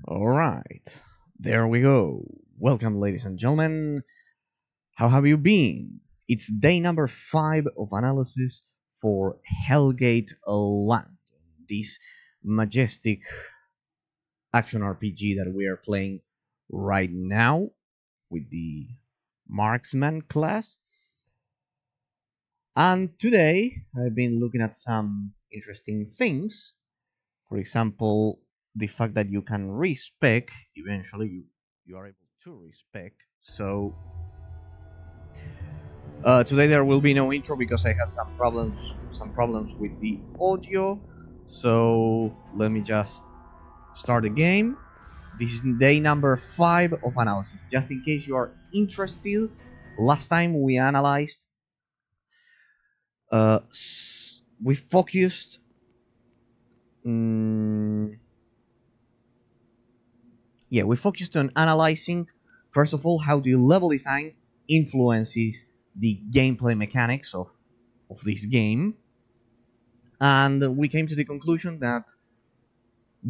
Alright, there we go. Welcome, ladies and gentlemen. How have you been? It's day number 5 of analysis for Hellgate London, this majestic action RPG that we are playing right now with the Marksman class. And today I've been looking at some interesting things. For example, the fact that you can respec eventually you are able to respec. So today there will be no intro because I had some problems with the audio. So let me just start the game. This is day number 5 of analysis. Just in case you are interested, last time we analyzed, uh, we focused. Mm, we focused on analyzing, first of all, how the level design influences the gameplay mechanics of this game. And we came to the conclusion that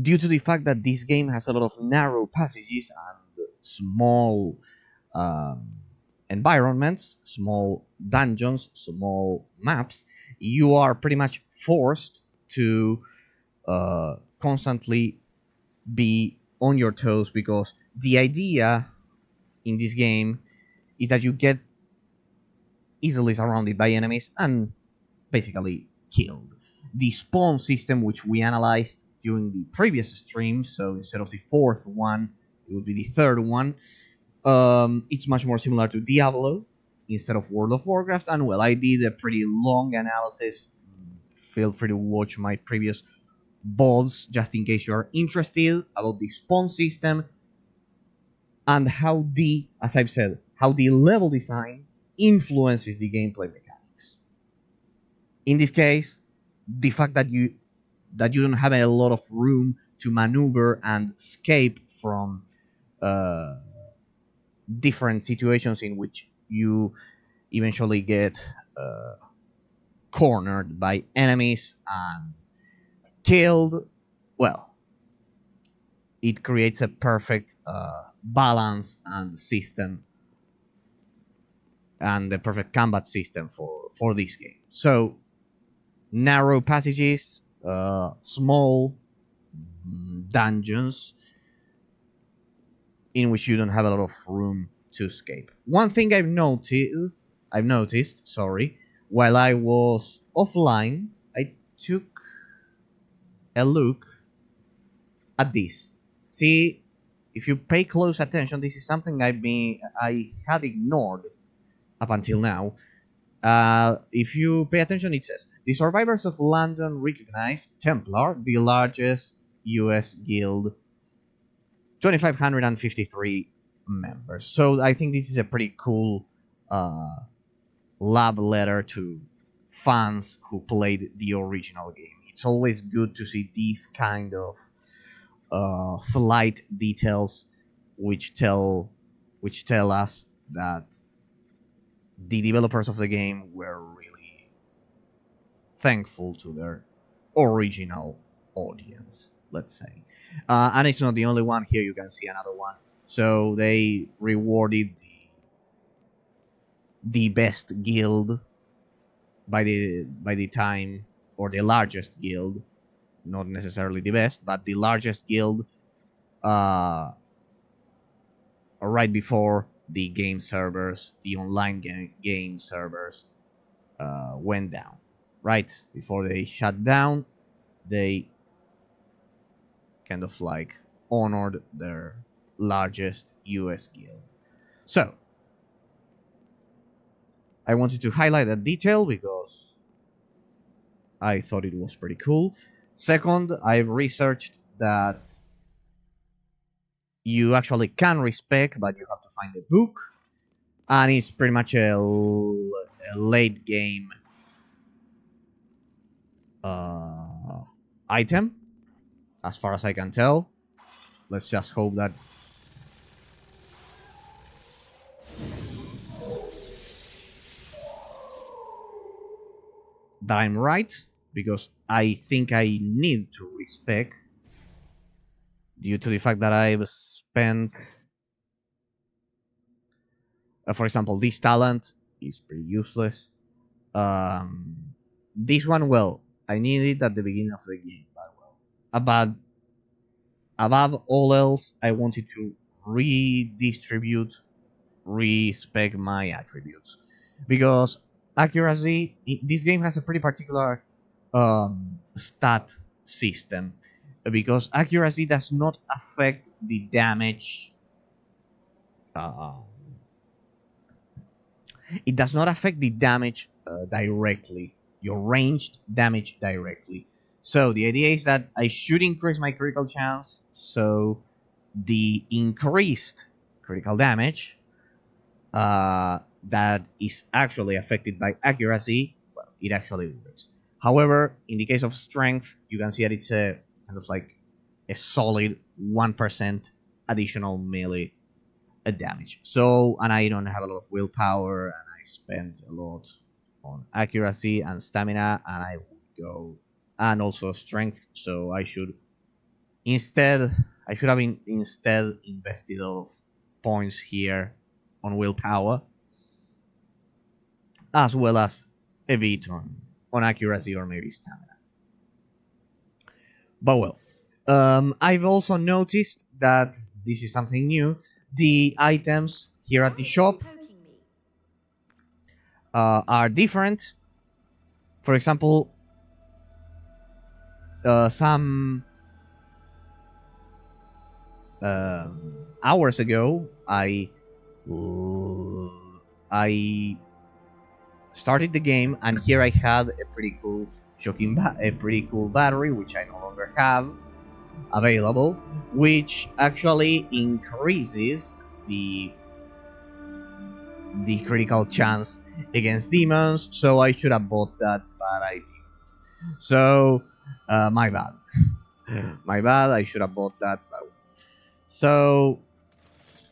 due to the fact that this game has a lot of narrow passages and small um, environments, small dungeons, small maps, you are pretty much forced to constantly be on your toes, because the idea in this game is that you get easily surrounded by enemies and basically killed. The spawn system, which we analyzed during the previous stream, so instead of the fourth one, it would be the third one. It's much more similar to Diablo instead of World of Warcraft, and well, I did a pretty long analysis. Feel free to watch my previous VODs just in case you are interested about the spawn system and how as I've said, how the level design influences the gameplay mechanics. In this case, the fact that you don't have a lot of room to maneuver and escape from uh, different situations in which you eventually get uh, cornered by enemies and killed. Well, it creates a perfect balance and system and the perfect combat system for this game. So narrow passages, small dungeons in which you don't have a lot of room to escape. One thing I've noticed, while I was offline, I took a look at this. See, if you pay close attention, this is something I had ignored up until now. If you pay attention, it says the survivors of London recognize Templar, the largest U.S. guild, 2,553 members. So I think this is a pretty cool uh, love letter to fans who played the original game. It's always good to see these kind of slight details which tell us that the developers of the game were really thankful to their original audience, let's say. And it's not the only one. Here you can see another one. So they rewarded the best guild by the time, or the largest guild, not necessarily the best, but the largest guild, uh, right before the game servers, the online game servers, went down. Right before they shut down, they kind of like honored their largest US guild. So I wanted to highlight that detail because I thought it was pretty cool. Second, I've researched that you actually can respec, but you have to find the book, and it's pretty much a late game item, as far as I can tell. Let's just hope that I'm right, because I think I need to respec. due to the fact that I've spent, for example, this talent is pretty useless. This one, well, I need it at the beginning of the game, but well, above all else, I wanted to redistribute, respec my attributes, because accuracy. This game has a pretty particular stat system, because accuracy does not affect the damage. Uh, it does not affect the damage directly, your ranged damage directly. So the idea is that I should increase my critical chance, so the increased critical damage that is actually affected by accuracy, well, it actually works. However, in the case of strength, you can see that it's a kind of like a solid 1% additional melee damage. So, and I don't have a lot of willpower, and I spent a lot on accuracy and stamina, and I would go, and also strength. So I should have instead invested a lot of points here on willpower, as well as a bit on accuracy or maybe stamina. But well, I've also noticed that this is something new. The items here at the shop are different. For example, some hours ago, I started the game, and here I had a pretty cool battery, which I no longer have available, which actually increases the critical chance against demons. So I should have bought that, but I didn't. So my bad. My bad. I should have bought that. But... So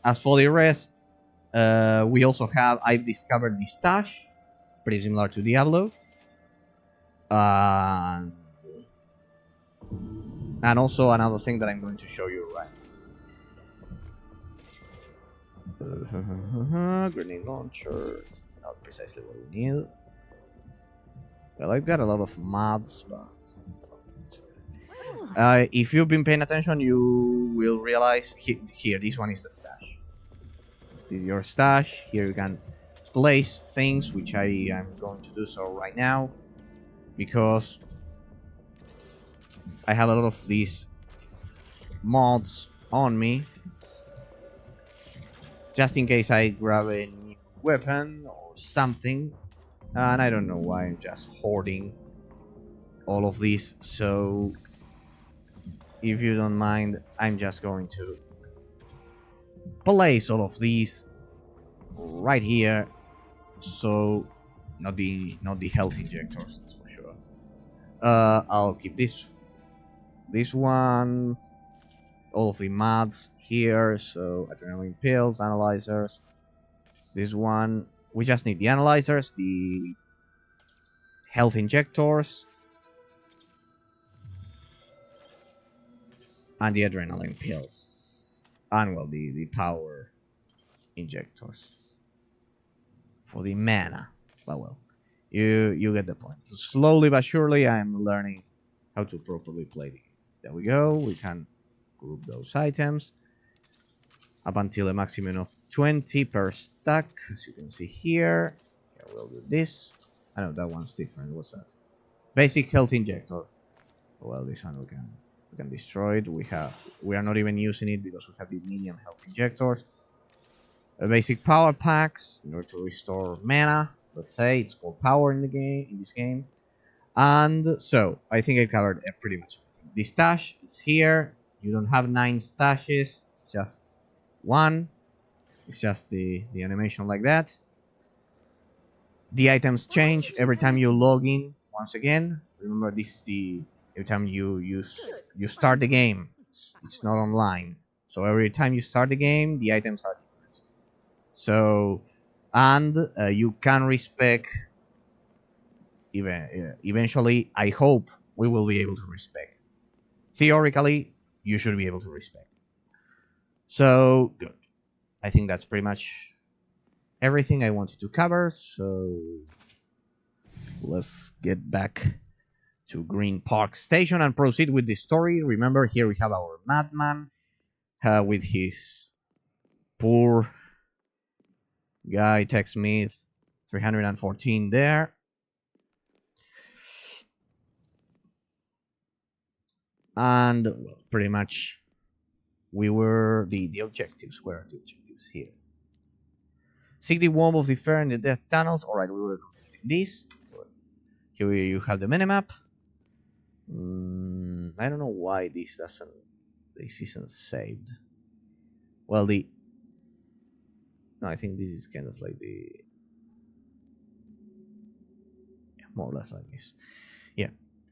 as for the rest, we also have. I've discovered the stash, pretty similar to Diablo. And also another thing that I'm going to show you right now. Grenade launcher, not precisely what we need. Well, I've got a lot of mods, but if you've been paying attention, you will realize here, this one is the stash. This is your stash. Here you can place things, which I am going to do so right now, because I have a lot of these mods on me, just in case I grab a new weapon or something. And I don't know why I'm just hoarding all of these. So if you don't mind, I'm just going to place all of these right here. So not the health injectors, that's for sure. I'll keep this one, all of the mods here. So adrenaline pills, analyzers. This one, we just need the analyzers, the health injectors, and the adrenaline pills, and well, the power injectors for the mana. But well, you get the point. Slowly but surely, I'm learning how to properly play the game. There we go. We can group those items up until a maximum of 20 per stack, as you can see here. Okay, we'll do this. I know that one's different. What's that? Basic health injector. Well, this one we can destroy it. We are not even using it because we have the medium health injectors. Basic power packs in order to restore mana. Let's say it's called power in this game. And so I think I covered pretty much everything. The stash is here. You don't have 9 stashes. It's just one. It's just the animation like that. The items change every time you log in. Once again, remember this is every time you start the game. It's not online. So every time you start the game, the items are different. So, and you can respec. Eventually, I hope we will be able to respec. Theoretically, you should be able to respect. So good. I think that's pretty much everything I wanted to cover. So let's get back to Green Park Station and proceed with the story. Remember, here we have our madman with his poor guy, Tech Smith, 314 there. And well, pretty much we were the objectives. Where are the objectives here? Seek the womb of the fair in the death tunnels. Alright, we were completing this. Here you have the minimap. I don't know why this isn't saved. Well, no, I think this is kind of like more or less like this. Yeah,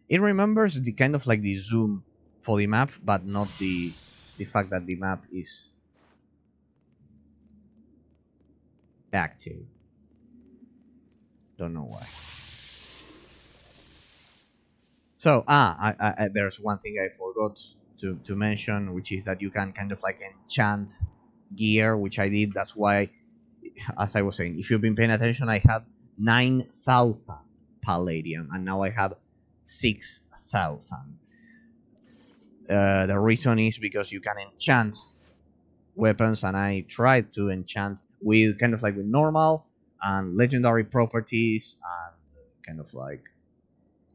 it remembers the kind of like the zoom for the map, but not the fact that the map is active. Don't know why. So there's one thing I forgot to mention, which is that you can kind of like enchant gear, which I did. That's why, as I was saying, if you've been paying attention, I had 9,000 palladium and now I have 6,000. The reason is because you can enchant weapons, and I tried to enchant with kind of like with normal and legendary properties and kind of like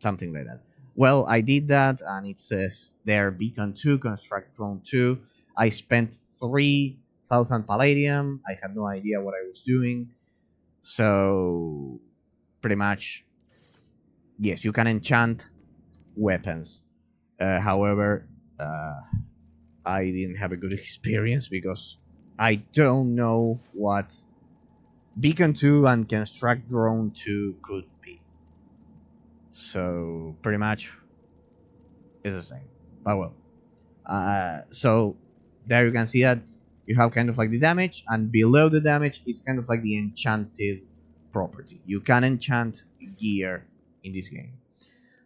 something like that. Well, I did that, and it says there beacon 2, construct drone 2. I spent 3,000 palladium. I had no idea what I was doing. So, pretty much, yes, you can enchant weapons. However, I didn't have a good experience because I don't know what beacon 2 and construct drone 2 could be. So pretty much it's the same. But well, so there you can see that you have kind of like the damage, and below the damage is kind of like the enchanted property. You can enchant gear in this game.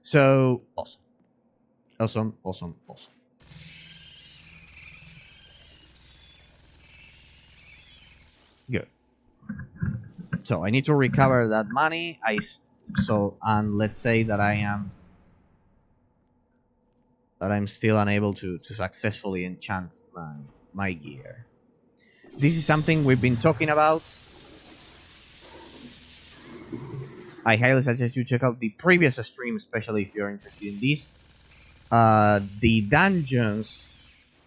So awesome. Awesome, awesome, awesome. Good. So I need to recover that money. And let's say that I'm still unable to successfully enchant my gear. This is something we've been talking about. I highly suggest you check out the previous stream, especially if you're interested in this. The dungeons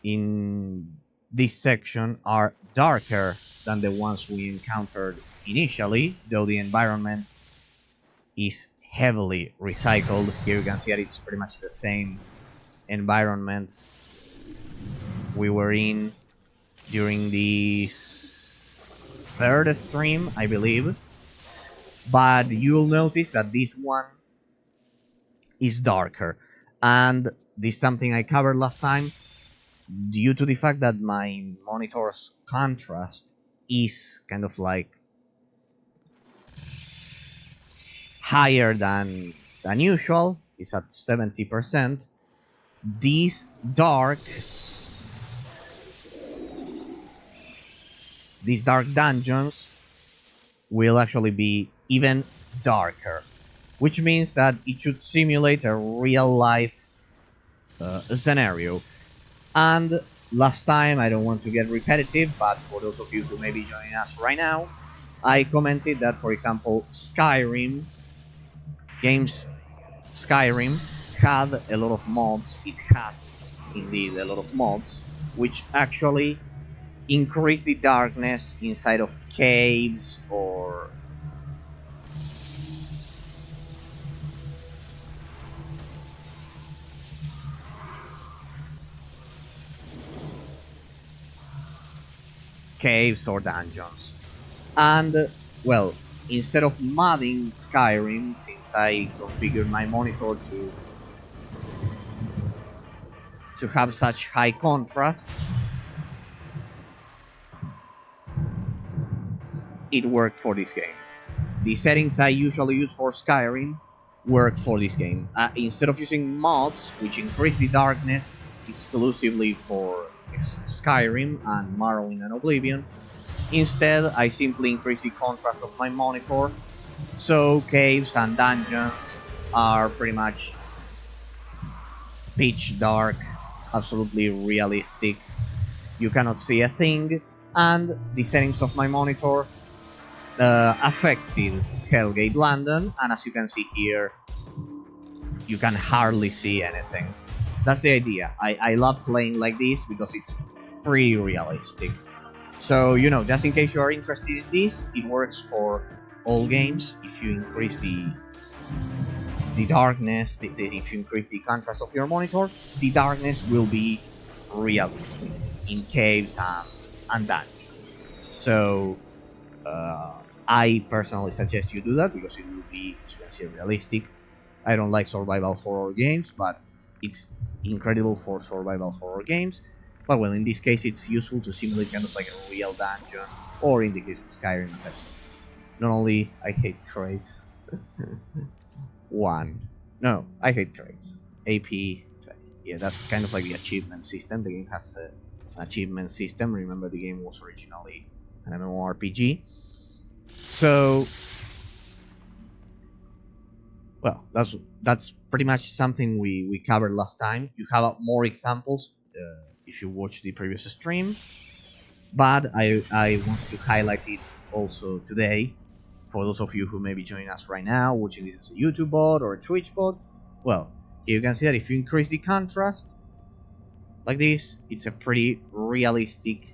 in this section are darker than the ones we encountered initially, though the environment is heavily recycled. Here you can see that it's pretty much the same environment we were in during the third stream, I believe. But you'll notice that this one is darker. And this is something I covered last time. Due to the fact that my monitor's contrast is kind of like higher than usual, it's at 70%, these dark dungeons will actually be even darker, which means that it should simulate a real life scenario. And last time, I don't want to get repetitive, but for those of you who may be joining us right now, I commented that, for example, Skyrim had a lot of mods. It has indeed a lot of mods which actually increase the darkness inside of caves or dungeons. And well, instead of modding Skyrim, since I configured my monitor to have such high contrast, it worked for this game. The settings I usually use for Skyrim work for this game. Instead of using mods, which increase the darkness, exclusively for Skyrim and Morrowind and Oblivion. Instead, I simply increase the contrast of my monitor, so caves and dungeons are pretty much pitch dark, absolutely realistic. You cannot see a thing, and the settings of my monitor affected Hellgate London, and as you can see here, you can hardly see anything. That's the idea. I love playing like this because it's pretty realistic. So, just in case you are interested in this, it works for all games. If you increase the darkness, if you increase the contrast of your monitor, the darkness will be realistic in caves and dungeons. So, I personally suggest you do that because it will be, as you can see, realistic. I don't like survival horror games, but it's incredible for survival horror games. But well, in this case, it's useful to simulate kind of like a real dungeon, or in the case of Skyrim, as I've said. Not only I hate crates. One. No, I hate crates. AP. Yeah, that's kind of like the achievement system. The game has an achievement system. Remember, the game was originally an MMORPG. So, well, that's pretty much something we covered last time. You have more examples if you watch the previous stream, but I wanted to highlight it also today for those of you who may be joining us right now, watching this as a YouTube bot or a Twitch bot. Well, here you can see that if you increase the contrast like this, it's a pretty realistic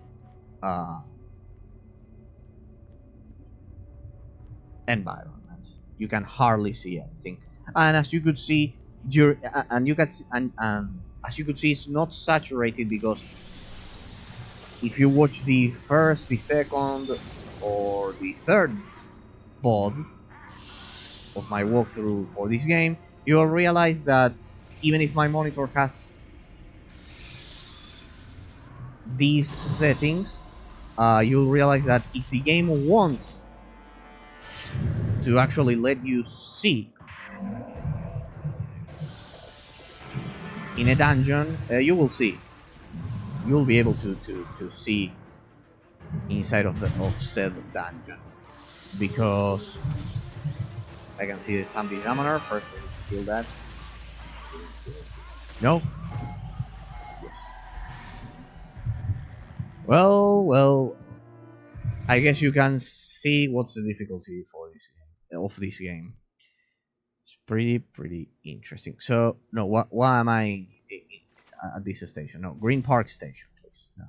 environment. You can hardly see anything, and as you could see, as you could see, it's not saturated because if you watch the first, the second, or the third VOD of my walkthrough for this game, you will realize that even if my monitor has these settings, you'll realize that if the game wants to actually let you see in a dungeon, you will see. You'll be able to see inside of said dungeon because I can see the zombie summoner. First, I need to kill that. No. Yes. Well. I guess you can see what's the difficulty for this game, of this game. It's pretty interesting. So no, why am I at this station? No, Green Park Station, please. No.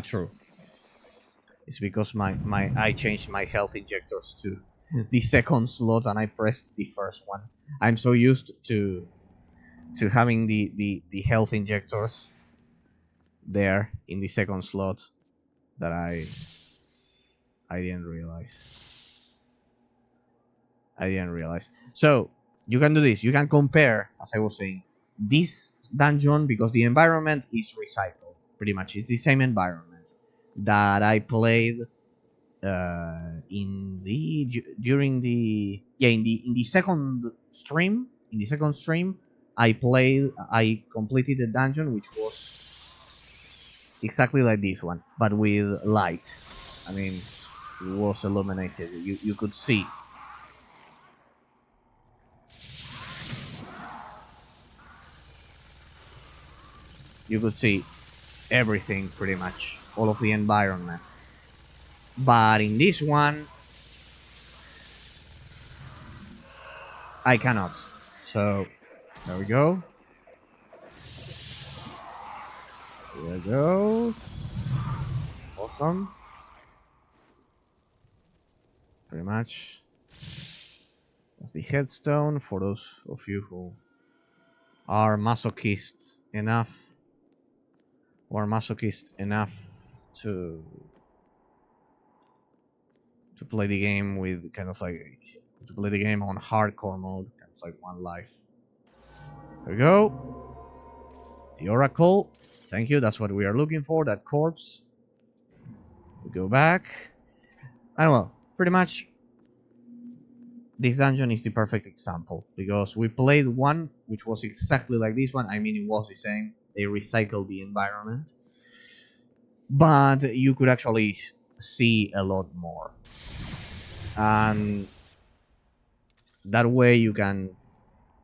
True. It's because I changed my health injectors to the second slot and I pressed the first one. I'm so used to having the health injectors there in the second slot that I didn't realize. So you can do this. You can compare, as I was saying, this dungeon because the environment is recycled. Pretty much, it's the same environment that I played in the second stream. In the second stream, I completed the dungeon, which was exactly like this one, but with light. I mean, it was illuminated. You could see. You could see everything pretty much, all of the environment. But in this one, I cannot. So, there we go. Here we go. Awesome. Pretty much. That's the headstone for those of you who are masochists enough, to play the game with kind of like to play the game on hardcore mode, kind of like one life. There we go. The Oracle. Thank you. That's what we are looking for. That corpse. We go back. And well, pretty much this dungeon is the perfect example, because we played one which was exactly like this one. I mean, it was the same. They recycled the environment, but you could actually see a lot more, and that way you can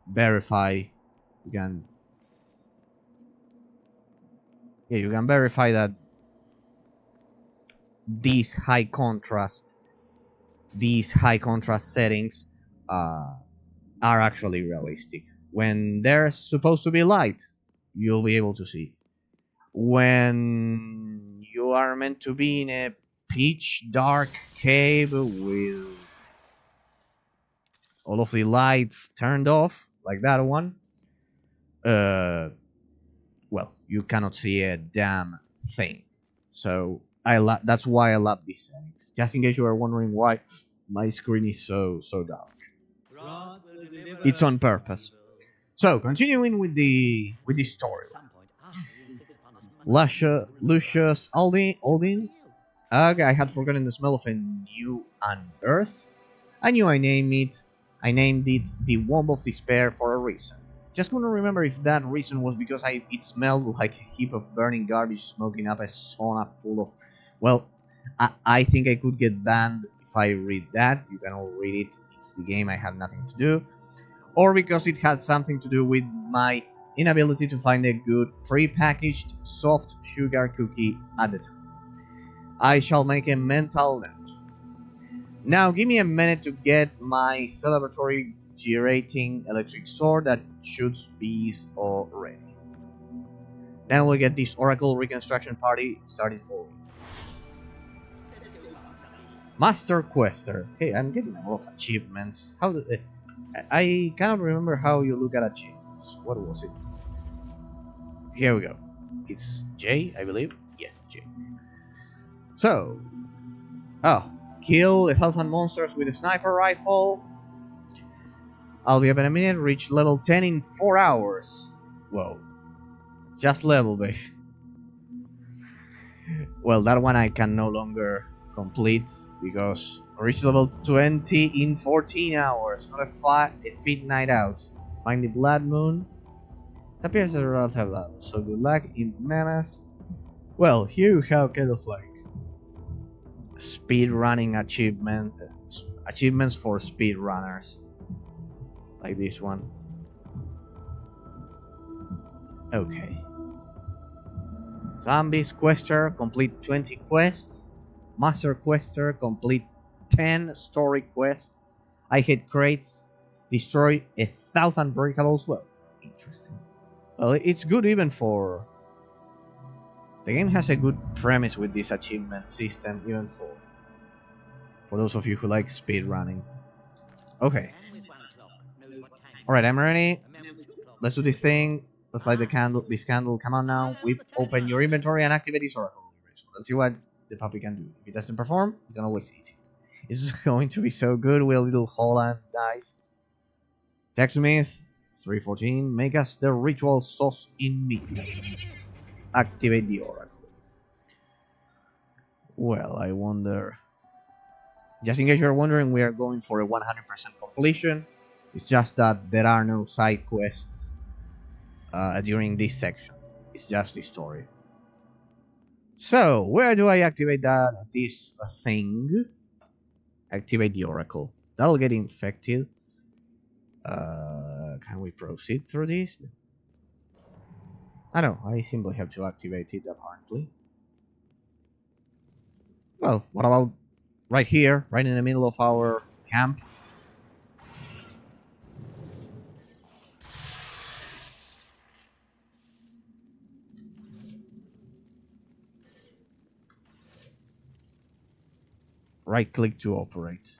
verify, you can, yeah, you can verify that these high contrast settings are actually realistic. When there's supposed to be light, you'll be able to see. When you are meant to be in a pitch dark cave with all of the lights turned off, like that one, uh, well, you cannot see a damn thing. So that's why I love these settings. Just in case you are wondering why my screen is so dark, it's on purpose. So continuing with the story. Lucius Aldin. I had forgotten the smell of a new unearth. I knew I named it the Womb of Despair for a reason. Just couldn't remember if that reason was because it smelled like a heap of burning garbage smoking up a sauna full of... Well, I think I could get banned if I read that. You can all read it. It's the game. I have nothing to do. Or because it had something to do with my inability to find a good pre-packaged soft sugar cookie at the time. I shall make a mental note. Now give me a minute to get my celebratory gyrating electric sword that shoots bees already. Then we'll get this Oracle reconstruction party started for me. Master Quester. Hey, I'm getting a lot of achievements. I cannot remember how you look at achievements. What was it? Here we go. It's J, I believe. Yeah, J. So, kill 1,000 monsters with a sniper rifle. I'll be up in a minute. Reach level 10 in 4 hours. Whoa. Just level, babe. Well, that one I can no longer complete because I reach level 20 in 14 hours. Not a fit night out. Find the Blood Moon. It appears that around have that. So good luck in manas. Well, here you have kind of like speed running achievements for speed runners, like this one. Okay. Zombies Quester, complete 20 quests. Master Quester, complete 10 story quests. I hit crates, destroy 1,000 breakables. Well, interesting. Well, it's good even for... The game has a good premise with this achievement system, even for those of you who like speed running. Okay. Alright, I'm ready. Let's do this thing. Let's light this candle. Come on now. Open your inventory and activate this oracle. Let's see what the puppy can do. If it doesn't perform, you can always eat it. It's going to be so good. Will little Holland dies. Techsmith 314. Make us the ritual sauce immediately. Activate the oracle. Well, I wonder... Just in case you're wondering, we are going for a 100% completion. It's just that there are no side quests during this section. It's just the story. So, where do I activate this thing? Activate the oracle. That'll get infected. Can we proceed through this? I don't know. I simply have to activate it, apparently. Well, what about right here, right in the middle of our camp? Right click to operate.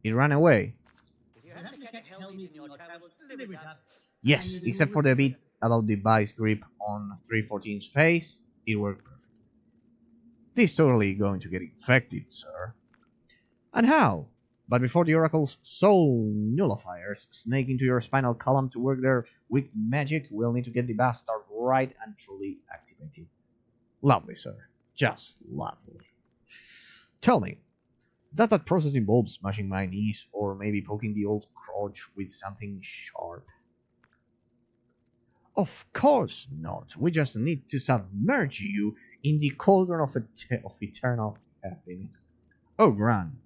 It ran away. Yes, except for the bit about the vice grip on 314's face, it worked perfect. This is totally going to get infected, sir. And how? But before the Oracle's soul nullifiers snake into your spinal column to work their weak magic, we'll need to get the bastard right and truly activated. Lovely, sir. Just lovely. Tell me, does that process involve smashing my knees or maybe poking the old crotch with something sharp? Of course not. We just need to submerge you in the cauldron of eternal happiness. Oh, grand.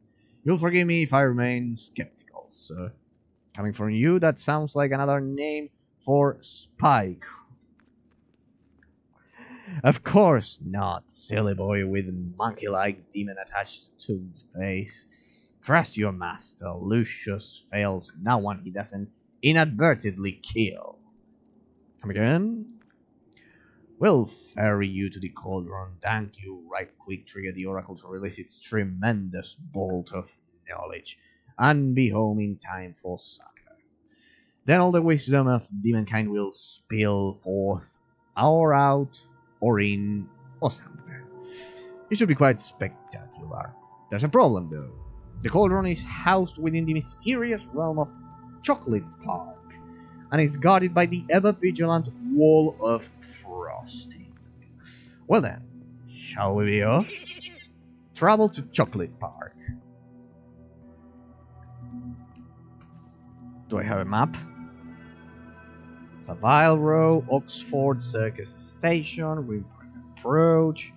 You'll forgive me if I remain skeptical, sir. Coming from you, that sounds like another name for Spike. Of course not, silly boy with monkey-like demon attached to his face. Trust your master, Lucius fails no one he doesn't inadvertently kill. Come again? We'll ferry you to the cauldron. Thank you. Right quick, trigger the oracle to release its tremendous bolt of knowledge, and be home in time for supper. Then all the wisdom of demonkind will spill forth, or out, or in, or somewhere. It should be quite spectacular. There's a problem, though. The cauldron is housed within the mysterious realm of Chocolate Park, and is guarded by the ever-vigilant Wall of Frosting. Well then, shall we be off? Travel to Chocolate Park. Do I have a map? Savile Row, Oxford Circus Station, we approach.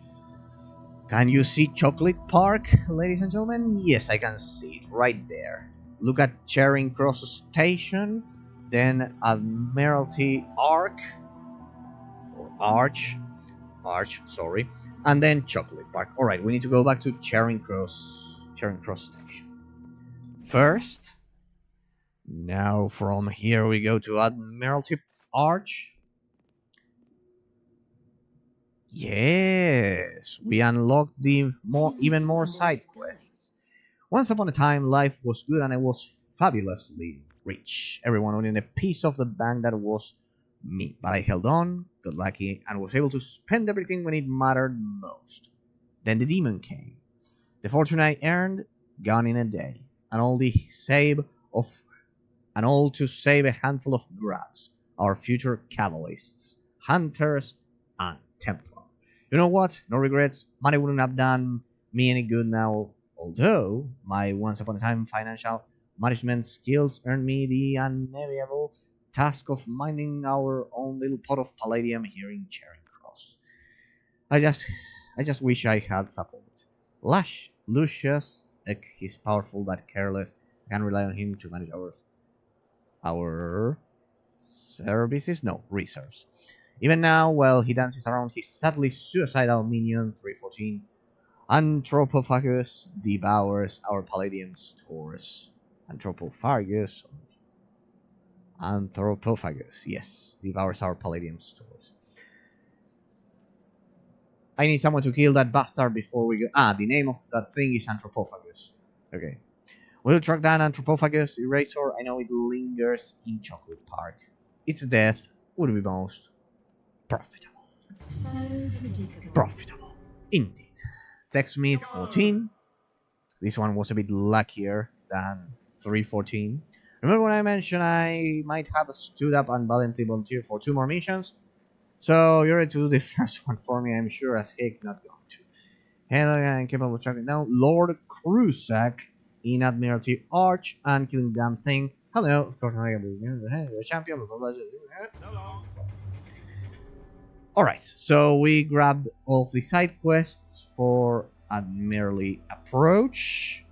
Can you see Chocolate Park, ladies and gentlemen? Yes, I can see it right there. Look at Charing Cross Station, then Admiralty Arch, sorry, and then Chocolate Park. Alright, we need to go back to Charing Cross Station. First, now from here we go to Admiralty Arch. Yes, we unlocked the even more side quests. Once upon a time, life was good and I was fabulously rich. Everyone wanted a piece of the bank that was me. But I held on, got lucky, and was able to spend everything when it mattered most. Then the demon came. The fortune I earned, gone in a day. And all to save a handful of grubs, our future Kabbalists, hunters, and Templars. You know what? No regrets. Money wouldn't have done me any good now, although my once upon a time financial management skills earned me the unenviable task of mining our own little pot of palladium here in Charing Cross. I just wish I had support. Lucius, he's powerful but careless. I can rely on him to manage our services? No, reserves. Even now, while he dances around his sadly suicidal minion 314, Anthropophagus devours our palladium stores. Anthropophagus, yes, devours our palladium stores. I need someone to kill that bastard before we go. The name of that thing is Anthropophagus. Okay. We'll track down Anthropophagus Eraser. I know it lingers in Chocolate Park. Its death would be most profitable. Profitable. Indeed. TechSmith 14. This one was a bit luckier than 314. Remember when I mentioned I might have stood up and valiantly volunteered for 2 more missions? So you're ready to do the first one for me, I'm sure as heck not going to. Hello, I'm capable of tracking down Lord Crusac in Admiralty Arch and killing the damn thing. Hello, of course I am the champion. Alright, so we grabbed all of the side quests for Admiralty Approach.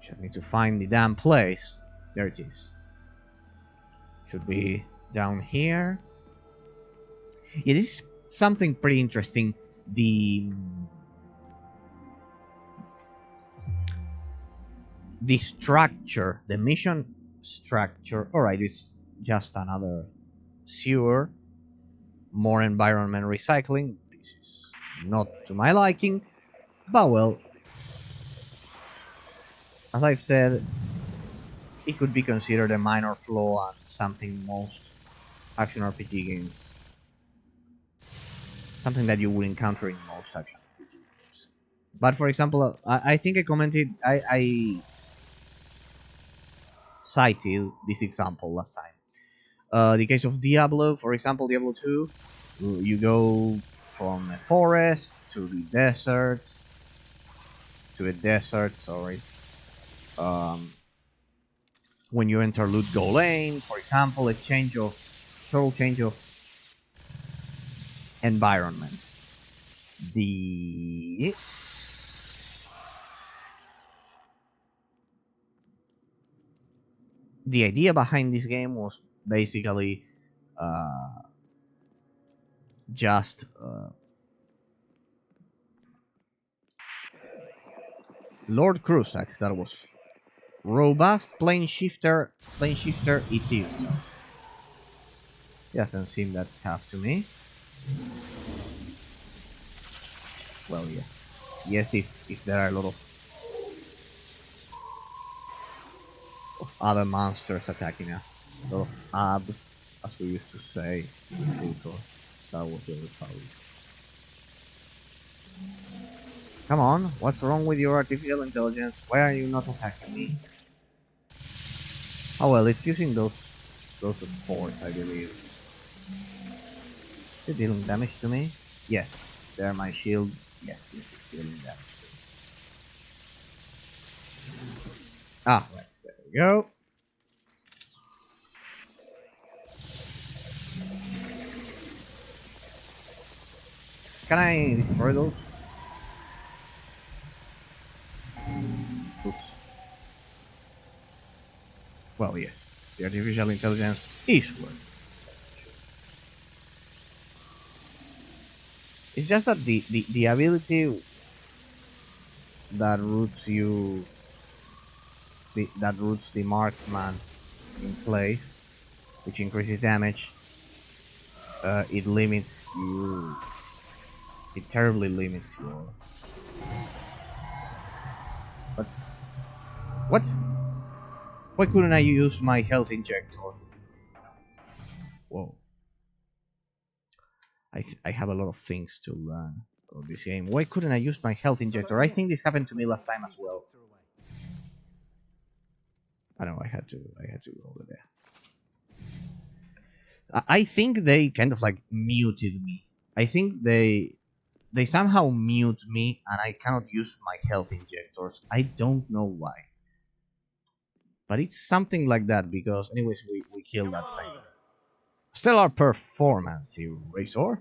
Just need to find the damn place. There it is. Should be down here. Yeah, this is something pretty interesting. The structure, the mission structure. Alright, it's just another sewer. More environment recycling. This is not to my liking, but well, as I've said, it could be considered a minor flaw and something most action RPG games. Something that you would encounter in most action RPG games. But for example, I think I commented, I cited this example last time. The case of Diablo, for example, Diablo 2, you go from a forest to the desert, sorry. Um, when you enter Loot Go Lane, for example, total change of environment. The idea behind this game was basically uh, just Lord Crusac, that was robust plane shifter Ethereum. Doesn't seem that tough to me. Well, yeah. Yes, if there are a lot of other monsters attacking us. A lot of abs, as we used to say in Star Wars The Republic. Come on, what's wrong with your artificial intelligence? Why are you not attacking me? Oh well, it's using those spores, I believe. Is it dealing damage to me? Yes. There, my shield. Yes, it's dealing damage to me. Ah, right, there we go. Can I destroy those? Oops. Well, yes. The artificial intelligence is working. It's just that the ability that roots the marksman in place, which increases damage, it limits you. It terribly limits your. What? What? Why couldn't I use my health injector? Whoa. I have a lot of things to learn about this game. Why couldn't I use my health injector? I think this happened to me last time as well. I know I had to go over there. I think they kind of like muted me. I think they somehow mute me and I cannot use my health injectors. I don't know why. But it's something like that because anyways we killed that thing. Stellar performance, Razor.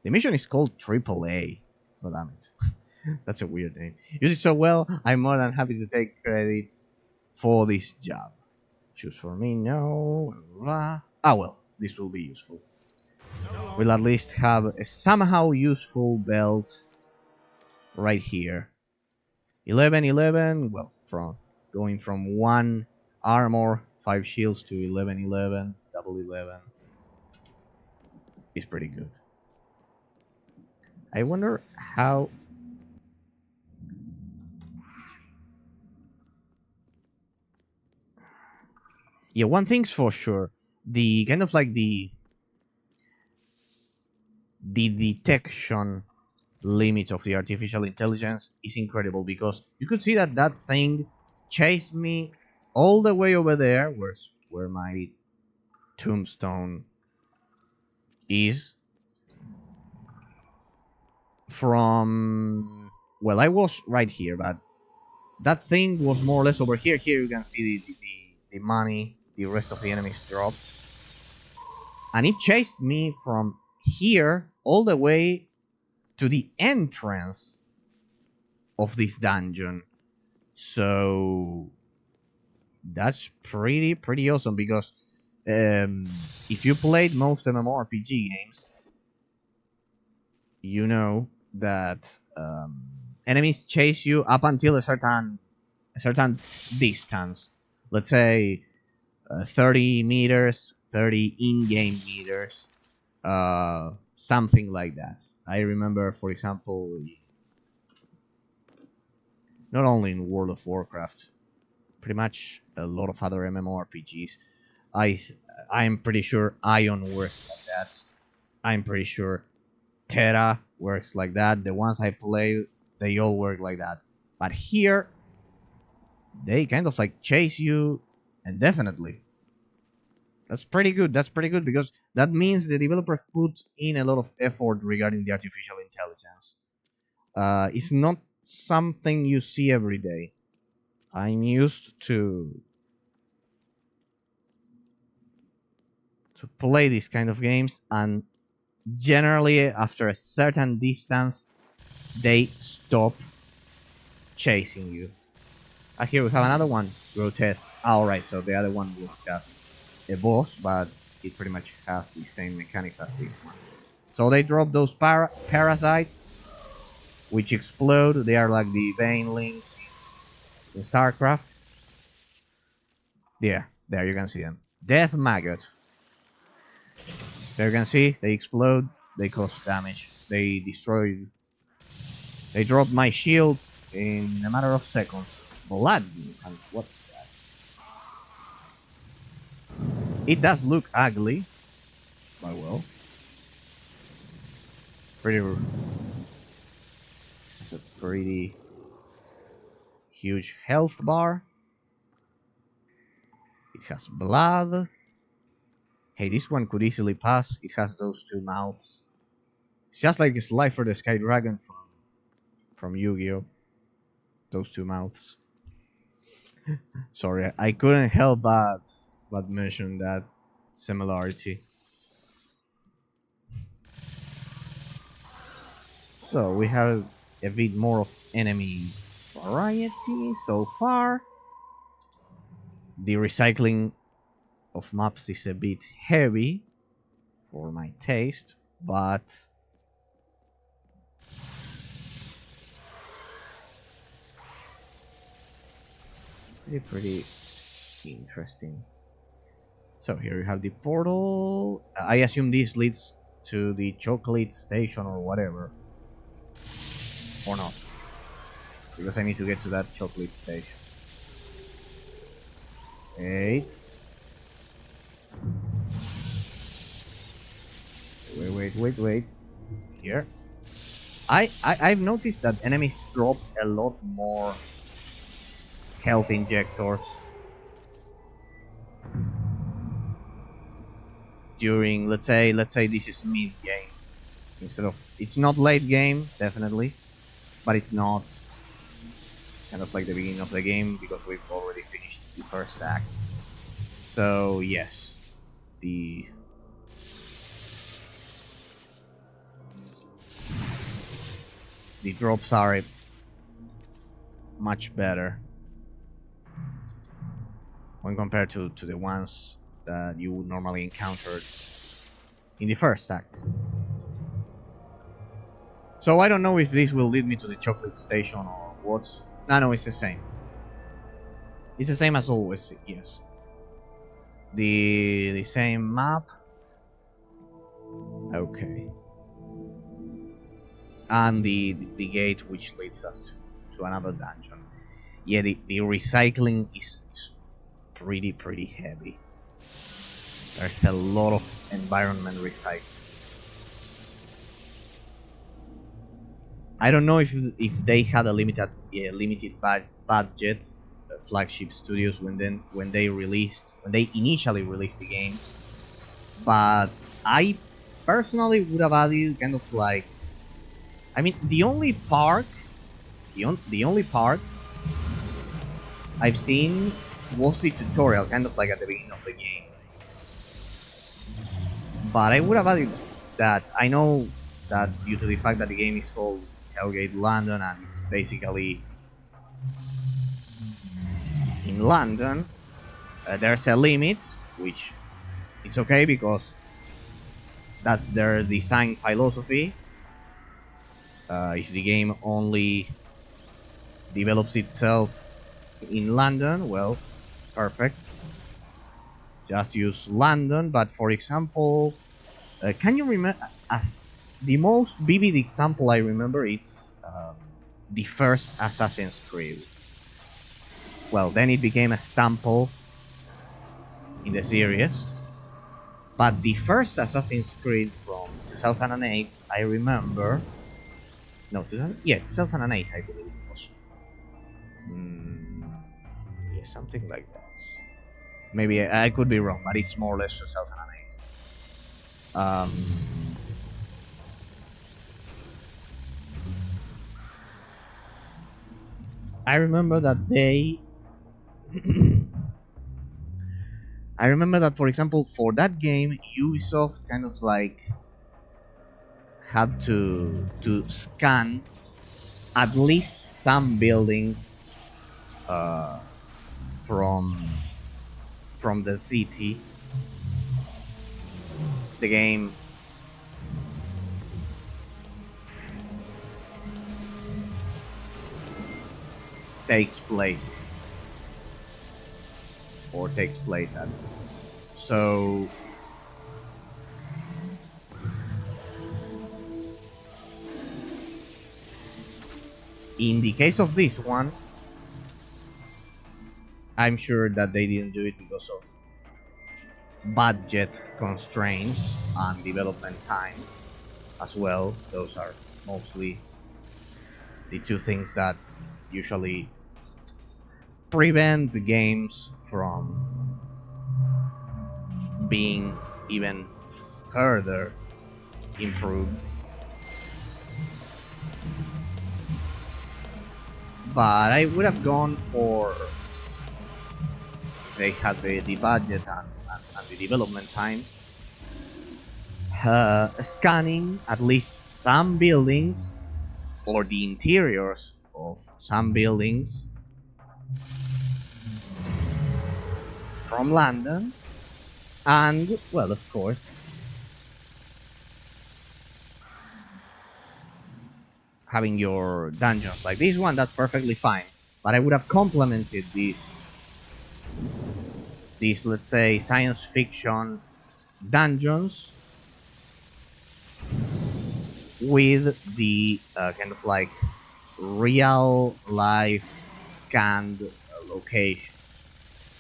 The mission is called AAA. Oh damn it. That's a weird name. You did so well, I'm more than happy to take credit for this job. Choose for me, no. Ah well, this will be useful. We'll at least have a somehow useful belt right here. 11-11, well, from going from 1 armor, 5 shields to 11-11, double 11 is pretty good. I wonder how. Yeah, one thing's for sure. The kind of like the detection limit of the artificial intelligence is incredible because you could see that thing chased me all the way over there, where my tombstone is, from, well, I was right here, but that thing was more or less over here. Here you can see the money the rest of the enemies dropped. And it chased me from here all the way to the entrance of this dungeon. So that's pretty awesome because if you played most MMORPG games, you know that enemies chase you up until a certain distance. Let's say 30 meters, 30 in-game meters, something like that. I remember, for example, not only in World of Warcraft, pretty much a lot of other MMORPGs. I'm pretty sure Ion works like that. I'm pretty sure Terra works like that. The ones I play, they all work like that. But here, they kind of like chase you indefinitely. That's pretty good. That's pretty good because that means the developer put in a lot of effort regarding the artificial intelligence. It's not something you see every day. I'm used to play these kind of games, and generally after a certain distance, they stop chasing you. Here we have another one, grotesque. Alright, so the other one was just a boss, but it pretty much has the same mechanics as this one. So they drop those parasites, which explode. They are like the banelings in StarCraft. Yeah, there you can see them. Death maggot. There you can see, they explode, they cause damage, they destroy. They drop my shields in a matter of seconds. Blood, and what's that? It does look ugly, but well, pretty. It's a pretty huge health bar. It has blood. Hey, this one could easily pass. It has those two mouths. It's just like Slifer the Sky Dragon from Yu-Gi-Oh! Those two mouths. Sorry, I couldn't help but mention that similarity. So we have a bit more of enemy variety so far. The recycling of maps is a bit heavy for my taste, but pretty interesting. So here you have the portal. I assume this leads to the chocolate station or whatever. Or not. Because I need to get to that chocolate station. 8. Wait. Here. I've noticed that enemies drop a lot more health injectors during, let's say this is mid game, instead of, it's not late game definitely, but it's not kind of like the beginning of the game because we've already finished the first act. So yes, the drops are much better when compared to the ones that you would normally encounter in the first act. So I don't know if this will lead me to the chocolate station or what. No, it's the same. It's the same as always, yes. The same map. Okay. And the gate which leads us to another dungeon. Yeah, the recycling is pretty heavy. There's a lot of environment recycling. I don't know if they had a limited budget, flagship studios when they initially released the game, but I personally would have added kind of like, I mean, the only park I've seen was the tutorial, kind of like at the beginning of the game. But I would have added that. I know that due to the fact that the game is called Hellgate London and it's basically in London, there's a limit, which it's okay because that's their design philosophy. If the game only develops itself in London, well, perfect. Just use London. But for example, can you remember? The most vivid example I remember it's the first Assassin's Creed. Well, then it became a staple in the series. But the first Assassin's Creed from 2008, I remember. No, 2008, I believe it was. Yeah, something like that. Maybe I could be wrong, but it's more or less 2008. I remember that they. I remember that, for example, for that game, Ubisoft kind of like had to scan at least some buildings uh, from from the city. The game takes place or takes place at. So in the case of this one, I'm sure that they didn't do it because of budget constraints and development time as well. Those are mostly the two things that usually prevent the games from being even further improved. But I would have gone for they had the budget and the development time, scanning at least some buildings or the interiors of some buildings from London, and well, of course, having your dungeons like this one, that's perfectly fine. But I would have complemented these, let's say, science fiction dungeons with the kind of like real life scanned location.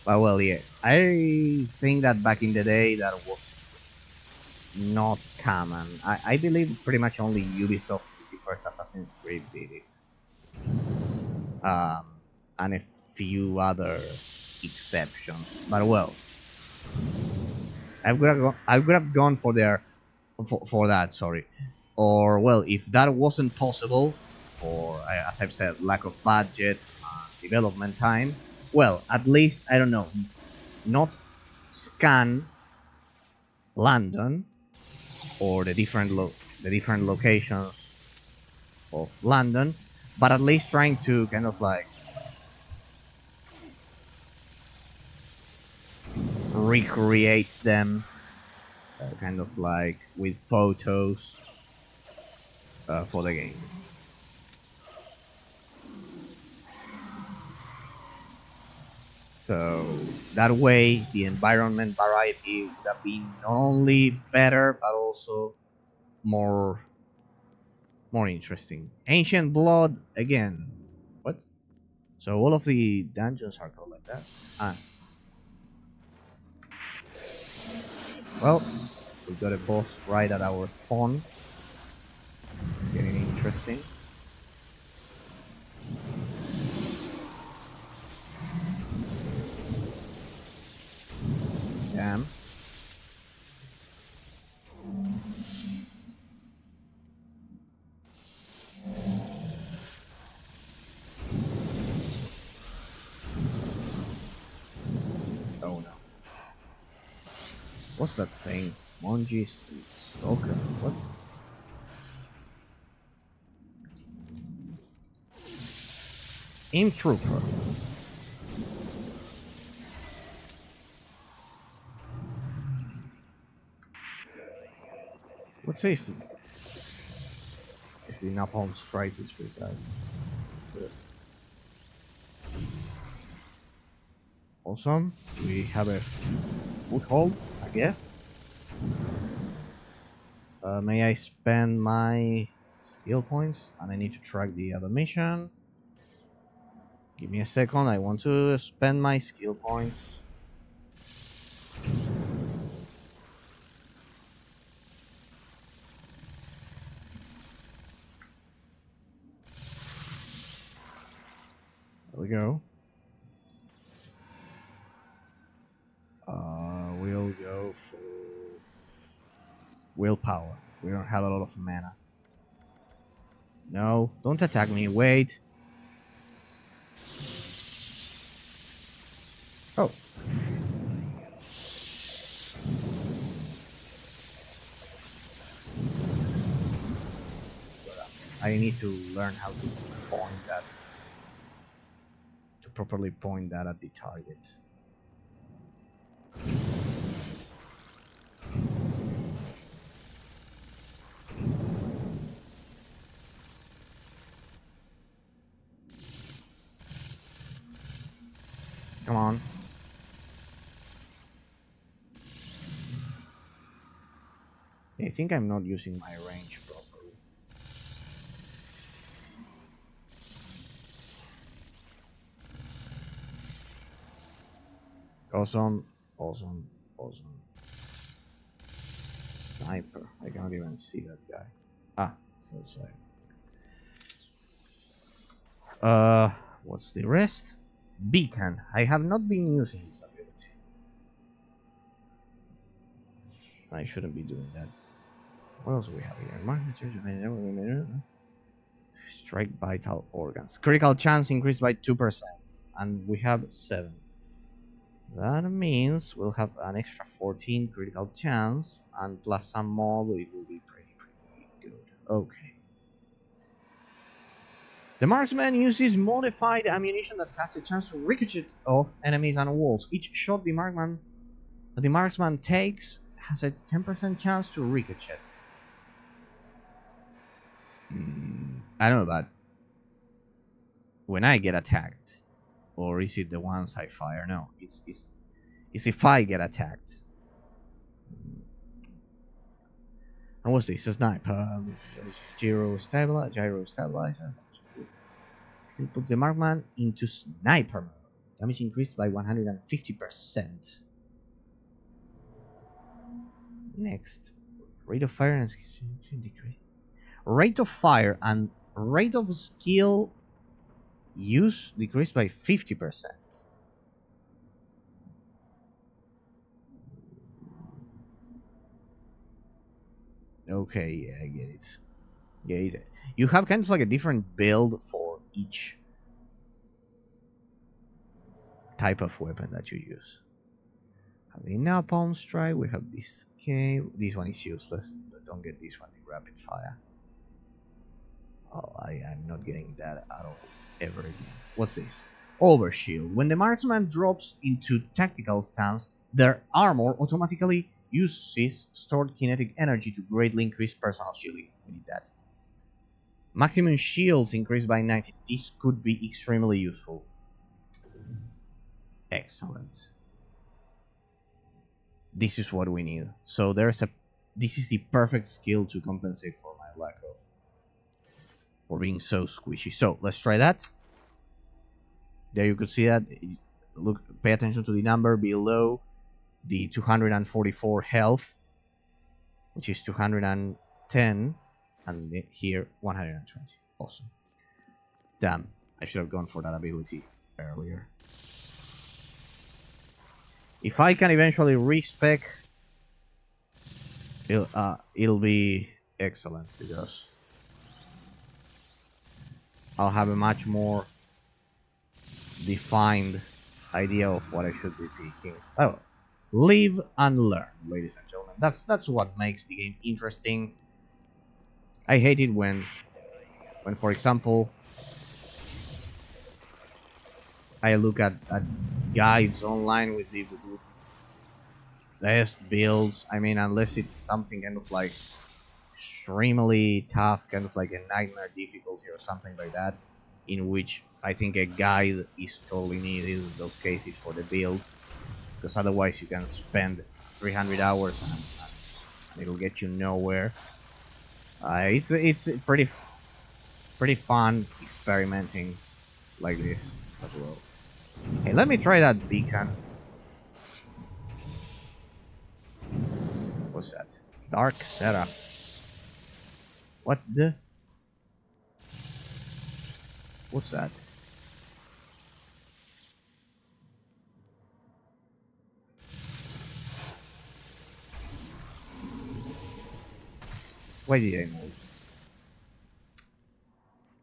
But well, yeah, I think that back in the day that was not common. I believe pretty much only Ubisoft with the first Assassin's Creed did it, um, and a few other exceptions. But well, I would have gone for for that. Sorry, or well, if that wasn't possible, or as I've said, lack of budget, development time. Well, at least I don't know, not scan London or the different locations of London, but at least trying to kind of like recreate them, kind of like with photos for the game. So that way, the environment variety would have been not only better but also more more interesting. Ancient Blood again. What? So all of the dungeons are called like that. Ah, well, we got a boss right at our spawn. It's getting interesting. Damn. Oh no. What's that thing? Monji's Stalker. What? Imp Trooper. Let's see if the Napalm Strike is precise. Awesome. We have a foothold, I guess. May I spend my skill points? And I need to track the other mission. Give me a second. I want to spend my skill points. There we go. Willpower. We don't have a lot of mana. No, don't attack me. Wait. Oh. I need to learn how to point that. To properly point that at the target. Come on. I think I'm not using my range properly. Awesome. Sniper. I cannot even see that guy. Ah, it's outside. What's the rest? Beacon. I have not been using this ability. I shouldn't be doing that. What else do we have here? Strike vital organs. Critical chance increased by 2%. And we have 7. That means we'll have an extra 14 critical chance. And plus some more, it will be pretty good. Okay. The marksman uses modified ammunition that has a chance to ricochet off enemies and walls. Each shot the marksman takes has a 10% chance to ricochet. I don't know about when I get attacked, or is it the ones I fire? No, it's if I get attacked. And what's this? A sniper. Gyro stabilizer. Put the marksman into sniper mode. Damage increased by 150%. Next, rate of fire and skill decrease. Rate of fire and rate of skill use decreased by 50%. Okay, yeah, I get it. Yeah, you have kind of like a different build for each type of weapon that you use. Have the napalm strike. We have this. Okay, this one is useless. Don't get this one. The rapid fire. Oh, I'm not getting that at all ever again. What's this? Overshield. When the marksman drops into tactical stance, their armor automatically uses stored kinetic energy to greatly increase personal shielding. We need that. Maximum shields increased by 90. This could be extremely useful. Excellent. This is what we need. So this is the perfect skill to compensate for my lack of, for being so squishy. So let's try that. There you could see that. Look, pay attention to the number below the 244 health, which is 210, and here 120. Awesome. Damn, I should have gone for that ability earlier. If I can eventually respec, it'll be excellent because I'll have a much more defined idea of what I should be picking. Oh, live and learn, ladies and gentlemen. That's what makes the game interesting. I hate it when for example, I look at guides online with the best builds. I mean, unless it's something kind of like extremely tough, kind of like a nightmare difficulty or something like that, in which I think a guide is totally needed in those cases for the builds, because otherwise you can spend 300 hours and it'll get you nowhere. It's pretty fun experimenting like this as well. Hey, let me try that beacon. What's that? Dark setup. What the? What's that? Why did I move?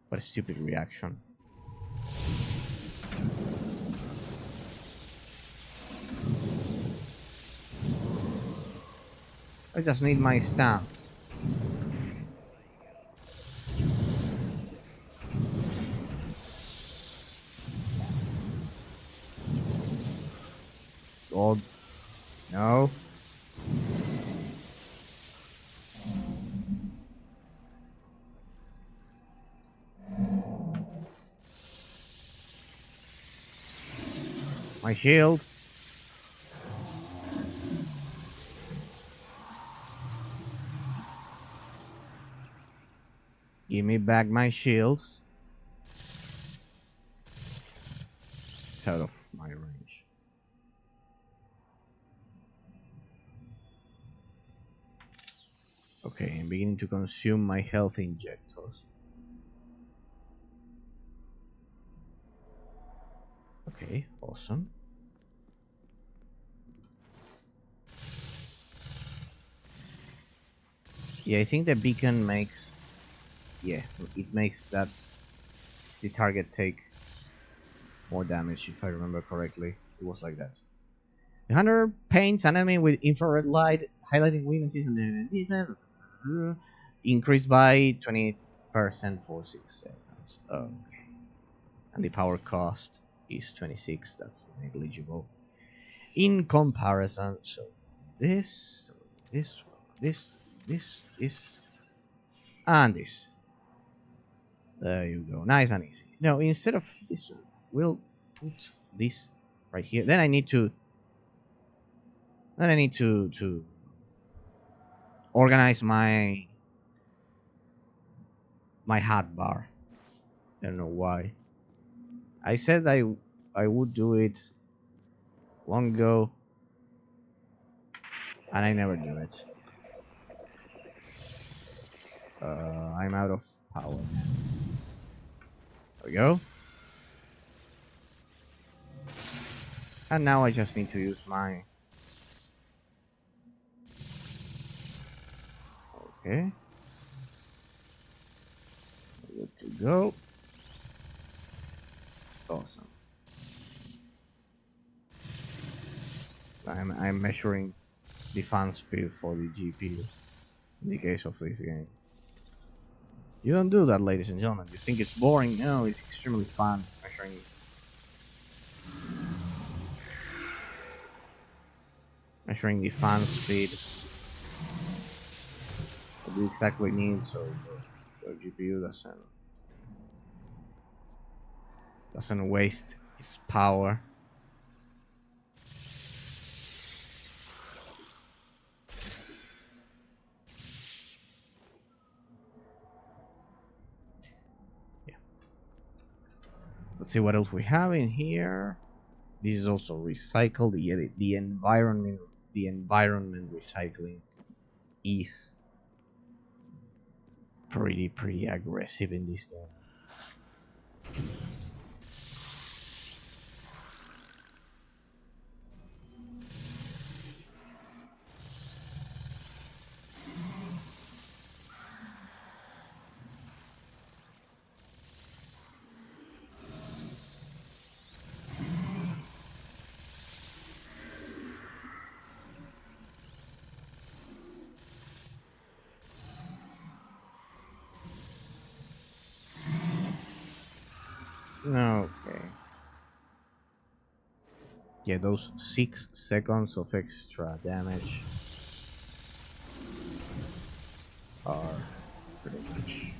What a stupid reaction. I just need my stance. God. No. My shield. Give me back my shields. It's out of my range. Okay, I'm beginning to consume my health injectors. Okay, awesome. Yeah, I think the beacon makes... Yeah, it makes that the target take more damage, if I remember correctly. It was like that. The hunter paints an enemy with infrared light, highlighting weaknesses and the defense. Increased by 20% for 6 seconds. Okay. And the power cost is 26. That's negligible. In comparison, so this, this, this, and this. There you go. Nice and easy. Now, instead of this, we'll put this right here. Then I need to organize my hotbar. I don't know why. I said I would do it long ago, and I never do it. I'm out of power. There we go. And now I just need to use my... Okay. Good to go. Awesome. I'm measuring the fan speed for the GPU in the case of this game. You don't do that, ladies and gentlemen. You think it's boring? No, it's extremely fun measuring the fan speed. What you exactly need so your GPU doesn't waste its power. Yeah. Let's see what else we have in here. This is also recycled. The environment recycling is pretty aggressive in this game. Okay. Yeah, those 6 seconds of extra damage are pretty much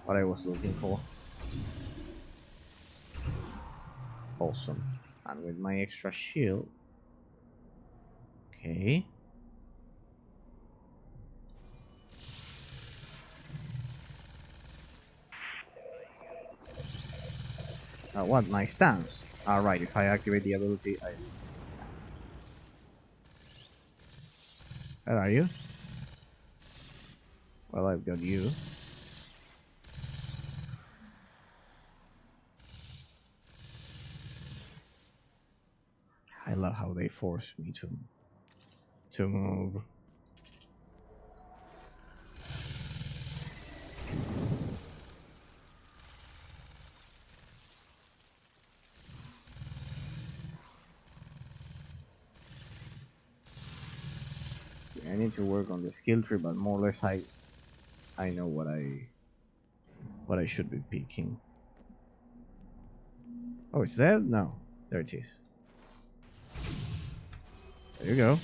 what I was looking for. Awesome. And with my extra shield. Okay. What? My stance? Alright, if I activate the ability, I stand. Where are you? Well, I've got you. I love how they force me to move. need to work on the skill tree, but more or less I know what I should be picking. Oh, it's dead? No. There it is. There you go.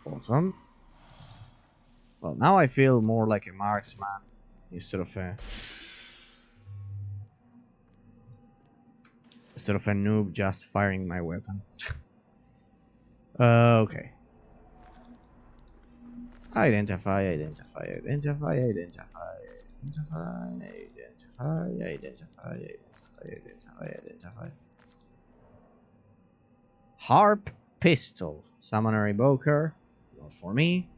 Awesome. Well, now I feel more like a marksman instead of a noob just firing my weapon. Okay. Identify, identify, identify, identify, identify, identify, identify, identify, identify, identify. Harp pistol. Summoner evoker. Not for me.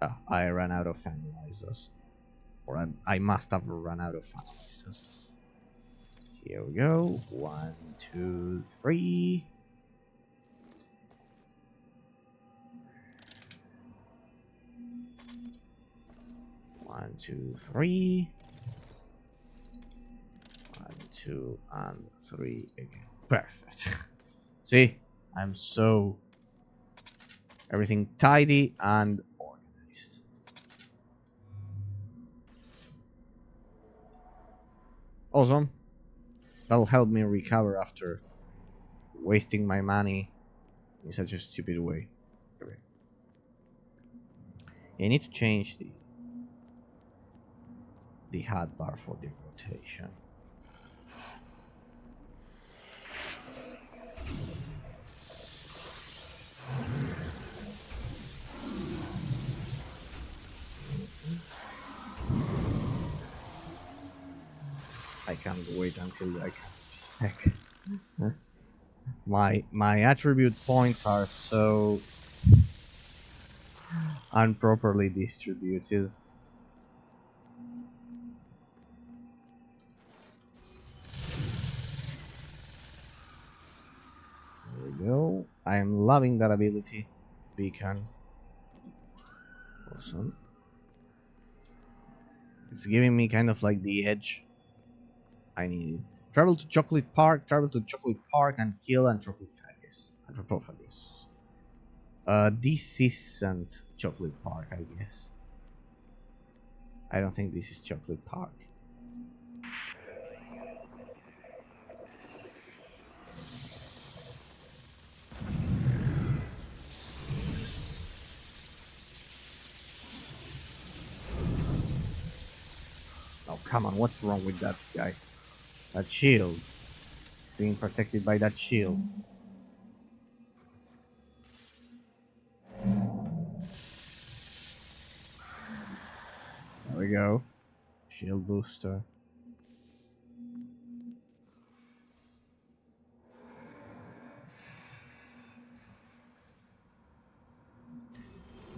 Oh, I ran out of analyzers. Or I must have run out of analyzers. Here we go. 1, 2, 3. One, 2, 3. 1, 2, and 3 again. Perfect. See, I'm so everything tidy and organized. Awesome. That'll help me recover after wasting my money in such a stupid way. Okay. I need to change the hotbar for the rotation. I can't wait until I can spec. My attribute points are so improperly distributed. There we go. I am loving that ability. Beacon. Awesome. It's giving me kind of like the edge I needed. Travel to Chocolate Park, and kill Anthropophagus. This isn't Chocolate Park, I guess. I don't think this is Chocolate Park. Oh, come on, what's wrong with that guy? That shield. Being protected by that shield. There we go. Shield booster.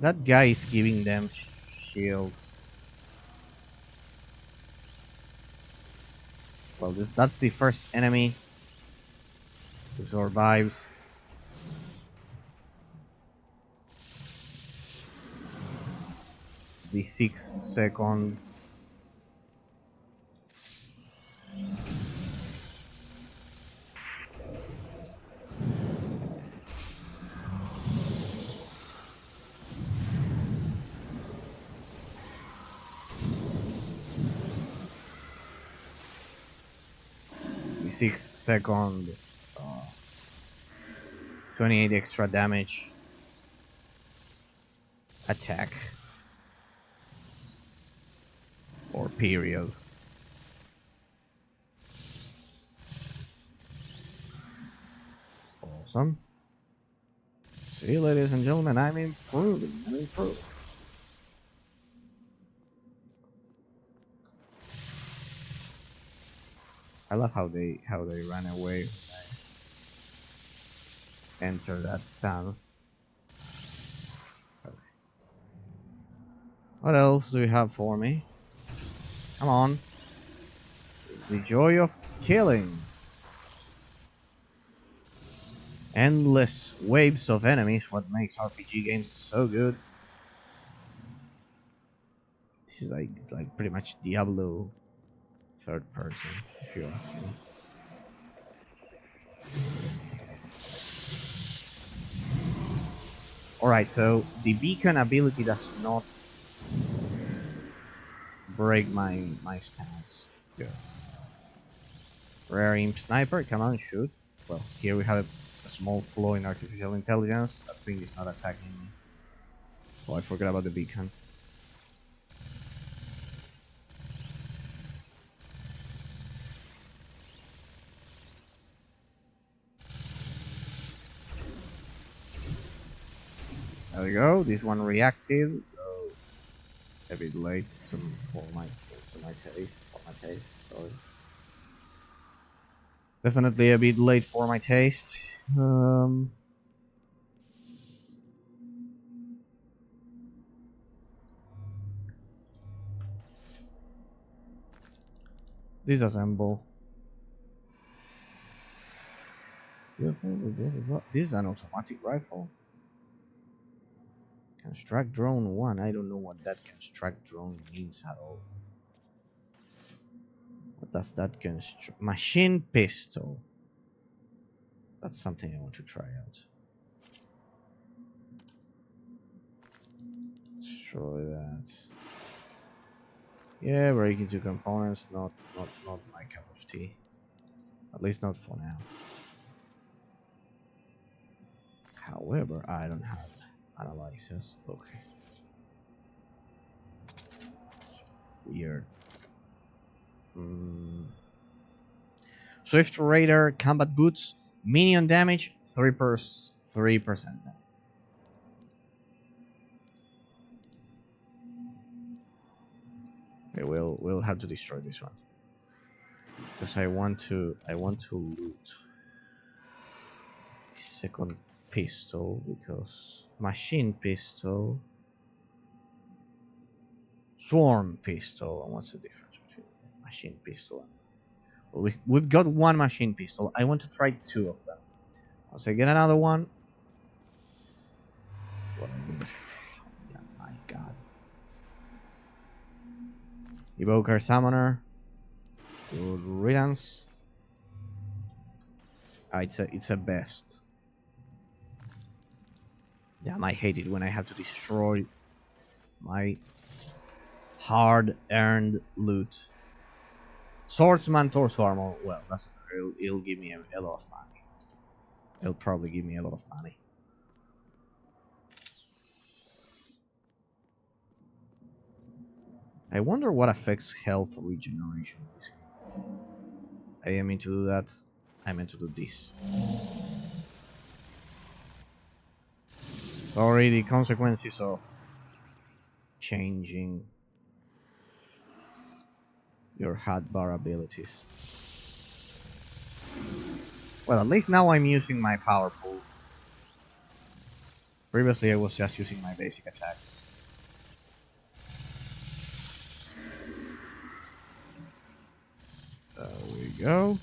That guy is giving them shields. Well, that's the first enemy who survives. The 6-second. The 6-second. 28 extra damage. Attack. Or period. Awesome. See, ladies and gentlemen, I'm improving. I love how they ran away when I enter that stance. Okay. What else do you have for me? Come on. The joy of killing. Endless waves of enemies, what makes RPG games so good. This is like pretty much Diablo third person, if you ask me. Alright, so the beacon ability does not break my stance. Good. Rare imp sniper, come on, shoot. Well, here we have a small flaw in artificial intelligence. That thing is not attacking me. Oh, I forgot about the beacon. There we go. This one reacted. Oh, a bit late for my taste. Sorry. Definitely a bit late for my taste. Disassemble. This is an automatic rifle. Construct drone 1. I don't know what that construct drone means at all. What does that construct? Machine pistol. That's something I want to try out. Destroy that. Yeah, break into components. Not my cup of tea. At least not for now. However, I don't have analyzers. Okay. Weird. Swift Raider combat boots, minion damage 3%. Okay, we'll have to destroy this one because I want to loot the second pistol because machine pistol, swarm pistol, and what's the difference between machine pistol and we've got one machine pistol. I want to try 2 of them. Once I get another one. What I need. Yeah, my god. Evoker Summoner. Good riddance. It's a best. Damn, I hate it when I have to destroy my hard-earned loot. Swordsman torso armor. Well, it'll give me a lot of money. It'll probably give me a lot of money. I wonder what affects health regeneration in this game. I didn't mean to do that. I meant to do this. Sorry, the consequences of changing your hotbar abilities. Well, at least now I'm using my power pool. Previously I was just using my basic attacks. There we go.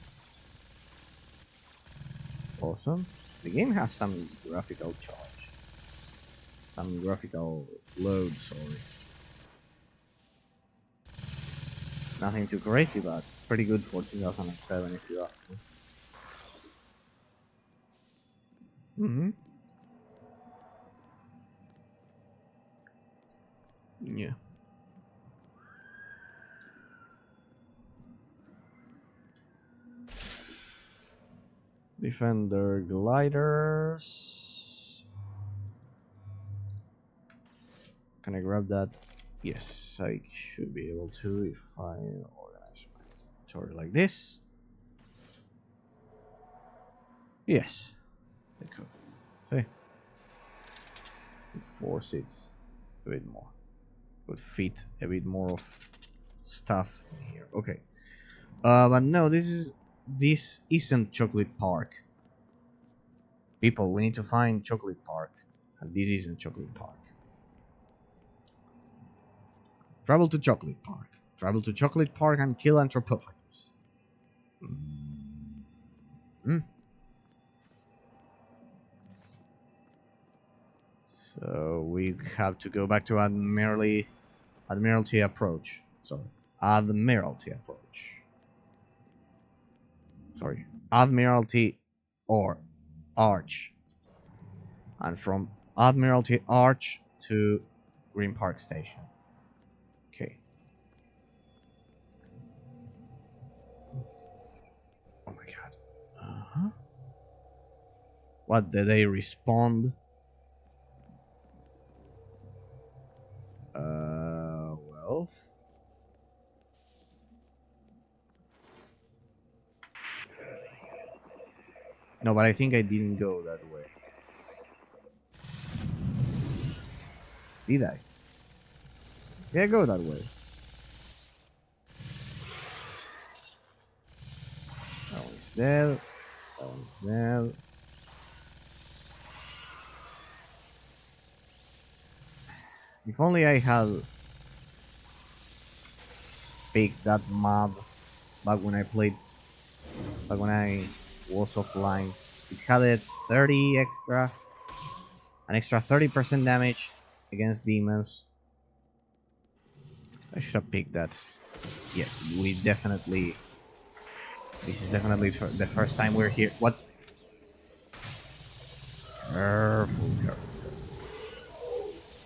Awesome. The game has some graphical charge. Some graphical load, sorry. Nothing too crazy, but pretty good for 2007 if you ask me. Yeah. Defender gliders. Can I grab that? Yes, I should be able to if I organize my inventory like this. Yes, I could. Hey, force it a bit more. Could fit a bit more of stuff in here. Okay. But no, this isn't Chocolate Park. People, we need to find Chocolate Park, and this isn't Chocolate Park. Travel to Chocolate Park. Travel to Chocolate Park and kill anthropophagus. So we have to go back to Admiralty approach. Sorry, Admiralty approach. sorry, Admiralty or Arch, and from Admiralty Arch to Green Park Station. Okay. Oh my god. Uh-huh. What, did they respond? Well. No, but I think I didn't go that way. Did I? Did I go that way? That one's dead. That one's dead. If only I had picked that map back when I played, back when I was offline. It had a 30 extra, an extra 30% damage against demons. I should have picked that. Yeah, we definitely. This is definitely the first time we're here. What? Careful, careful,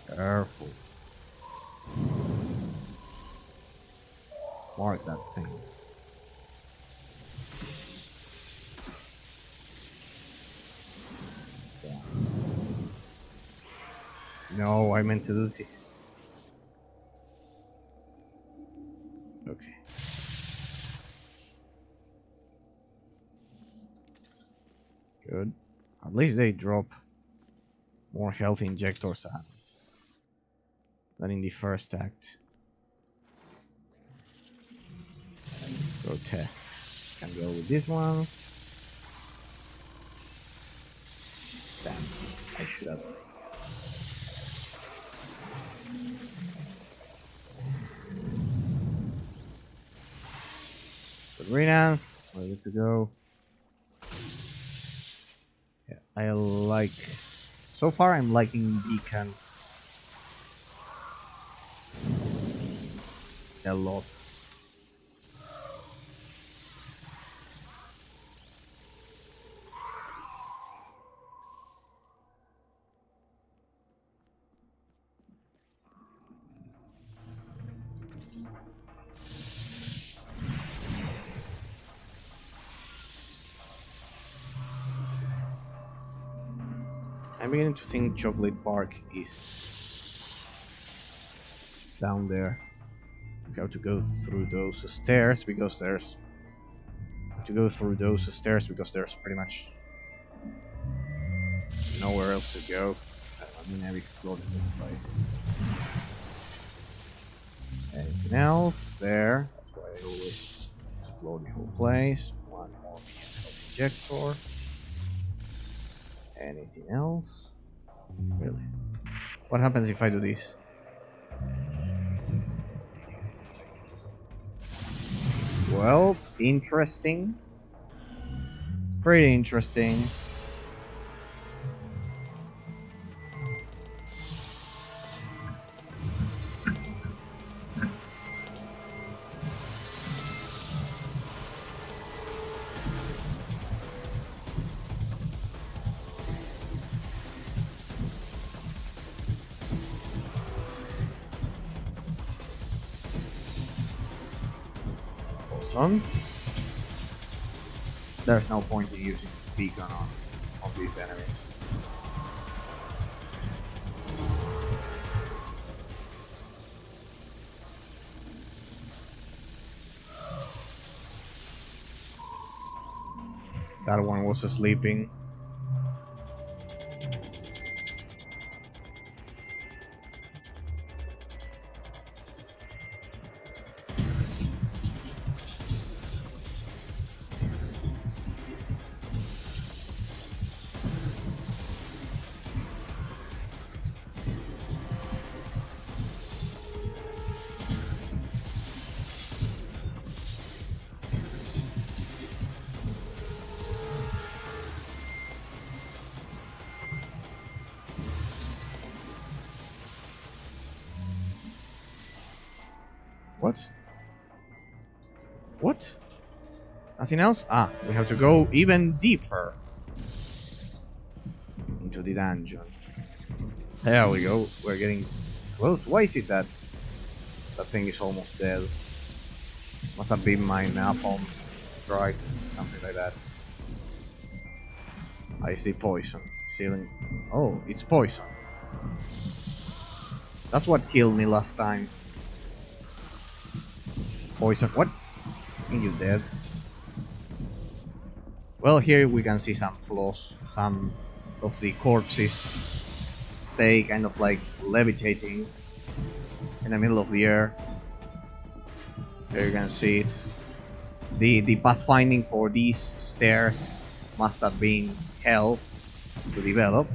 careful. Mark that thing. Yeah. No, I meant to do this. Okay. Good. At least they drop more health injectors than in the first act. Go test. Can go with this one. Damn. I should have. Good riddance. We're good to go. Yeah, I like. So far, I'm liking Beacon a lot. I'm beginning to think Chocolate Bark is down there. We have to go through those stairs because there's pretty much nowhere else to go. I mean, I've explored this place. Anything else there? That's why I always explore the whole place. One more injector. Anything else? Really? What happens if I do this? Well, interesting. Pretty interesting. Awesome. There's no point in using beacon on these enemies. That one was sleeping. What? What? Nothing else? Ah, we have to go even deeper into the dungeon. There we go. We're getting close. Why is it that that thing is almost dead? Must have been my napalm strike, something like that. I see poison. Sealing. Oh, it's poison. That's what killed me last time. Poison. What? Are you dead? Well, here we can see some flaws. Some of the corpses stay kind of like levitating in the middle of the air. There you can see it. The pathfinding for these stairs must have been hell to develop.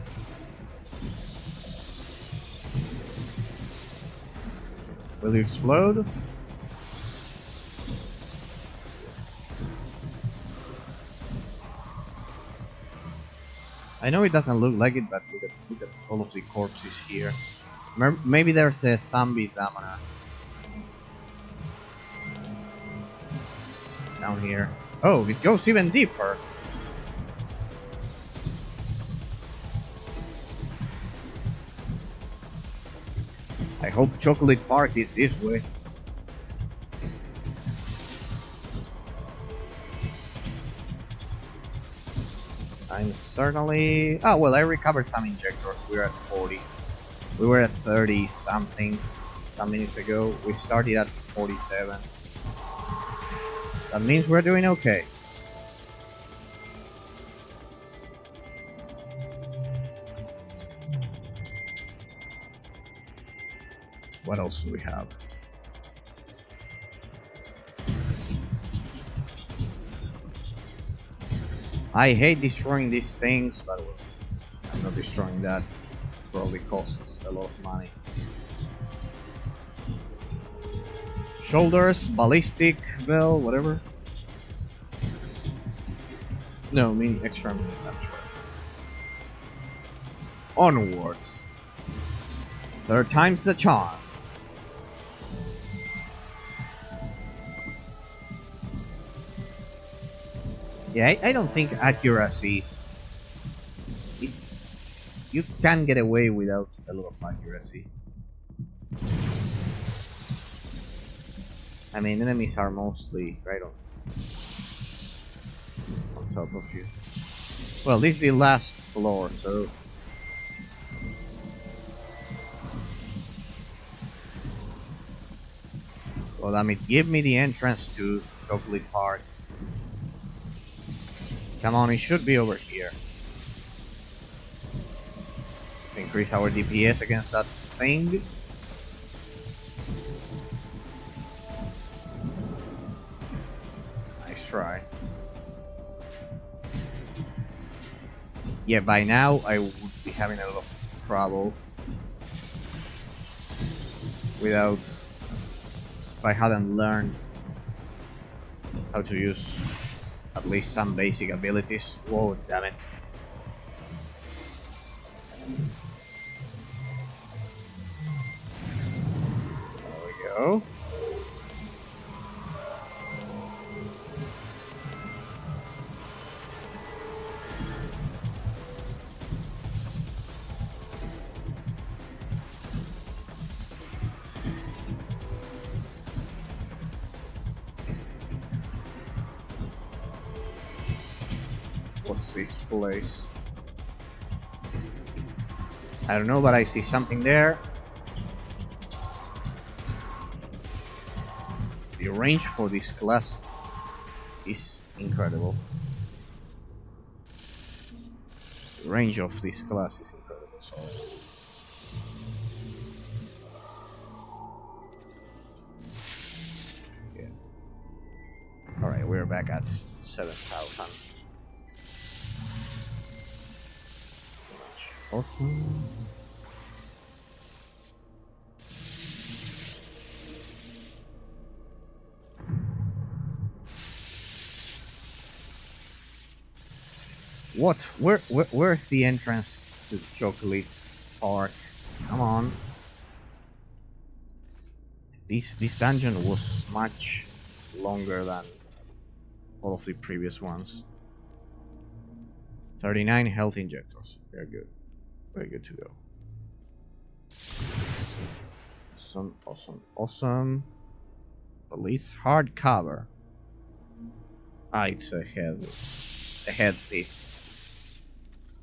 Will you explode? I know it doesn't look like it, but look at all of the corpses here. Maybe there's a zombie summoner down here. Oh, it goes even deeper. I hope Chocolate Park is this way. I'm certainly... Oh, well, I recovered some injectors. We're at 40. We were at 30 something some minutes ago. We started at 47. That means we're doing okay. What else do we have? I hate destroying these things, but I'm not destroying that. Probably costs a lot of money. Shoulders, ballistic, bell, whatever. No, I mean extremity, I'm sure. Onwards. Third time's the charm. Yeah, I don't think accuracy is... You can get away without a lot of accuracy. I mean, enemies are mostly right on top of you. Well, this is the last floor, so... Well, I mean, give me the entrance to Chocolate Park. Come on, it should be over here. Increase our DPS against that thing. Nice try. Yeah, by now I would be having a lot of trouble without... if I hadn't learned how to use at least some basic abilities. Whoa, damn it. There we go. What's this place? I don't know, but I see something there. The range for this class is incredible. The range of this class is incredible, so... yeah. Alright, we're back at 7,000. Awesome. What? Where's the entrance to Chocolate Park? Come on. This dungeon was much longer than all of the previous ones. 39 health injectors. Very good. Very good to go. Awesome, awesome, awesome. Police hardcover. Ah, it's a headpiece.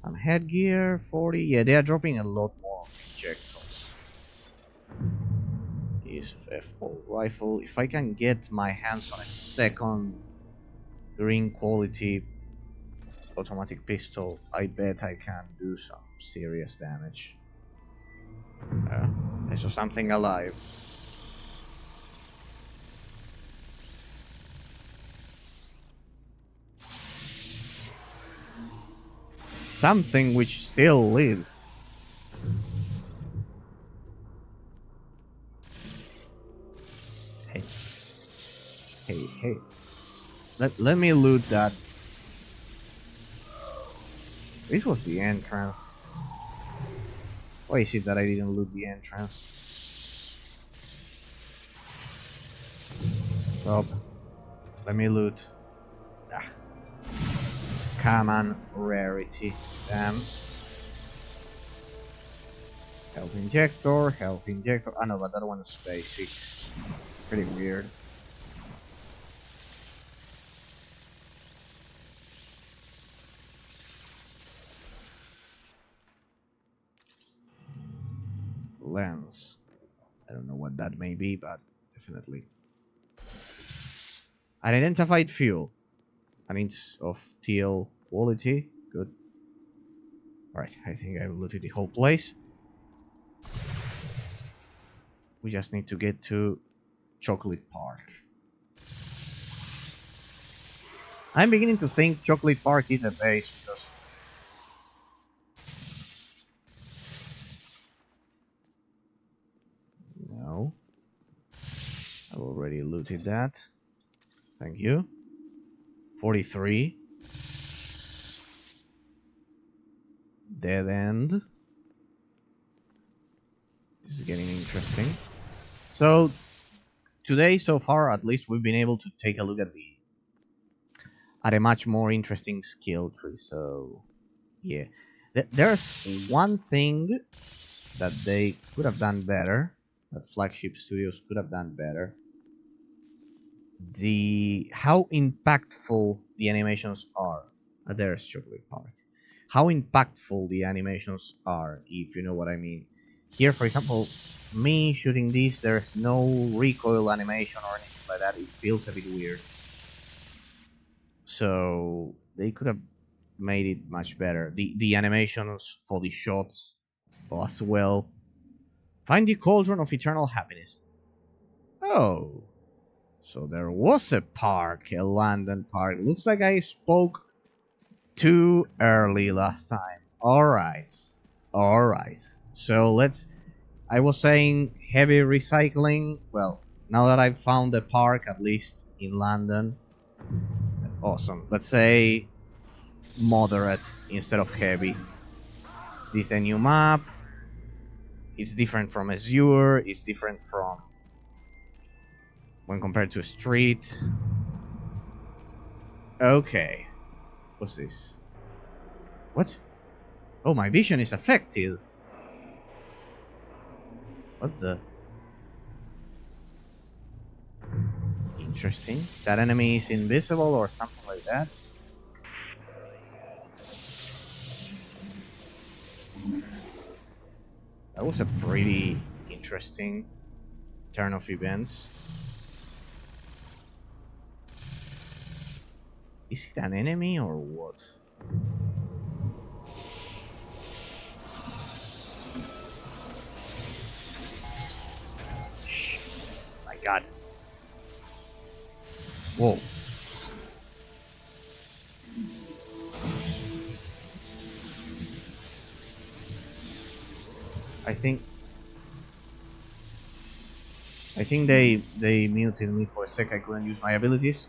And headgear 40. Yeah, they are dropping a lot more injectors. Is F-ball rifle. If I can get my hands on a second green quality automatic pistol, I bet I can do some serious damage. I saw something alive. Something which still lives. Hey. Hey, hey. Let me loot that. This was the entrance. Why is it that I didn't loot the entrance? Stop. Let me loot. Ah. Common rarity. Damn. Health injector, health injector. I know, but that one is basic. Pretty weird. Lens. I don't know what that may be, but definitely. Unidentified fuel. An inch of teal quality. Good. Alright, I think I looted the whole place. We just need to get to Chocolate Park. I'm beginning to think Chocolate Park is a base because no. I've already looted that. Thank you. 43. Dead end. This is getting interesting. So today, so far, at least, we've been able to take a look at a much more interesting skill tree. So yeah, there's one thing that they could have done better. That Flagship Studios could have done better. How impactful the animations are. There's Chocolate Park. How impactful the animations are, if you know what I mean. Here, for example, me shooting this, there's no recoil animation or anything like that. It feels a bit weird. So they could have made it much better. The animations for the shots as well. Find the cauldron of eternal happiness. Oh. So there was a park, a London park. Looks like I spoke too early last time. Alright. Alright. So I was saying heavy recycling. Well, now that I've found a park, at least in London. Awesome. Let's say moderate instead of heavy. This is a new map. It's different from Azure. It's different from when compared to a street. Okay. What's this? What? Oh, my vision is affected. What the? Interesting. That enemy is invisible or something like that. That was a pretty interesting turn of events. Is it an enemy or what? Shh. My god. Whoa. I think they muted me for a sec. I couldn't use my abilities.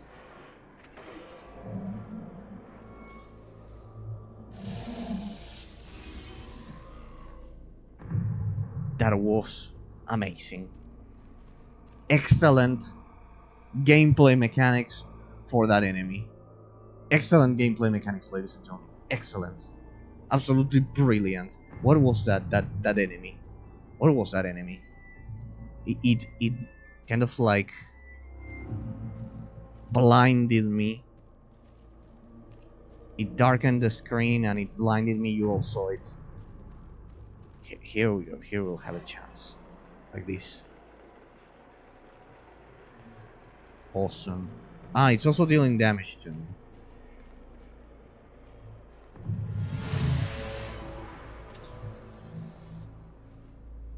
That was amazing. Excellent gameplay mechanics for that enemy. Excellent gameplay mechanics, ladies and gentlemen. Excellent. Absolutely brilliant. What was that enemy? What was that enemy? It kind of like blinded me. It darkened the screen and it blinded me. You all saw it. Here we go. Here we'll have a chance. Like this. Awesome. Ah, it's also dealing damage to me.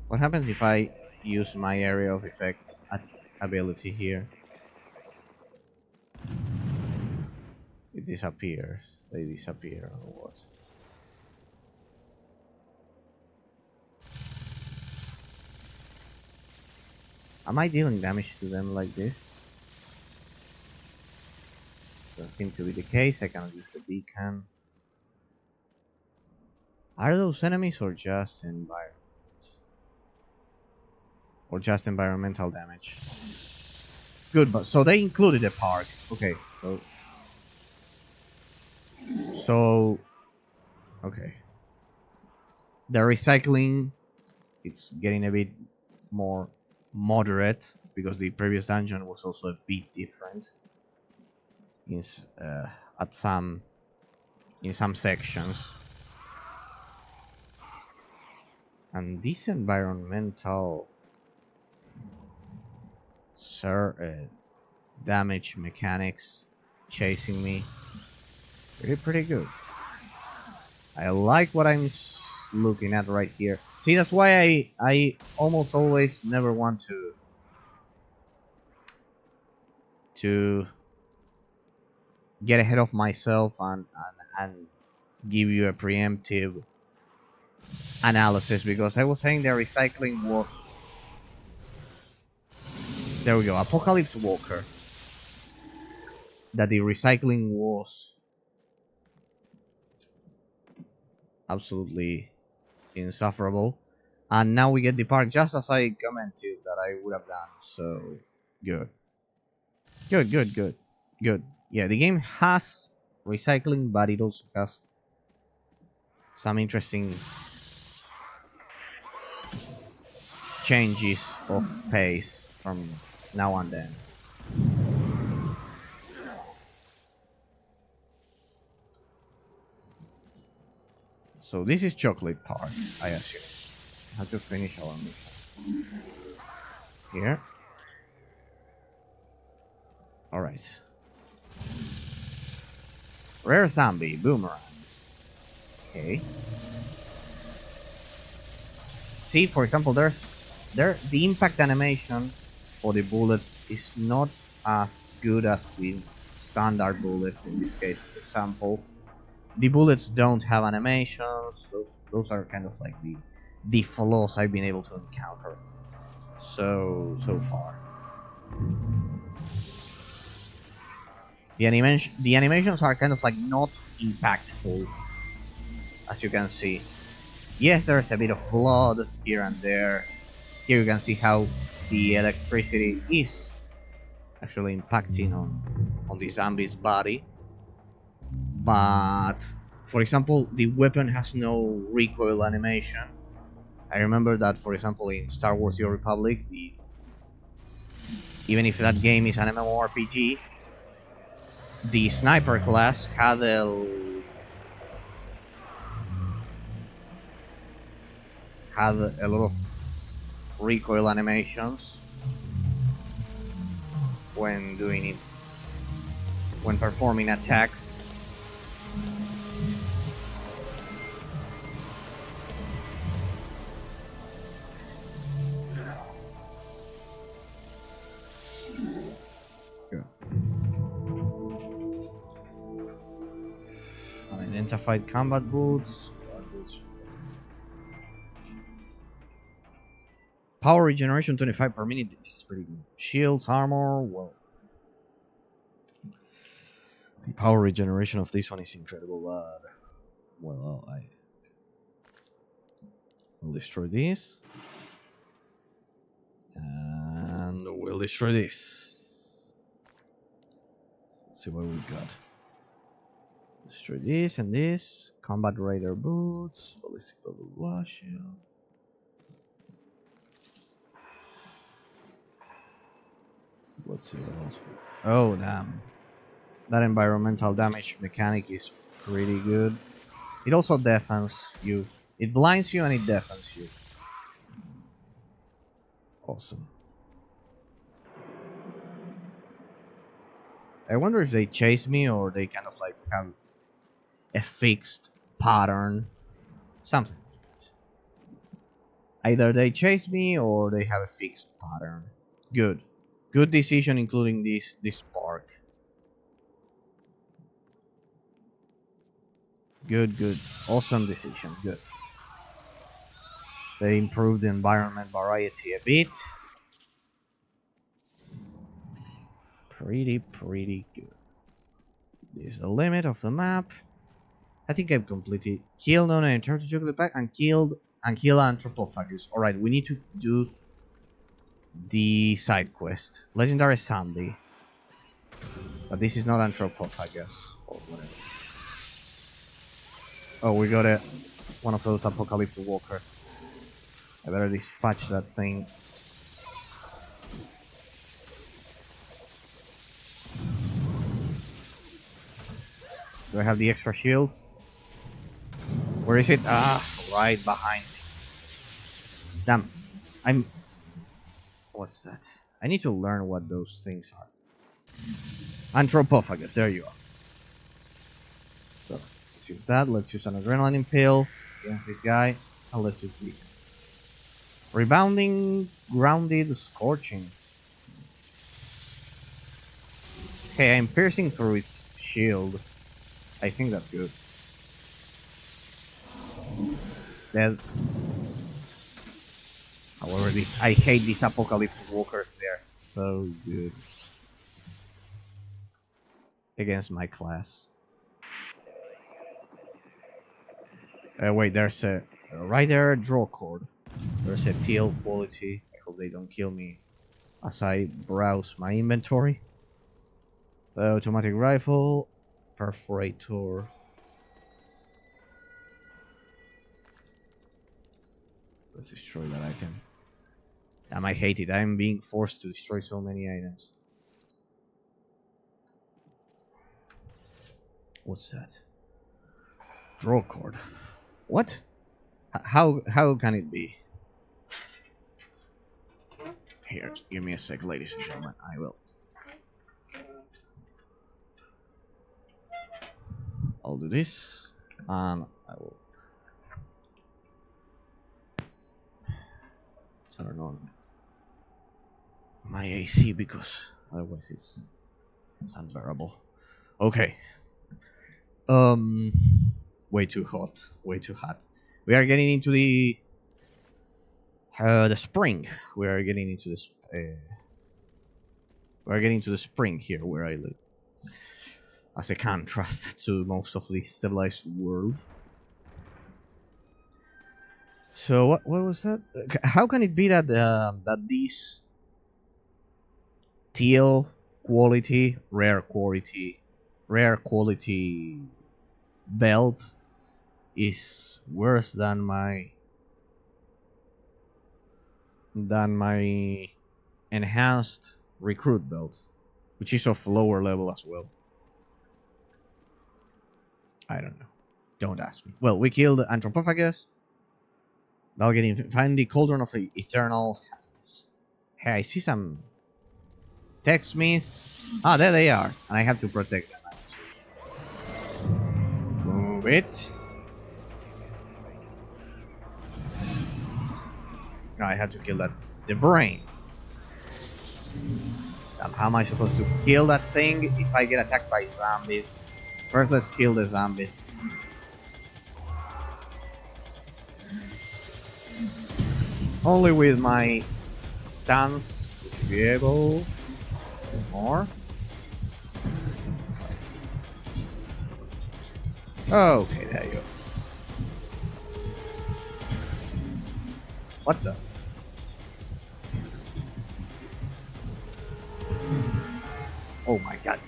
What happens if I use my area of effect ability here? It disappears. They disappear or what? Am I dealing damage to them like this? Doesn't seem to be the case. I cannot use the beacon. Are those enemies or just environment? Or just environmental damage? Good, but so they included a park. Okay, so okay. The recycling, it's getting a bit more moderate because the previous dungeon was also a bit different in some sections. And these environmental damage mechanics chasing me pretty good. I like what I'm looking at right here. See, that's why I almost always never want to get ahead of myself and give you a preemptive analysis, because I was saying the recycling was, there we go, Apocalypse Walker, that the recycling was absolutely insufferable, and now we get the park just as I commented that I would have done. So good. Yeah, the game has recycling, but it also has some interesting changes of pace from now and then. So this is Chocolate Park, I assume. I have to finish our mission. Here. Alright. Rare zombie, boomerang. Okay. See, for example, the impact animation for the bullets is not as good as the standard bullets in this case, for example. The bullets don't have animations. Those are kind of like the flaws I've been able to encounter so far. The animations are kind of like not impactful, as you can see. Yes, there's a bit of blood here and there. Here you can see how the electricity is actually impacting on the zombie's body. But, for example, the weapon has no recoil animation. I remember that, for example, in Star Wars: The Old Republic, even if that game is an MMORPG, the sniper class had a lot of recoil animations when performing attacks. Unidentified combat boots. Power regeneration 25 per minute. This is pretty good. Shields, armor. Well, the power regeneration of this one is incredible. Well, I will destroy this, and we'll destroy this. Let's see what we got. destroy this and this. Combat Raider boots. Ballistic bubble wash. Let's see what else. Oh damn! That environmental damage mechanic is pretty good. It also defends you. It blinds you and it defends you. Awesome. I wonder if they chase me or they kind of like have a fixed pattern. Something like that. Either they chase me or they have a fixed pattern. Good. Good decision including this park. Good, good. Awesome decision. Good. They improved the environment variety a bit. Pretty good. This is the limit of the map. I think I've completed. Killed on and turned to chocolate pack and kill Anthropophagus. Alright, we need to do the side quest. Legendary zombie. But this is not Anthropophagus or whatever. Oh, we got one of those apocalyptic walkers. I better dispatch that thing. Do I have the extra shields? Where is it? Ah, right behind me. Damn. What's that? I need to learn what those things are. Anthropophagus, there you are. So, let's use that. Let's use an adrenaline pill against this guy. And let's use the rebounding, grounded, scorching. Okay, I'm piercing through its shield. I think that's good. Dead. However, I hate these apocalyptic walkers. They're so good against my class. Wait, there's a right there. Draw cord. There's a teal quality. I hope they don't kill me as I browse my inventory. The automatic rifle, perforator. Let's destroy that item. Damn, I hate it. I'm being forced to destroy so many items. What's that? Draw cord. What? How can it be? Here, give me a sec, ladies and gentlemen. I will. I'll do this, and I will turn on my AC because otherwise it's unbearable. Okay. Way too hot. Way too hot. We are getting into the spring. We are getting into this. We are getting to the spring here where I live. As a contrast to most of the civilized world. So what was that? How can it be that that these teal quality, rare quality belt is worse than my enhanced recruit belt, which is of lower level as well? I don't know. Don't ask me. Well, we killed Anthropophagus. Now getting find the cauldron of eternal happiness. Hey, I see some techsmith. Ah, there they are, and I have to protect them. Move it. No, I had to kill that. The brain. How am I supposed to kill that thing if I get attacked by zombies? First, let's kill the zombies. Only with my stance to be able to do more. Okay, there you go. What the? Oh my god.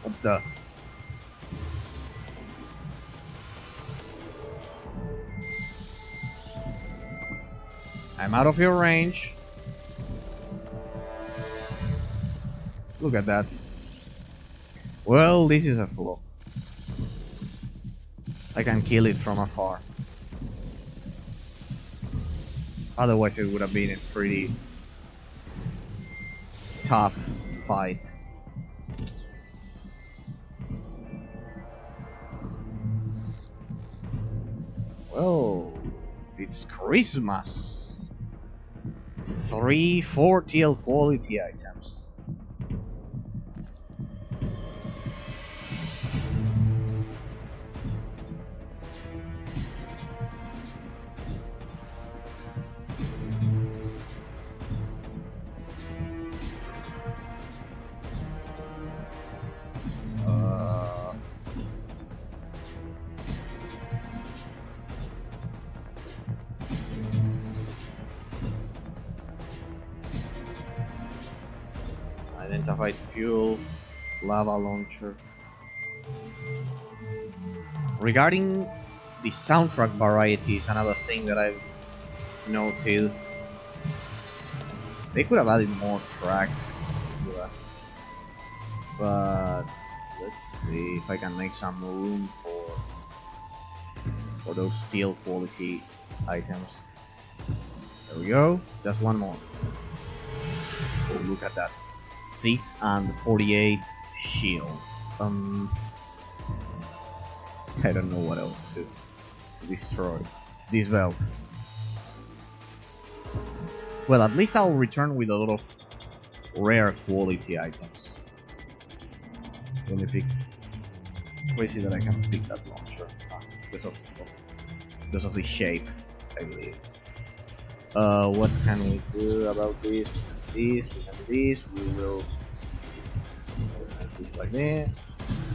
What the? I'm out of your range. Look at that. Well, this is a flaw. I can kill it from afar. Otherwise it would have been a pretty tough fight. Well, it's Christmas. 3-4 TL quality items. Identified fuel, lava launcher. Regarding the soundtrack variety is another thing that I've noted. They could have added more tracks to that. But let's see if I can make some room for those steel quality items. There we go. Just one more. Oh, look at that. 6 and 48 shields. I don't know what else to destroy. This belt. Well, at least I'll return with a lot of rare quality items. Let me pick. Crazy that I can pick that launcher because of the shape, I believe. What can we do about this? We can do this. We will organize this like this,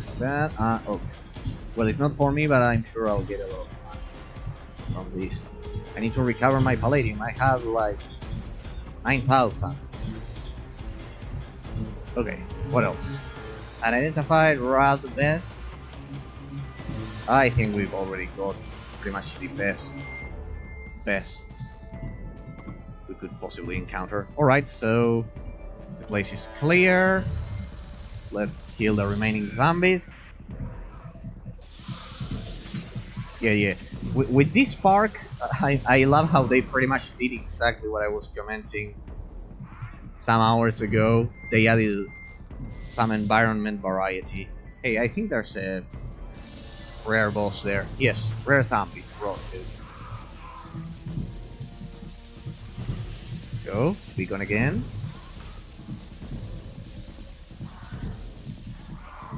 like that. Okay. Well, it's not for me, but I'm sure I'll get a lot of money from this. I need to recover my palladium. I have like 9,000. Okay, what else? Unidentified rad vest. I think we've already got pretty much the best vests we could possibly encounter. Alright, so the place is clear. Let's kill the remaining zombies. Yeah. With this park, I love how they pretty much did exactly what I was commenting some hours ago. They added some environment variety. Hey, I think there's a rare boss there. Yes, rare zombie. Roasted. Go, beacon again.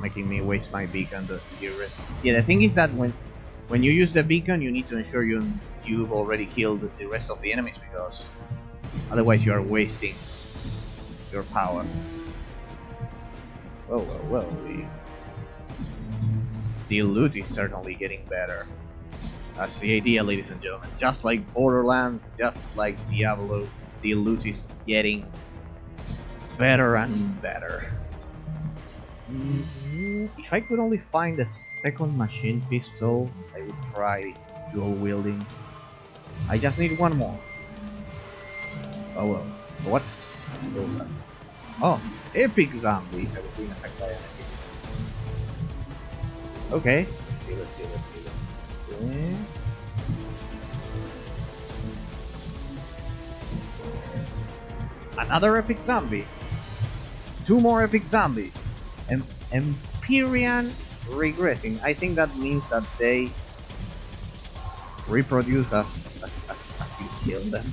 Making me waste my beacon to get rid. Yeah, the thing is that when you use the beacon, you need to ensure you've already killed the rest of the enemies, because otherwise you are wasting your power. Well, the loot is certainly getting better. That's the idea, ladies and gentlemen. Just like Borderlands, just like Diablo, the loot is getting better and better. If I could only find a second machine pistol, I would try dual wielding. I just need one more. Oh well. What? Oh, epic zombie. I was being attacked by an epic. Okay. Let's see. Okay. Another epic zombie. 2 more epic zombies. Empyrean regressing. I think that means that they reproduce as you kill them.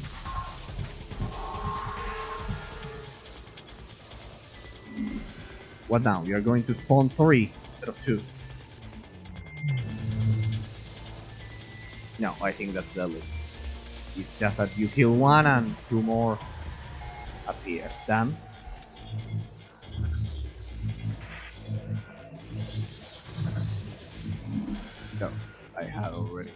What now? You are going to spawn 3 instead of 2. No, I think that's deadly. It's just that you kill 1 and 2 more appear. Damn. No, I have already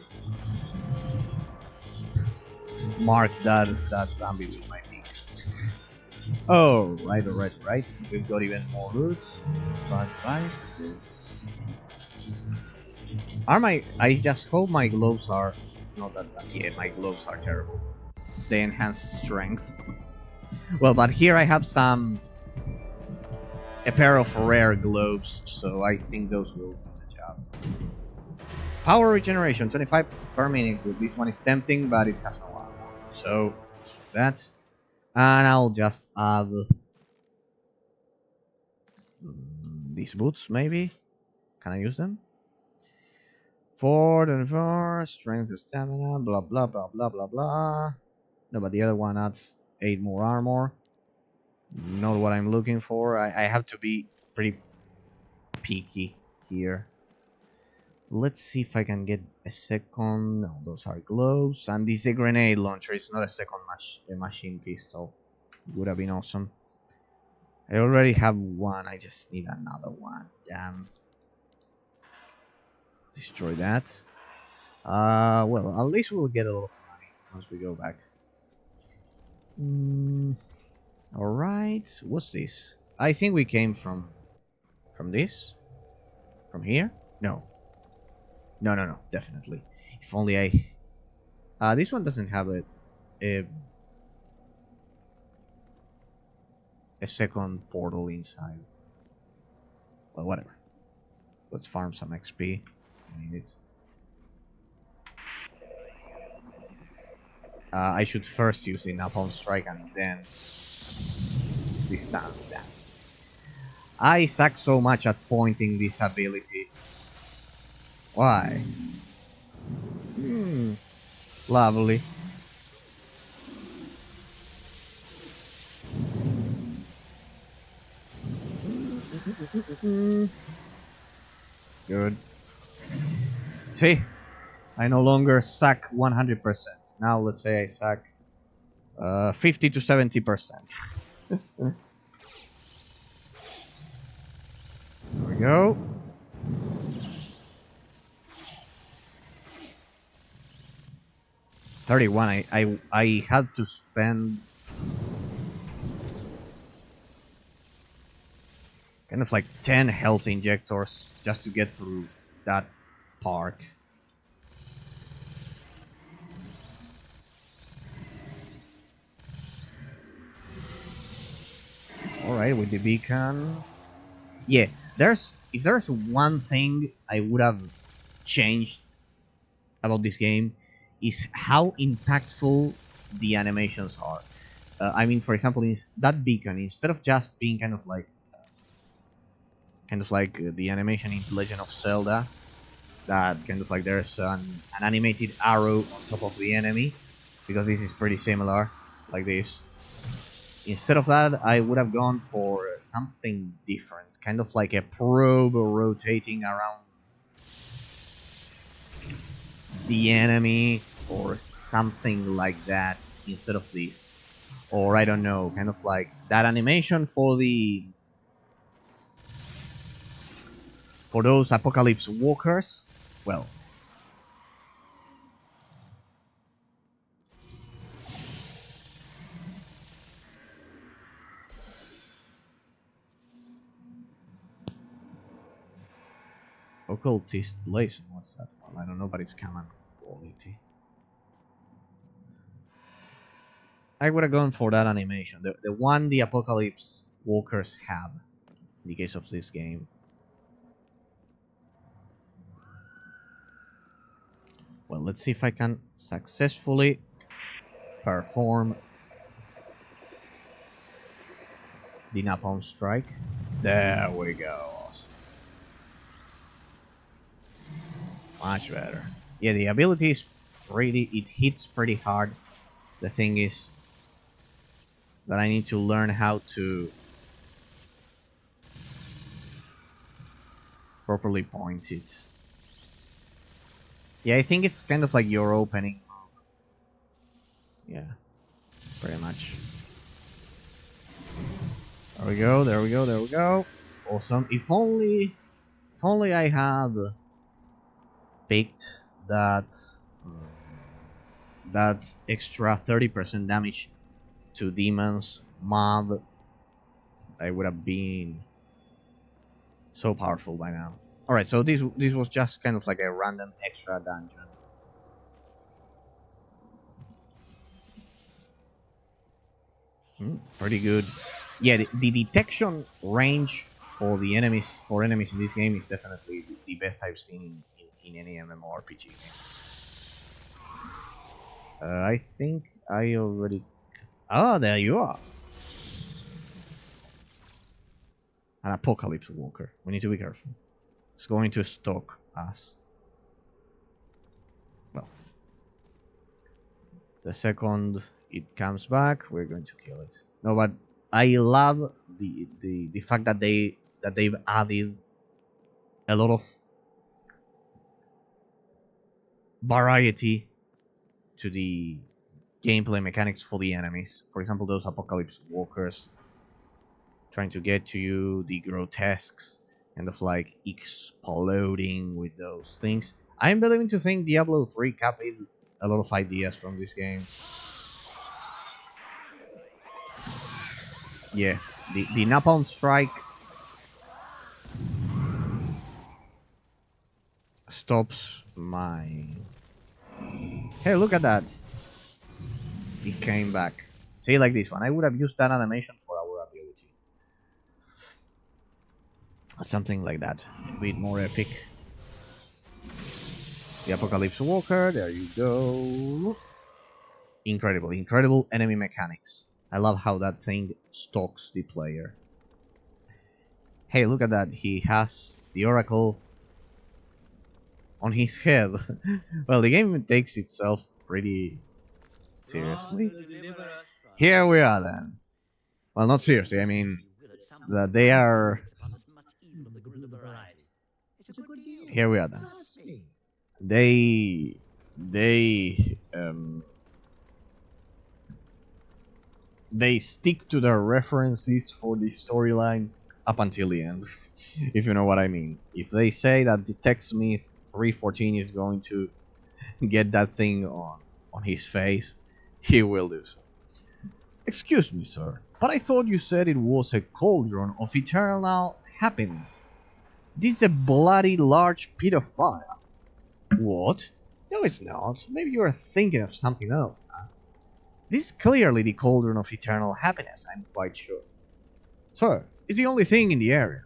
marked that zombie with my beak. Oh, right. So we've got even more loot. 5 devices. I just hope my gloves are not that bad. Yeah, my gloves are terrible. the enhanced strength. Well, but here I have a pair of rare gloves, so I think those will do the job. Power regeneration, 25 per minute. This one is tempting, but it has no armor. So, that. And I'll just add these boots, maybe? Can I use them? 4, strength, stamina, blah blah blah blah blah blah. No, but the other one adds 8 more armor. Not what I'm looking for. I have to be pretty picky here. Let's see if I can get a second. No, those are gloves. And this is a grenade launcher. It's not a second machine pistol. Would have been awesome. I already have one. I just need another one. Damn. Destroy that. Well, at least we'll get a lot of money once we go back. Alright. What's this? I think we came from this? From here? No. No, definitely. If only I... this one doesn't have a second portal inside. Well, whatever. Let's farm some XP. I need it. I should first use the Napalm Strike and then distance that. I suck so much at pointing this ability. Why? Lovely. Good. See? I no longer suck 100%. Now let's say I suck 50 to 70%. There we go. $31. I had to spend kind of like 10 health injectors just to get through that park. Alright, with the beacon. Yeah, if there's one thing I would have changed about this game is how impactful the animations are. I mean, for example, in that beacon, instead of just being kind of like the animation in Legend of Zelda, that kind of like there's an animated arrow on top of the enemy, because this is pretty similar, like this. Instead of that, I would have gone for something different, kind of like a probe rotating around the enemy or something like that instead of this. Or I don't know, kind of like that animation for those apocalypse walkers. Well, occultist blazon, what's that one? I don't know, but it's common quality. I would have gone for that animation, the one the apocalypse walkers have in the case of this game. Well, let's see if I can successfully perform the Napalm Strike. There we go. Awesome. Much better. Yeah, the ability is it hits pretty hard. The thing is that I need to learn how to properly point it. Yeah, I think it's kind of like your opening move. Yeah, pretty much. There we go, there we go, there we go. Awesome. If only I had picked that extra 30% damage to demons mod, I would have been so powerful by now. Alright, so this was just kind of like a random extra dungeon. Pretty good. Yeah, the detection range for the enemies in this game is definitely the best I've seen in any MMORPG game. I think I already. Ah, there you are. An apocalypse walker. We need to be careful. It's going to stalk us. Well, the second it comes back, we're going to kill it. No, but I love the fact that they've added a lot of variety to the gameplay mechanics for the enemies. For example, those apocalypse walkers trying to get to you, the grotesques, kind of like exploding with those things. I'm beginning to think Diablo 3 copied a lot of ideas from this game. Yeah, the napalm strike stops my... Hey, look at that. He came back. See, like this one. I would have used that animation for our ability. Something like that. A bit more epic. The Apocalypse Walker, there you go. Incredible, incredible enemy mechanics. I love how that thing stalks the player. Hey, look at that. He has the Oracle on his head. Well, the game takes itself pretty seriously. Here we are then. Well, not seriously, I mean that they are... Here we are then. They stick to their references for the storyline up until the end, if you know what I mean. If they say that Detect Smith 314 is going to get that thing on his face, he will do so. Excuse me, sir, but I thought you said it was a cauldron of eternal happiness. This is a bloody large pit of fire. What? No, it's not. Maybe you are thinking of something else, huh? This is clearly the cauldron of eternal happiness, I'm quite sure. Sir, it's the only thing in the area.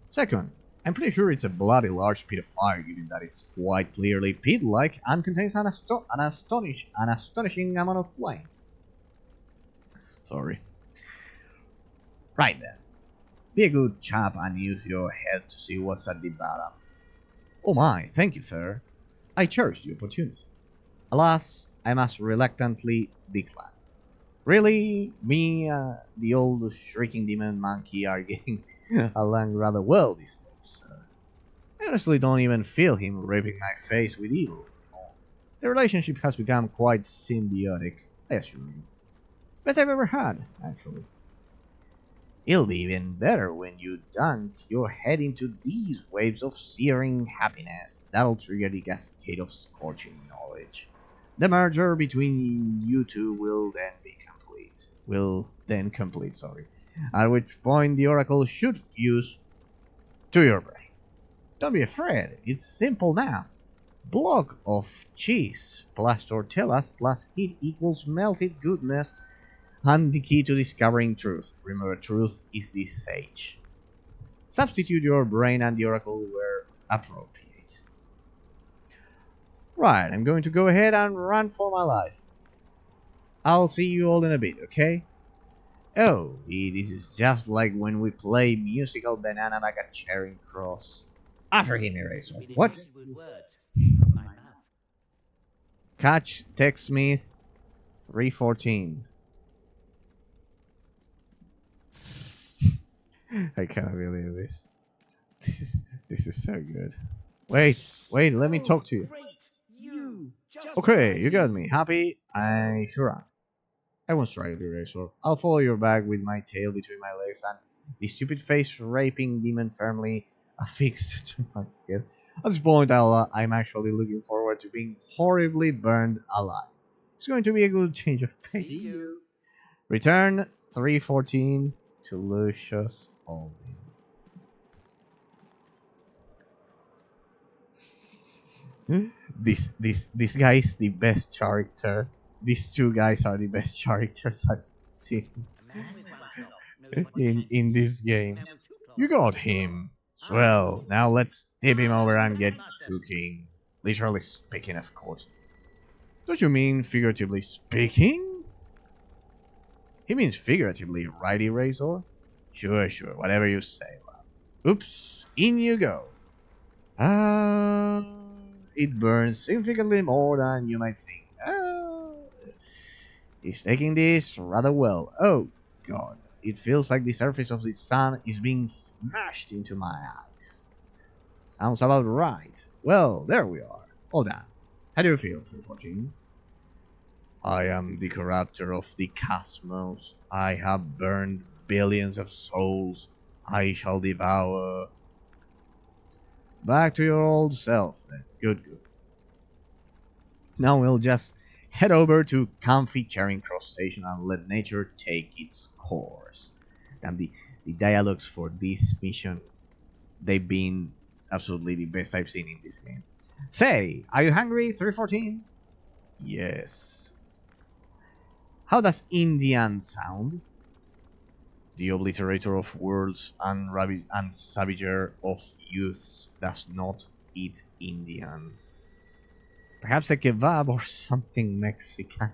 Second, I'm pretty sure it's a bloody large pit of fire, given that it's quite clearly pit-like and contains an astonishing amount of flame. Sorry. Right then. Be a good chap and use your head to see what's at the bottom. Oh my, thank you, sir. I cherish the opportunity. Alas, I must reluctantly decline. Really, me, the old shrieking demon monkey are getting along rather well these days, sir. I honestly don't even feel him ripping my face with evil anymore. The relationship has become quite symbiotic, I assure you. Best I've ever had, actually. It'll be even better when you dunk your head into these waves of searing happiness. That'll trigger the cascade of scorching knowledge. The merger between you two will then complete, sorry. At which point the oracle should fuse to your brain. Don't be afraid, it's simple math. Block of cheese plus tortillas plus heat equals melted goodness, and the key to discovering truth. Remember, truth is the sage. Substitute your brain and the oracle where appropriate. Right, I'm going to go ahead and run for my life. I'll see you all in a bit, okay? Oh, this is just like when we play musical banana bag at Charing Cross. Forgive me, Razor. What? Catch TechSmith 314. I can't believe this. This is so good. Wait, let me talk to you. Okay, you got me. Happy? I sure am. I won't strike you, Razor. I'll follow your back with my tail between my legs and the stupid face raping demon firmly affixed to my head. At this point, I'm actually looking forward to being horribly burned alive. It's going to be a good change of pace. See you. Return 314 to Lucius Aldin. This guy is the best character. These two guys are the best characters I've seen. in this game. You got him. Swell. Now let's tip him over and get cooking. Literally speaking, of course. Don't you mean figuratively speaking? He means figuratively, right, Eraser? Sure, sure. Whatever you say. Oops. In you go. It burns significantly more than you might think. He's taking this rather well. Oh, God. It feels like the surface of the sun is being smashed into my eyes. Sounds about right. Well, there we are. All done. How do you feel, 314? I am the corruptor of the cosmos. I have burned billions of souls. I shall devour. Back to your old self, then. Good, good. Now we'll just head over to comfy Charing Cross Station and let nature take its course. And the dialogues for this mission, they've been absolutely the best I've seen in this game. Say, are you hungry, 314? Yes. How does Indian sound? The obliterator of worlds and savager of youths does not eat Indian. Perhaps a kebab or something Mexican.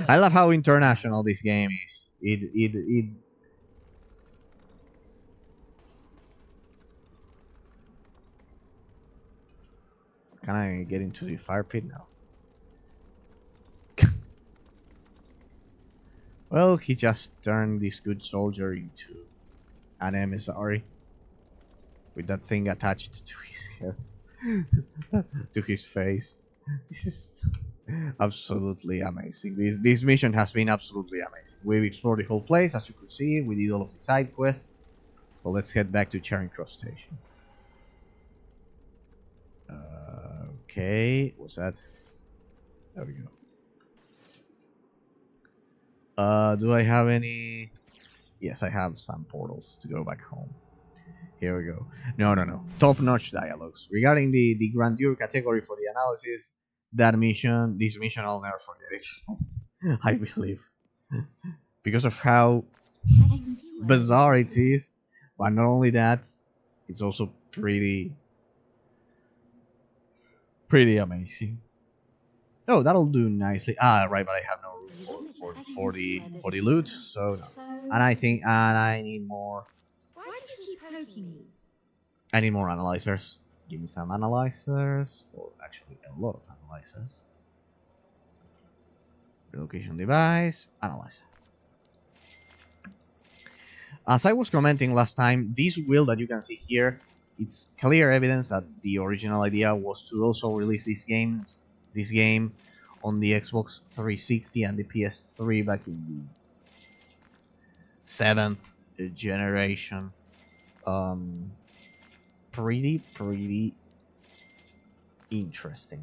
I love how international this game is. It Can I get into the fire pit now? Well, he just turned this good soldier into an emissary with that thing attached to his head, to his face. This is absolutely amazing. This mission has been absolutely amazing. We've explored the whole place, as you could see. We did all of the side quests. So let's head back to Charing Cross Station. Okay, what's that? There we go. Do I have any? Yes, I have some portals to go back home. Here we go. No. Top-notch dialogues. Regarding the grandeur category for the analysis, this mission, I'll never forget it. I believe. Because of how bizarre it is. But not only that, it's also pretty amazing. Oh, that'll do nicely. Right, but I have no room for the loot, so no. And I need more. Why do you keep poking me? I need more analyzers. Give me some analyzers, or actually a lot of analyzers. Relocation device, analyzer. As I was commenting last time, this wheel that you can see here, it's clear evidence that the original idea was to also release this game on the Xbox 360 and the PS3 back in the 7th generation. Pretty interesting.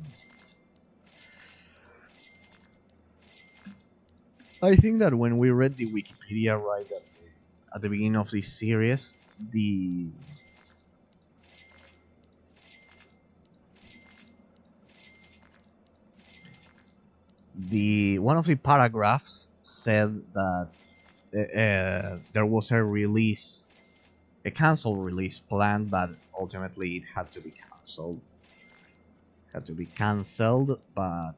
I think that when we read the Wikipedia right at the beginning of this series, the one of the paragraphs said that there was a console release planned, but ultimately it had to be cancelled. But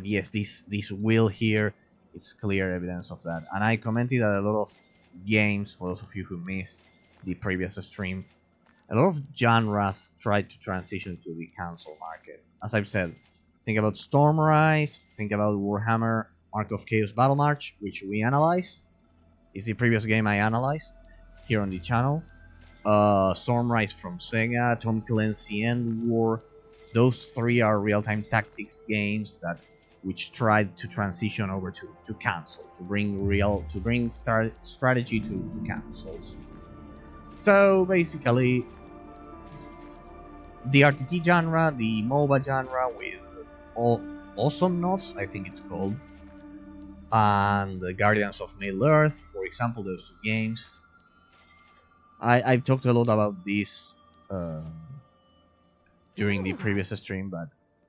yes, this wheel here is clear evidence of that. And I commented that a lot of games, for those of you who missed the previous stream, a lot of genres tried to transition to the console market. As I've said, think about Stormrise, think about Warhammer Mark of Chaos Battle March, which we analyzed. It's the previous game I analyzed here on the channel. Stormrise from Sega, Tom Clancy End War. Those three are real-time tactics games which tried to transition over to console, to bring strategy to consoles. So basically, the RTT genre, the MOBA genre with Awesome Notes, I think it's called, and the Guardians of Middle Earth, for example, those two games. I've talked a lot about this during the previous stream, but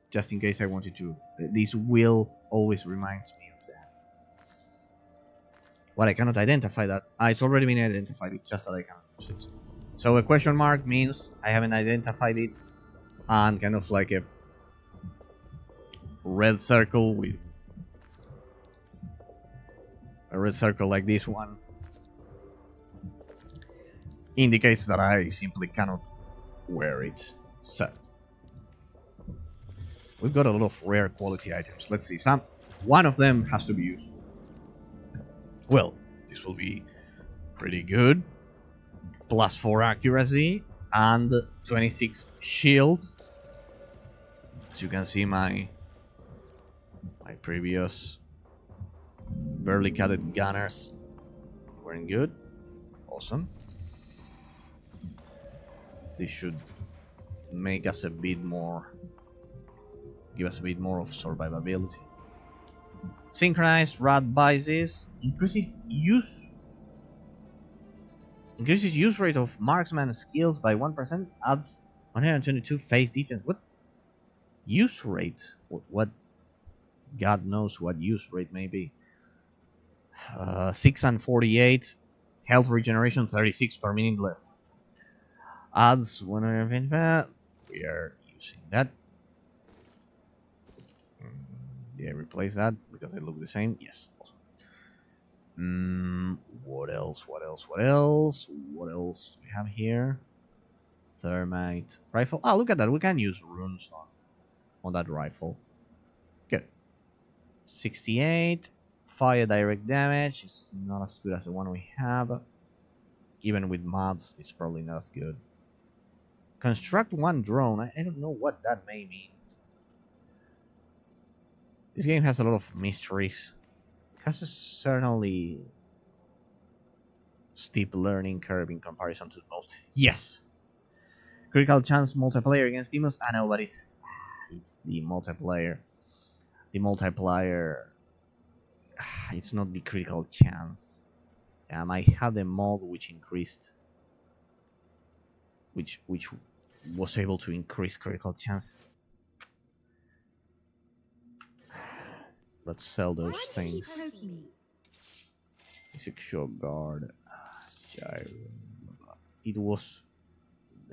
just in case I wanted to, this wheel always reminds me of that. What I cannot identify that. It's already been identified, it's just that I cannot use it. So a question mark means I haven't identified it, and kind of like a red circle with a red circle like this one indicates that I simply cannot wear it. So we've got a lot of rare quality items. Let's see, one of them has to be useful. Well, this will be pretty good. +4 accuracy and 26 shields. As you can see, my previous barely cutted gunners weren't good. Awesome. This should make us a bit more, give us a bit more of survivability. Synchronized rat biases increases use rate of marksman skills by 1%, adds 122 face defense. What use rate? What God knows what use rate may be. 6 and 48, health regeneration 36 per minute left. Adds 125. We are using that. Yeah, replace that because they look the same. Yes. Awesome. What else? What else? What else? What else do we have here? Thermite rifle. Oh, look at that. We can use runes on that rifle. Good. 68. Fire direct damage. It's not as good as the one we have. Even with mods, it's probably not as good. Construct one drone. I don't know what that may mean. This game has a lot of mysteries. It has a certainly steep learning curve in comparison to most. Yes! Critical chance multiplayer against demons. I know, but it's the multiplayer. The multiplier. It's not the critical chance. I had a mod which increased, which was able to increase critical chance. Let's sell those things. Secure guard. It was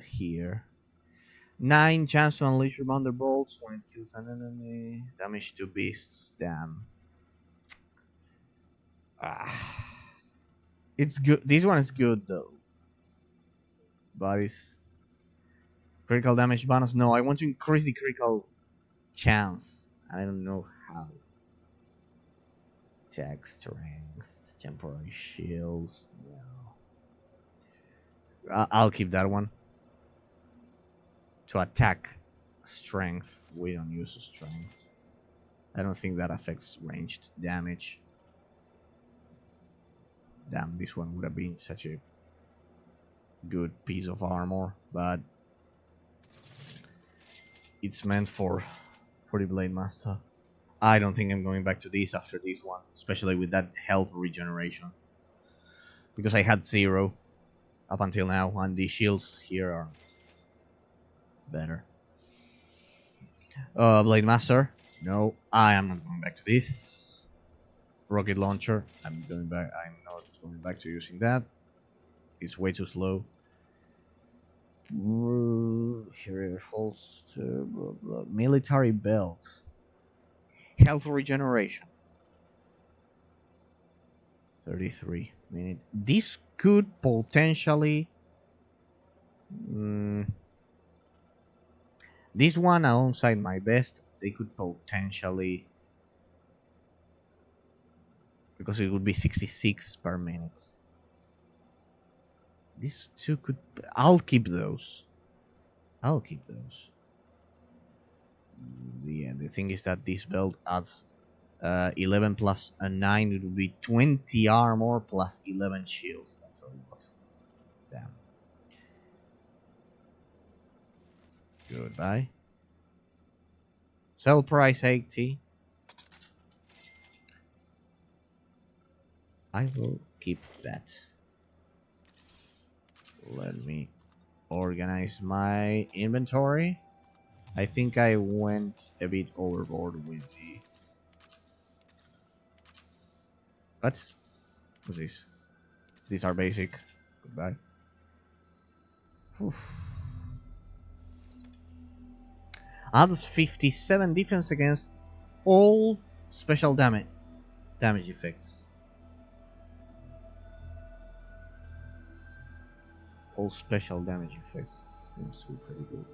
here. 9 chance to unleash your thunderbolts when it kills an enemy. Damage to beasts. Damn. It's good. This one is good though. But it's critical damage bonus. No, I want to increase the critical chance. I don't know how. Attack strength, temporary shields. No. I'll keep that one. To attack strength, we don't use strength. I don't think that affects ranged damage. Damn, this one would have been such a good piece of armor, but it's meant for the Blade Master. I don't think I'm going back to this after this one, especially with that health regeneration. Because I had 0 up until now, and the shields here are better. Blade Master. No, I am not going back to this. Rocket launcher. I'm not going back to using that. It's way too slow. Here holster. Blah, blah. Military belt. Health regeneration. 33 minutes. This could potentially. This one alongside my best, they could potentially, because it would be 66 per minute. These two could. I'll keep those. Yeah, the thing is that this belt adds 11 plus a 9. It would be 20 armor plus 11 shields. That's a lot. Damn. Goodbye. Sell price 80. I will keep that. Let me organize my inventory. I think I went a bit overboard with the... But What's this? These are basic. Goodbye. Oof. Adds 57 defense against all special damage effects. All special damage effects. Seems to be pretty good.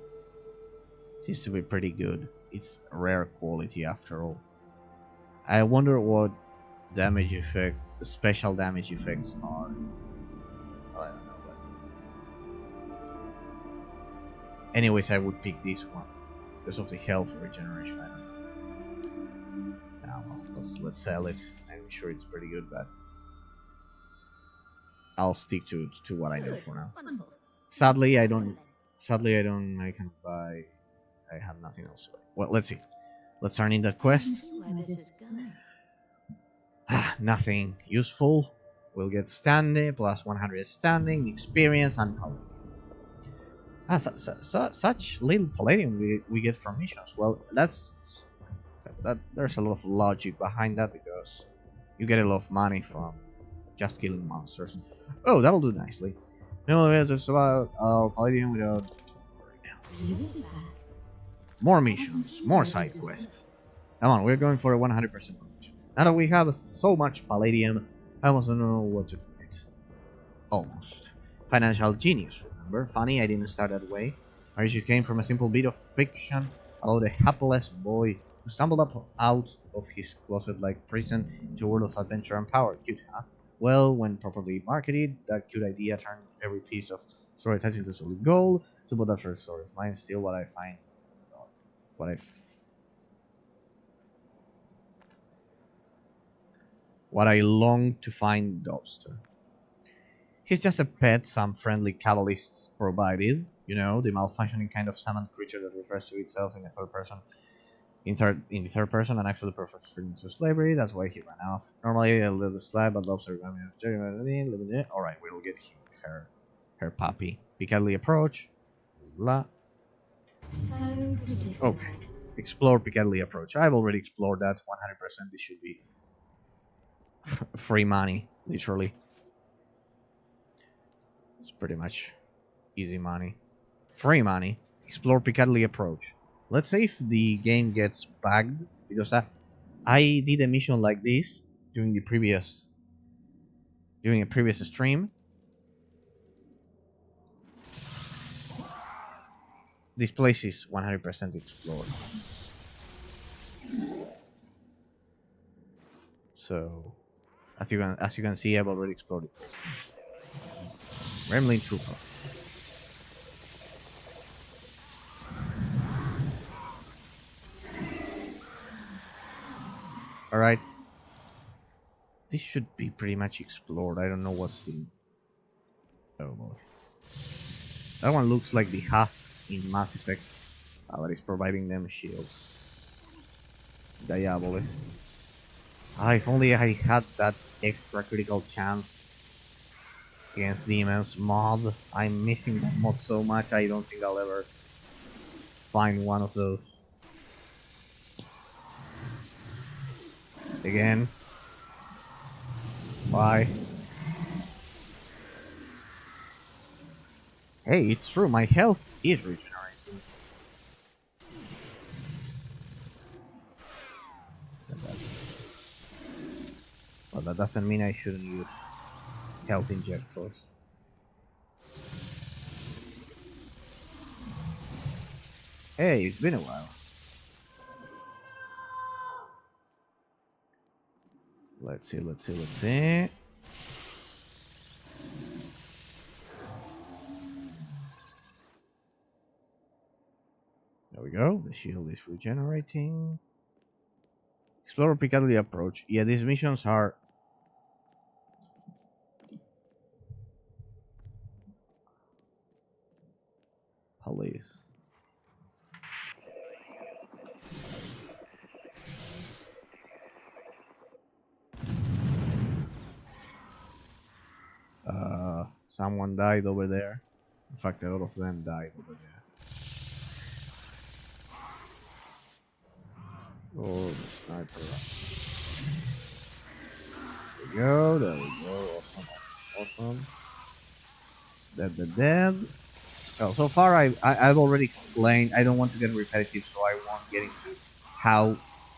Seems to be pretty good. It's rare quality after all. I wonder what damage effect, the special damage effects are. I don't know. But anyways, I would pick this one because of the health regeneration. I don't know. Now, well, let's sell it. I'm sure it's pretty good, but I'll stick to what I know for now. Wonderful. Sadly, I don't. I can buy. I have nothing else. Well, let's see. Let's turn in that quest. Where this is going. Nothing useful. We'll get standing, plus 100 standing, experience, and palladium. Such little palladium we get from missions. Well, that there's a lot of logic behind that because you get a lot of money from just killing monsters. Oh, that'll do nicely. No way to survive palladium without. More missions, more side quests. Come on, we're going for a 100% completion. Now that we have so much palladium, I almost don't know what to do with it. Almost. Financial genius, remember? Funny, I didn't start that way. Mauricio came from a simple bit of fiction about a hapless boy who stumbled out of his closet-like prison into a world of adventure and power. Cute, huh? Well, when properly marketed, that cute idea turned every piece of story attached into solid gold. So, but that first story of mine, still what I find, what I long to find Dobster. He's just a pet some friendly Kabbalists provided, you know, the malfunctioning kind of summoned creature that refers to itself in the third person, and actually prefers to slavery. That's why he ran off. Normally, a little slab, but Lobster. All right, we'll get him her puppy. Picardly approach. Blah. Okay. Explore Picardly approach. I've already explored that 100%. This should be free money, literally. It's pretty much easy money. Free money. Explore Picardly approach. Let's say if the game gets bugged, because I did a mission like this during a previous stream. This place is 100% explored. So, as you can see, I've already explored it. Gremlin Trooper. Alright. This should be pretty much explored. I don't know what's the... Oh boy. That one looks like the husks in Mass Effect. But it's providing them shields. Diabolist. If only I had that extra critical chance against demons mod. I'm missing that mod so much, I don't think I'll ever find one of those. Again. Why? Hey, it's true, my health is regenerating. But that doesn't mean I shouldn't use health injectors. Hey, it's been a while. Let's see. There we go. The shield is regenerating. Explore Picardly approach. Yeah, these missions are... Police. Someone died over there. In fact, a lot of them died over there. Oh, the sniper. we go. There we go. Awesome. Awesome. Dead. Well, so far I've already explained. I don't want to get repetitive, so I won't get into how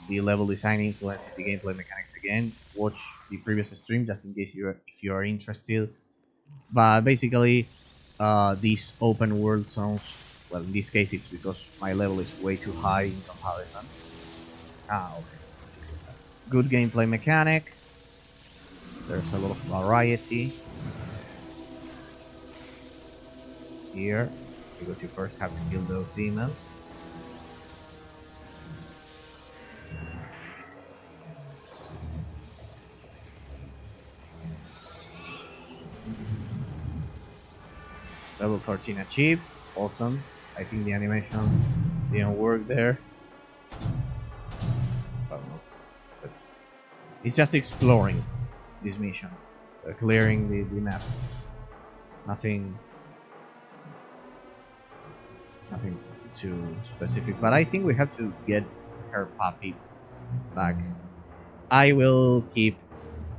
the level design influences the gameplay mechanics again. Watch the previous stream just in case if you are interested. But basically, these open world zones. Well, in this case, it's because my level is way too high in comparison. Okay. Good gameplay mechanic. There's a lot of variety here because you first have to kill those demons. Level 13 achieved. Awesome. I think the animation didn't work there. But no, it's just exploring this mission, clearing the map. Nothing too specific. But I think we have to get her puppy back. I will keep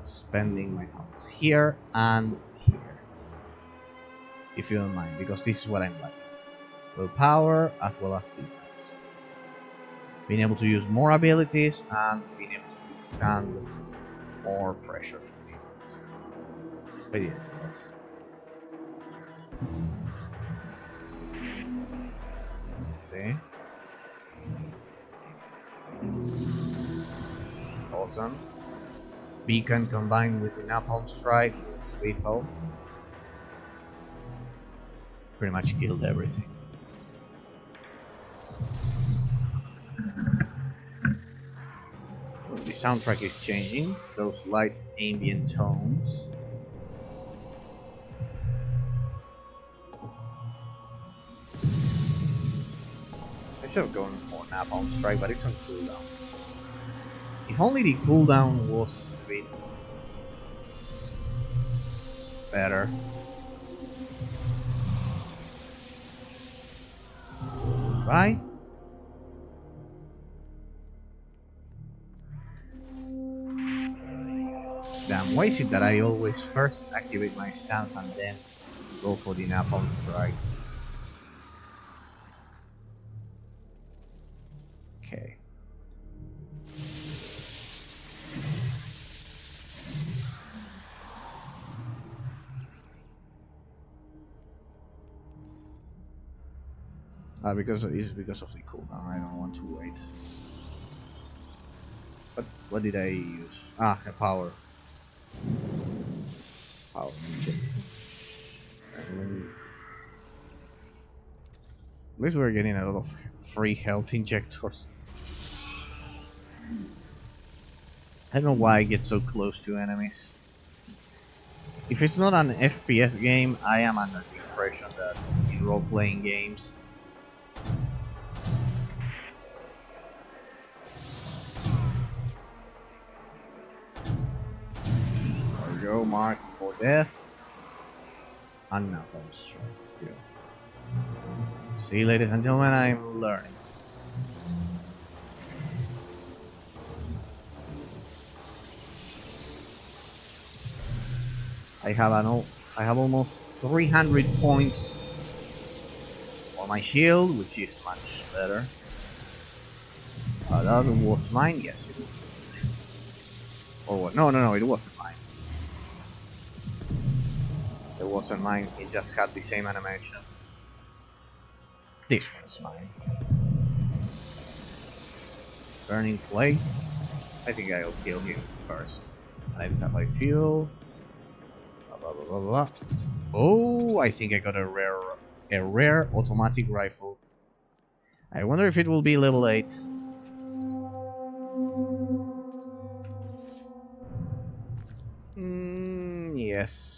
spending my thoughts here and here, if you don't mind, because this is what I'm liking. Willpower as well as defense. Being able to use more abilities and being able to withstand more pressure from demons. But yeah, let's see. Awesome. Beacon combined with the Napalm Strike was lethal. Pretty much killed everything. The soundtrack is changing. Those light ambient tones. I should have gone for Napalm Strike, but it's on cooldown. If only the cooldown was a bit better. Right? Damn, why is it that I always first activate my stance and then go for the Napalm Strike? Okay. Because of the cooldown, I don't want to wait. But what did I use? A power. Power. At least we're getting a lot of free health injectors. I don't know why I get so close to enemies. If it's not an FPS game, I am under the impression that in role-playing games there we go, mark for death. And now let's try. Yeah. See, ladies and gentlemen, I'm learning. I have almost 300 points for my shield, which is much better. That was mine, yes. It was. Or what? No, it wasn't mine. It wasn't mine. It just had the same animation. This one's mine. Burning plate. I think I'll kill him first. I need to apply fuel. Blah blah blah blah. Oh, I think I got a rare automatic rifle. I wonder if it will be level 8. Yes.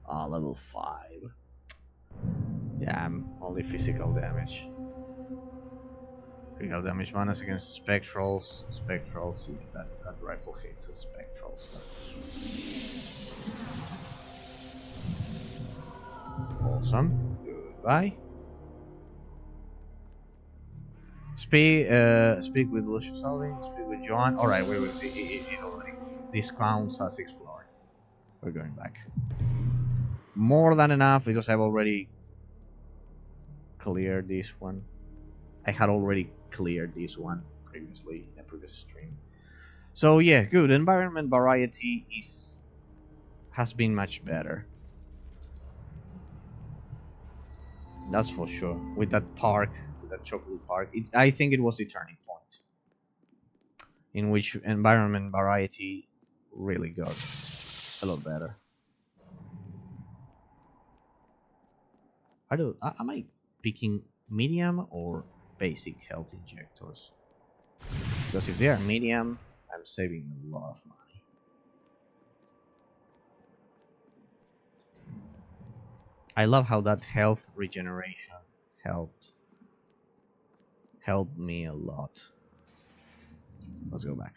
Level 5. Damn, only physical damage. Physical damage bonus against spectrals. Spectrals, yeah, that rifle hits the spectrals. Awesome. Goodbye. Speak with Lucius Alvin. Speak with Joan. Alright, wait. It already. this counts as exploring. We're going back. More than enough because I've already cleared this one. I had already cleared this one previously in a previous stream. So yeah, good. Environment variety has been much better. That's for sure. With that park, with that chocolate park, I think it was the turning point in which environment variety really got a lot better. Am I picking medium or basic health injectors? Because if they are medium, I'm saving a lot of money. I love how that health regeneration helped me a lot. Let's go back.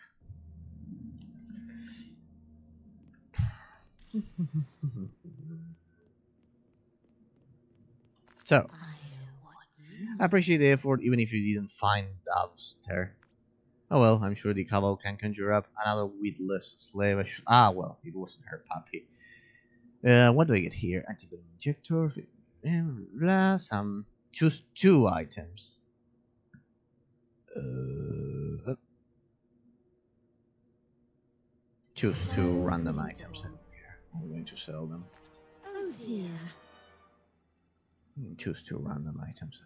So, I appreciate the effort even if you didn't find doves there. Oh well, I'm sure the Cabal can conjure up another weedless slave. Well, it wasn't her puppy. What do I get here? Antivenom injector. Some. Choose 2 items. Choose 2 random items. I'm going to sell them. Oh dear. Choose 2 random items.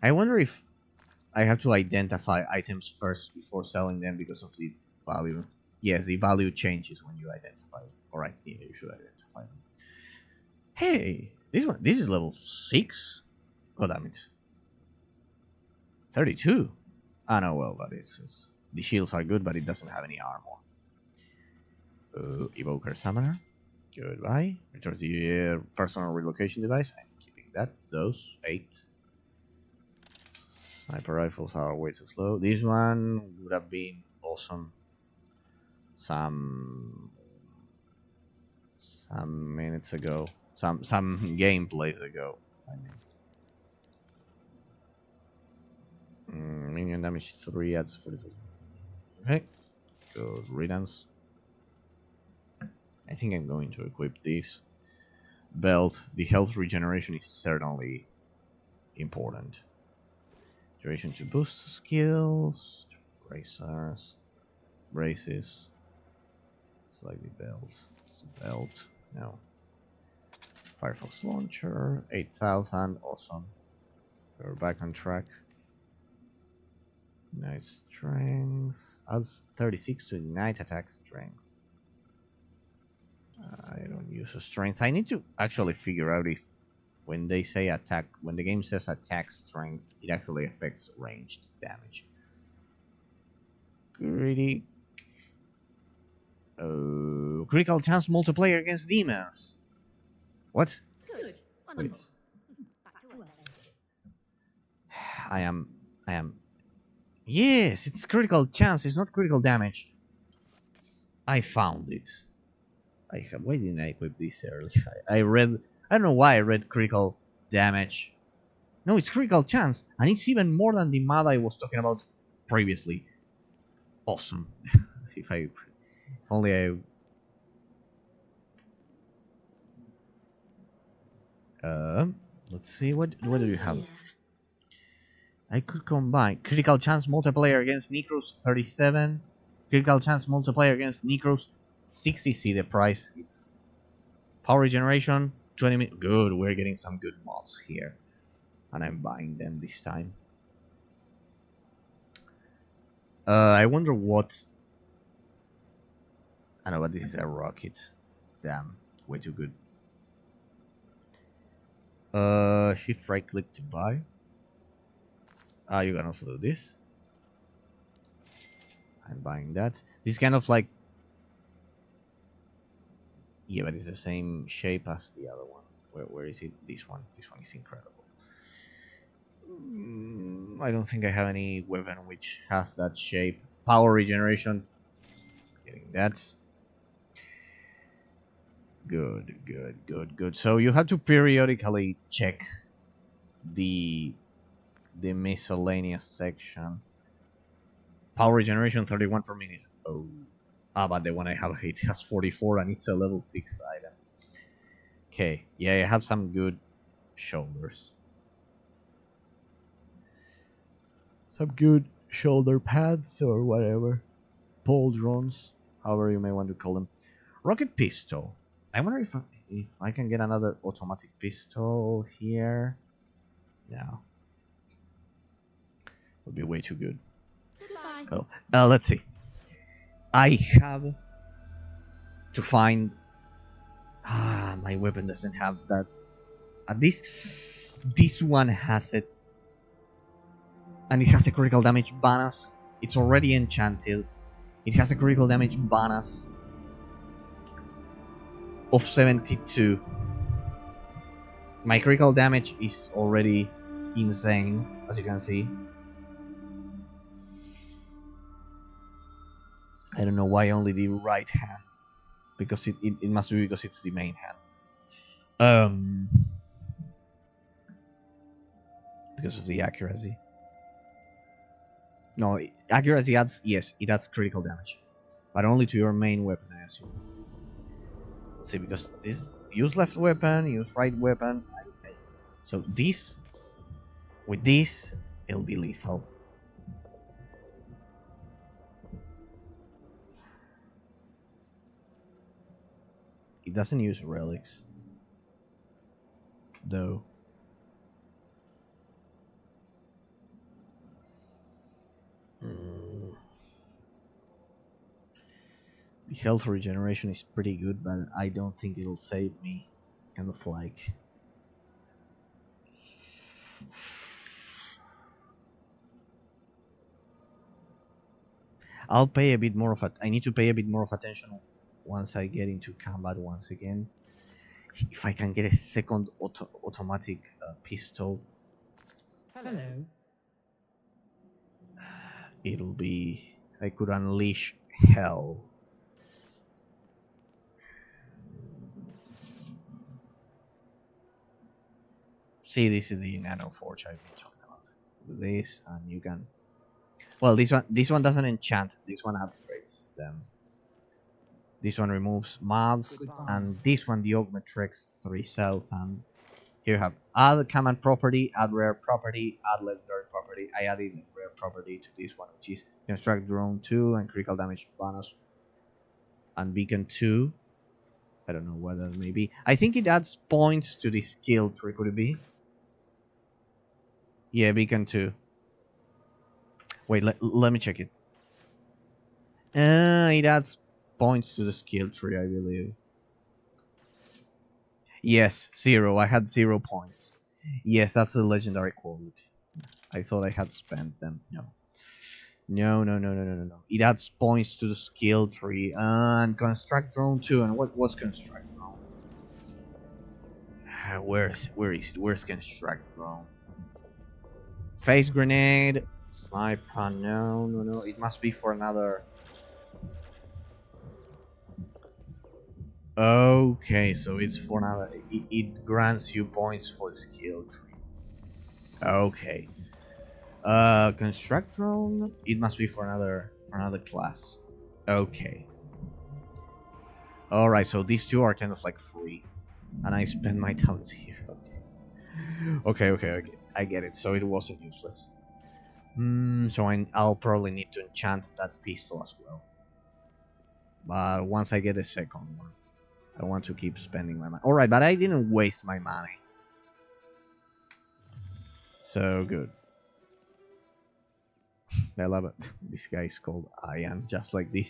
I wonder if I have to identify items first before selling them because of the value. Yes, the value changes when you identify them. Alright, yeah, you should identify them. Hey, this is level 6? God damn it. 32? I know, well, but it's the shields are good, but it doesn't have any armor. Evoker Summoner. Goodbye. Returns the personal relocation device. I'm keeping that. Those 8. Sniper rifles are way too slow. This one would have been awesome some minutes ago. Some gameplays ago. I mean. Minion damage 3 adds 44. Okay. Good riddance. I think I'm going to equip this belt. The health regeneration is certainly important. Duration to boost skills. Bracers. Braces. Select the belt. It's a belt. No. Firefox launcher. 8,000. Awesome. We're back on track. Nice strength. Adds 36 to ignite attack strength. I don't use a strength. I need to actually figure out if when they say attack, when the game says attack strength, it actually affects ranged damage. Greedy. Critical chance multiplayer against demons. What? Good. Wait. Back to work then. I am. Yes, it's critical chance. It's not critical damage. I found it. Why didn't I equip this early? I don't know why I read critical damage. No, it's critical chance, and it's even more than the mod I was talking about previously. Awesome. if only I. Let's see. What do you have? I could combine critical chance multiplayer against Necros 37, critical chance multiplayer against Necros 60. See the price. It's power regeneration 20 minutes. Good, we're getting some good mods here, and I'm buying them this time. I wonder what. I know, but this is a rocket. Damn, way too good. Shift right click to buy. You can also do this. I'm buying that. This kind of like. Yeah, but it's the same shape as the other one. Where is it? This one. This one is incredible. I don't think I have any weapon which has that shape. Power regeneration. Getting that. Good. So you have to periodically check the miscellaneous section. Power regeneration 31 per minute. Oh. Ah, but the one I have, it has 44 and it's a level 6 item. Okay, yeah, I have some good shoulders. Some good shoulder pads or whatever. Pauldrons, however you may want to call them. Rocket pistol. I wonder if I can get another automatic pistol here. No. Would be way too good. Goodbye. Well, let's see. I have to find. Ah, my weapon doesn't have that. At least this one has it, and it has a critical damage bonus. It's already enchanted. It has a critical damage bonus of 72. My critical damage is already insane, as you can see. I don't know why only the right hand, because it must be because it's the main hand. Because of the accuracy. No, accuracy adds, yes, it adds critical damage, but only to your main weapon, I assume. Let's see, because this use left weapon, use right weapon. So this, with this, it'll be lethal. It doesn't use relics, though. The health regeneration is pretty good, but I don't think it'll save me. Kind of like. I'll pay a bit more of I need to pay a bit more of attention once I get into combat once again. If I can get a second automatic pistol, Hello. it'll be. I could unleash hell. See, this is the nano forge I've been talking about. With this, and you can. Well, this one doesn't enchant. This one upgrades them. This one removes mods, and this one the Augmentrix 3000. Here you have add command property, add rare property, add legendary property. I added rare property to this one, which is construct drone 2 and critical damage bonus, and beacon 2. I don't know whether maybe. I think it adds points to the skill tree. Could it be? Yeah, beacon 2. Wait, let me check it. It adds points to the skill tree, I believe. Yes, 0. I had 0 points. Yes, that's a legendary quality. I thought I had spent them. No. No. It adds points to the skill tree. And construct drone 2. And what's construct drone? Where is it? Where's construct drone? Phase grenade. Sniper. No. It must be for another. Okay, so it's for another. It grants you points for the skill tree. Okay. Construct drone. It must be for another class. Okay. All right. So these two are kind of like free, and I spend my talents here. Okay. I get it. So it wasn't useless. So I'll probably need to enchant that pistol as well. But once I get a second one, I want to keep spending my money. All right, but I didn't waste my money. So good. I love it. This guy is called Ian, just like the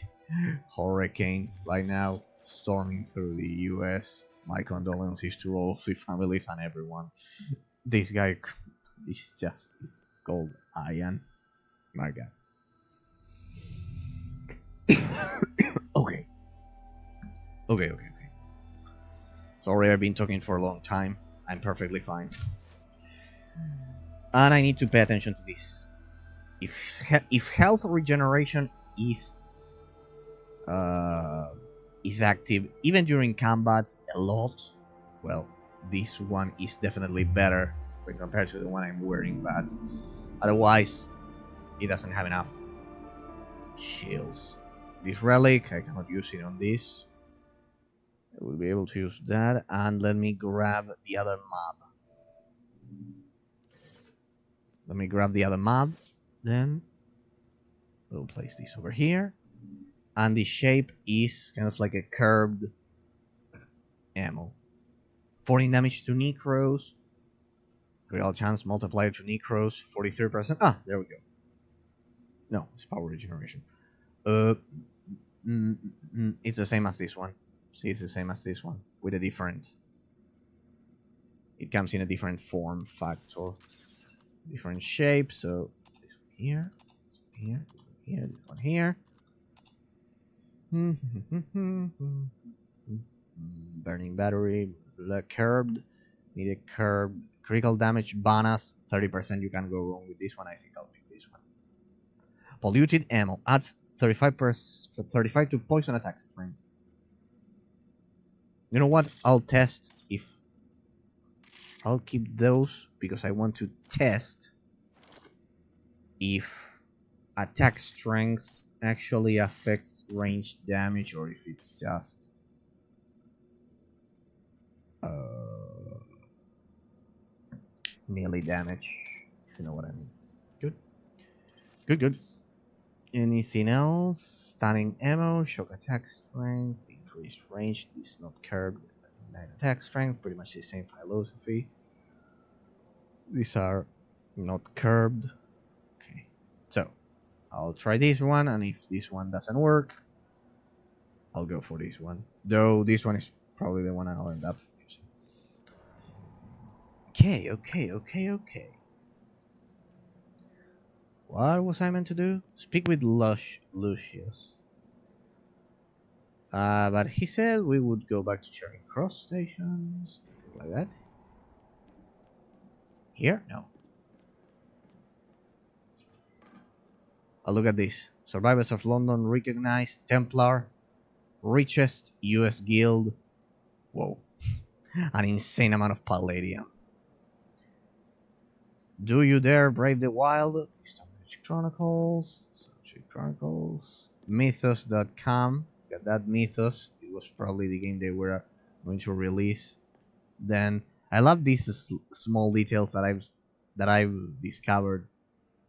hurricane right now storming through the US. My condolences to all of the families and everyone. This guy is just called Ian. My God. Okay. Sorry, I've been talking for a long time. I'm perfectly fine. And I need to pay attention to this. If health regeneration is active even during combat a lot, well, this one is definitely better when compared to the one I'm wearing, but otherwise it doesn't have enough shields. this relic. I cannot use it on this. I will be able to use that. And let me grab the other map. Let me grab the other map. Then we'll place this over here. And the shape is kind of like a curved ammo. 14 damage to Necros. Real chance multiplier to Necros. 43%. Ah, there we go. No, it's power regeneration. It's the same as this one. See, it's the same as this one. With a different... It comes in a different form factor. Different shape. So, this one here. This one here. This one here. Burning battery, curbed, need a curb, critical damage bonus, 30%. You can go wrong with this one. I think I'll pick this one. Polluted ammo adds 35 to poison attack strength. You know what? I'll test if I'll keep those because I want to test if attack strength actually affects range damage or if it's just melee damage, if you know what I mean. Good. Good, good. Anything else? Stunning ammo, shock attack strength, increased range, this is not curbed. Night attack strength, pretty much the same philosophy. These are not curbed. Okay, so I'll try this one, and if this one doesn't work, I'll go for this one. Though this one is probably the one I'll end up using. Okay. What was I meant to do? Speak with Lucius. But he said we would go back to Charing Cross Station, something like that. Here? No. Oh, look at this. Survivors of London recognized. Templar. Richest US guild. Whoa. An insane amount of palladium. Do you dare brave the wild? Chronicles. Mythos.com. Got that Mythos. It was probably the game they were going to release. Then I love these small details that I've discovered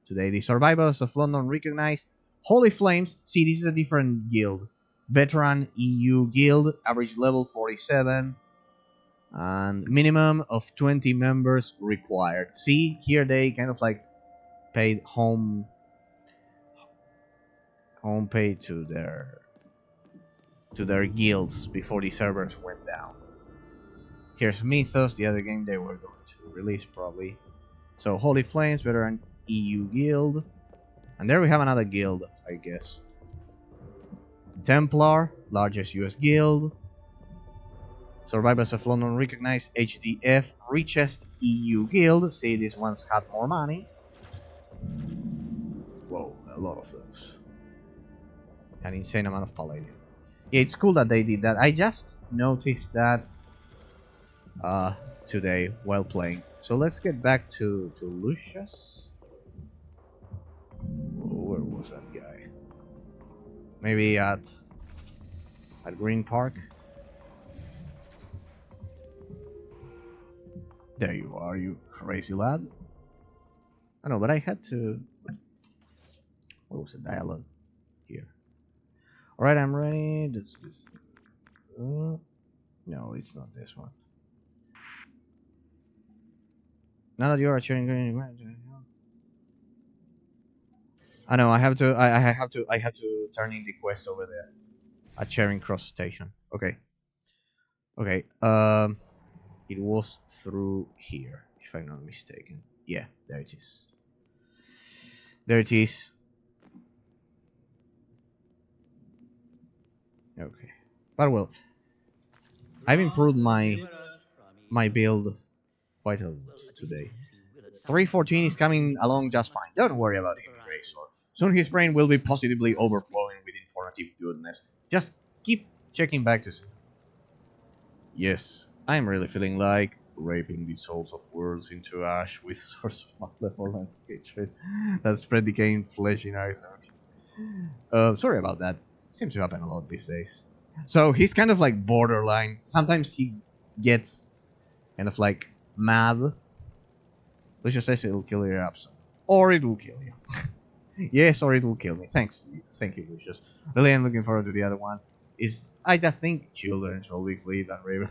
today. The Survivors of London recognized. Holy Flames. See, this is a different guild. Veteran EU guild. Average level 47. And minimum of 20 members required. See, here they kind of like paid home pay to their guilds before the servers went down. Here's Mythos, the other game they were going to release probably. So Holy Flames, Veteran EU guild, and there we have another guild, I guess. Templar, largest US guild. Survivors of London recognized. HDF, richest EU guild. See, these ones had more money. Whoa, a lot of those. An insane amount of palladium. Yeah, it's cool that they did that. I just noticed that today while playing. So let's get back to Lucius. Where was that guy? Maybe at Green Park. There you are, you crazy lad. I know, but I had to... What was the dialogue here? Alright, I'm ready. This. No, it's not this one. Now that you are cheering green, I know. I have to turn in the quest over there at Charing Cross Station. Okay. It was through here, if I'm not mistaken. Yeah, there it is. There it is. Okay, but well, I've improved my build quite a lot today. 314 is coming along just fine. Don't worry about him, Razor. Soon his brain will be positively overflowing with informative goodness. Just keep checking back to see. Yes, I'm really feeling like raping the souls of worlds into ash with source of level hatred that spread decaying flesh in our zone. Sorry about that. Seems to happen a lot these days. So he's kind of like borderline. Sometimes he gets kind of like mad. Lucius says it'll kill your apps. Or it will kill you. Yes, or it will kill me. Thanks. Thank you, Lucius. Really, I'm looking forward to the other one. I just think children should be fleet and raven.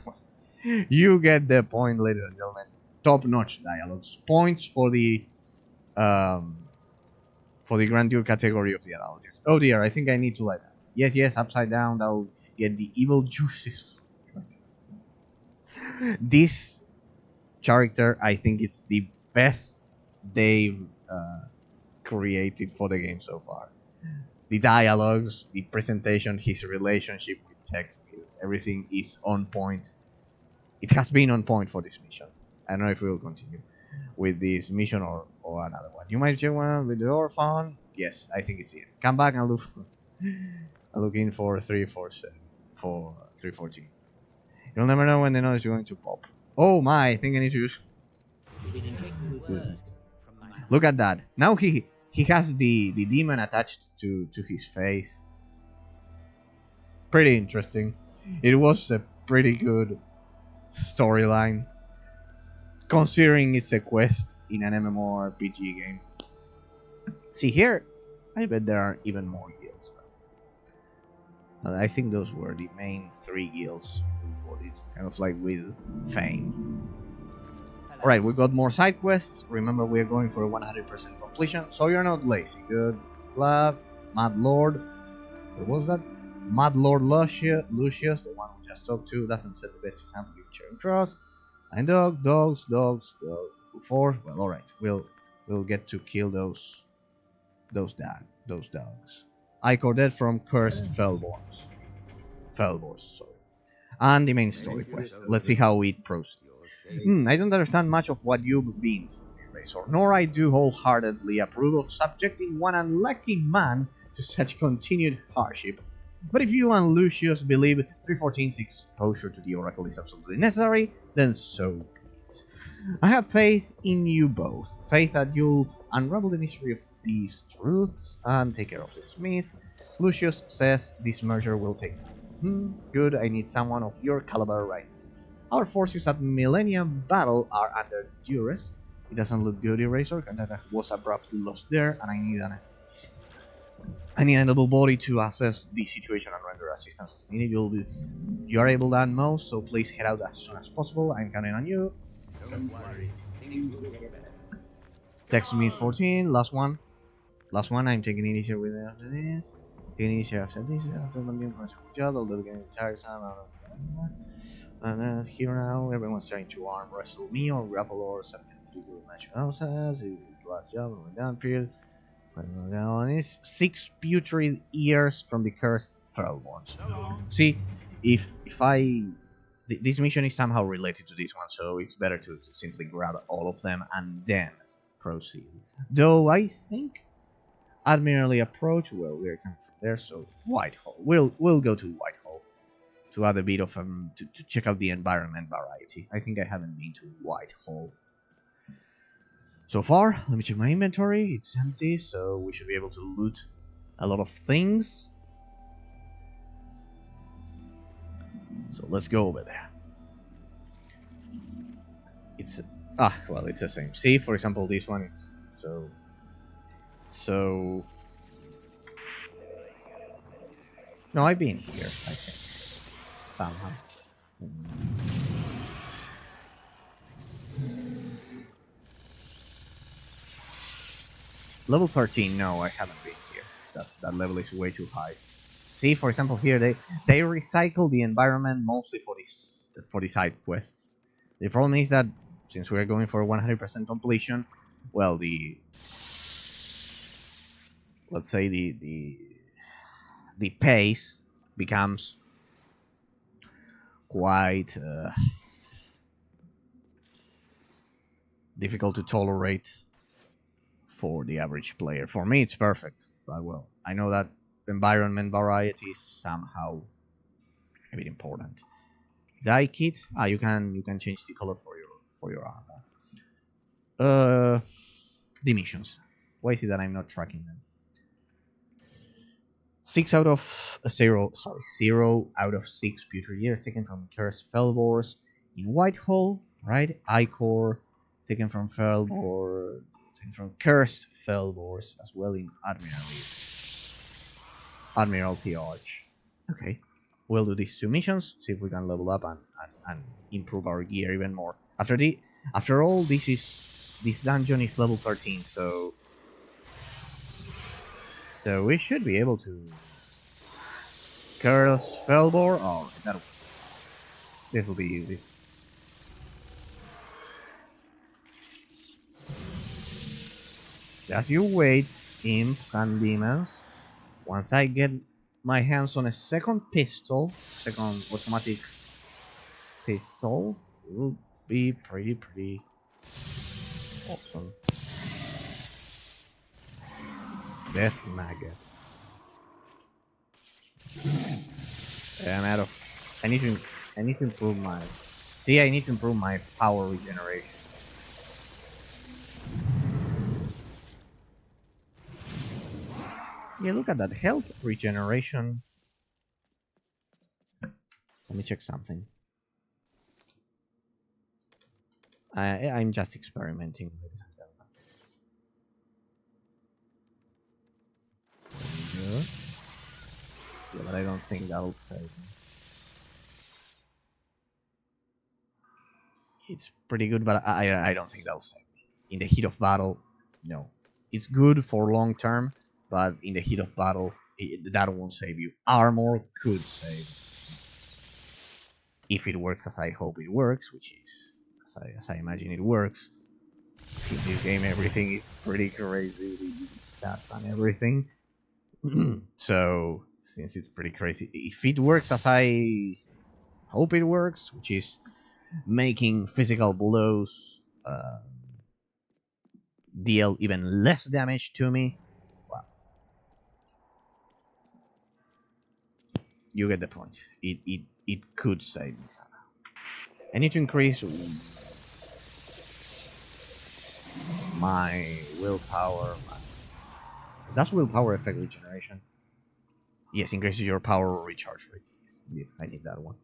You get the point, ladies and gentlemen. Top-notch dialogues. Points um for the grandeur category of the analysis. Oh dear, I think I need to light that. Yes, yes, upside down. That'll get the evil juices. This character, I think it's the best they've created for the game so far. The dialogues, the presentation, his relationship with text, everything is on point. It has been on point for this mission. I don't know if we will continue with this mission or another one. You might check one with the door found. Yes, I think it's it. Come back and look. I'm looking for 314. You'll never know when the noise is going to pop. Oh my! I think I need to use. Look at that. Now he has the demon attached to his face. Pretty interesting. It was a pretty good storyline, considering it's a quest in an MMORPG game. See here, I bet there are even more guilds. I think those were the main 3 guilds reported, kind of like with fame. Alright, we got more side quests. Remember, we are going for a 100% completion, so you're not lazy. Good luck, Mad Lord. What was that? Mad Lord Lucius, the one we just talked to, doesn't set the best example in sharing trust. And dogs. Well, alright, we'll get to kill those dogs. I corded from cursed Fellborns, sorry. And the main story quest. Let's see how it proceeds. I don't understand much of what you've been through, Razor, nor I do wholeheartedly approve of subjecting one unlucky man to such continued hardship. But if you and Lucius believe 314's exposure to the Oracle is absolutely necessary, then so be it. I have faith in you both. Faith that you'll unravel the mystery of these truths and take care of the Smith. Lucius says this merger will take time. Good, I need someone of your caliber right now. Our forces at Millennium Battle are under duress. It doesn't look good, Eraser. Contact was abruptly lost there, and I need an able body to assess the situation and render assistance as needed. You are able than most, so please head out as soon as possible. I'm counting on you. Don't worry, things will get better. Text me 14, last one. I'm taking it easier with after this. Taking it easier after this. After the new job, although getting tired time. And here now, everyone's trying to arm wrestle me or grapple or something to do with match houses. It's the last job on the down period. Now is 6 putrid ears from the cursed Fellborns. See, if this mission is somehow related to this one, so it's better to simply grab all of them and then proceed. Though I think Admiralty approach, well, we're coming from there, so Whitehall. We'll go to Whitehall to add a bit of to check out the environment variety. I think I haven't been to Whitehall so far. Let me check my inventory. It's empty, so we should be able to loot a lot of things. So let's go over there. It's well, it's the same. See, for example, this one is so. No, I've been here, I think. Somehow. Level 13, no, I haven't been here. That level is way too high. See, for example, here they recycle the environment mostly for the side quests. The problem is that since we are going for 100% completion, well, let's say the pace becomes quite difficult to tolerate for the average player. For me, it's perfect, but well, I know that the environment variety is somehow a bit important. Dye kit. You can change the color for your armor. The missions. Why is it that I'm not tracking them? 6 out of zero out of 6 putrid years taken from cursed Felbors in Whitehall, right? Icor taken from Felbor, taken from cursed Felbors as well in Admiralty Arch. Okay, we'll do these 2 missions, see if we can level up and improve our gear even more. After all, this dungeon is level 13, so we should be able to curse Felbor. Oh, this will be easy. Just you wait, imps and demons. Once I get my hands on a second automatic pistol, it will be pretty awesome. Death maggot. I'm out of. I need to improve my. See, I need to improve my power regeneration. Yeah, look at that health regeneration. Let me check something. I'm just experimenting, ladies and gentlemen. Yeah, but I don't think that'll save me. It's pretty good, but I don't think that'll save me. In the heat of battle, no. It's good for long term, but in the heat of battle, that won't save you. Armor could save. If it works as I hope it works, which is as I imagine it works. In this game, everything is pretty crazy, the stats and everything. So, since it's pretty crazy, if it works as I hope it works, which is making physical blows deal even less damage to me, well, you get the point. It could save me somehow. I need to increase my willpower. That's willpower effect regeneration. Yes, increases your power recharge rate. Yes, I need that one.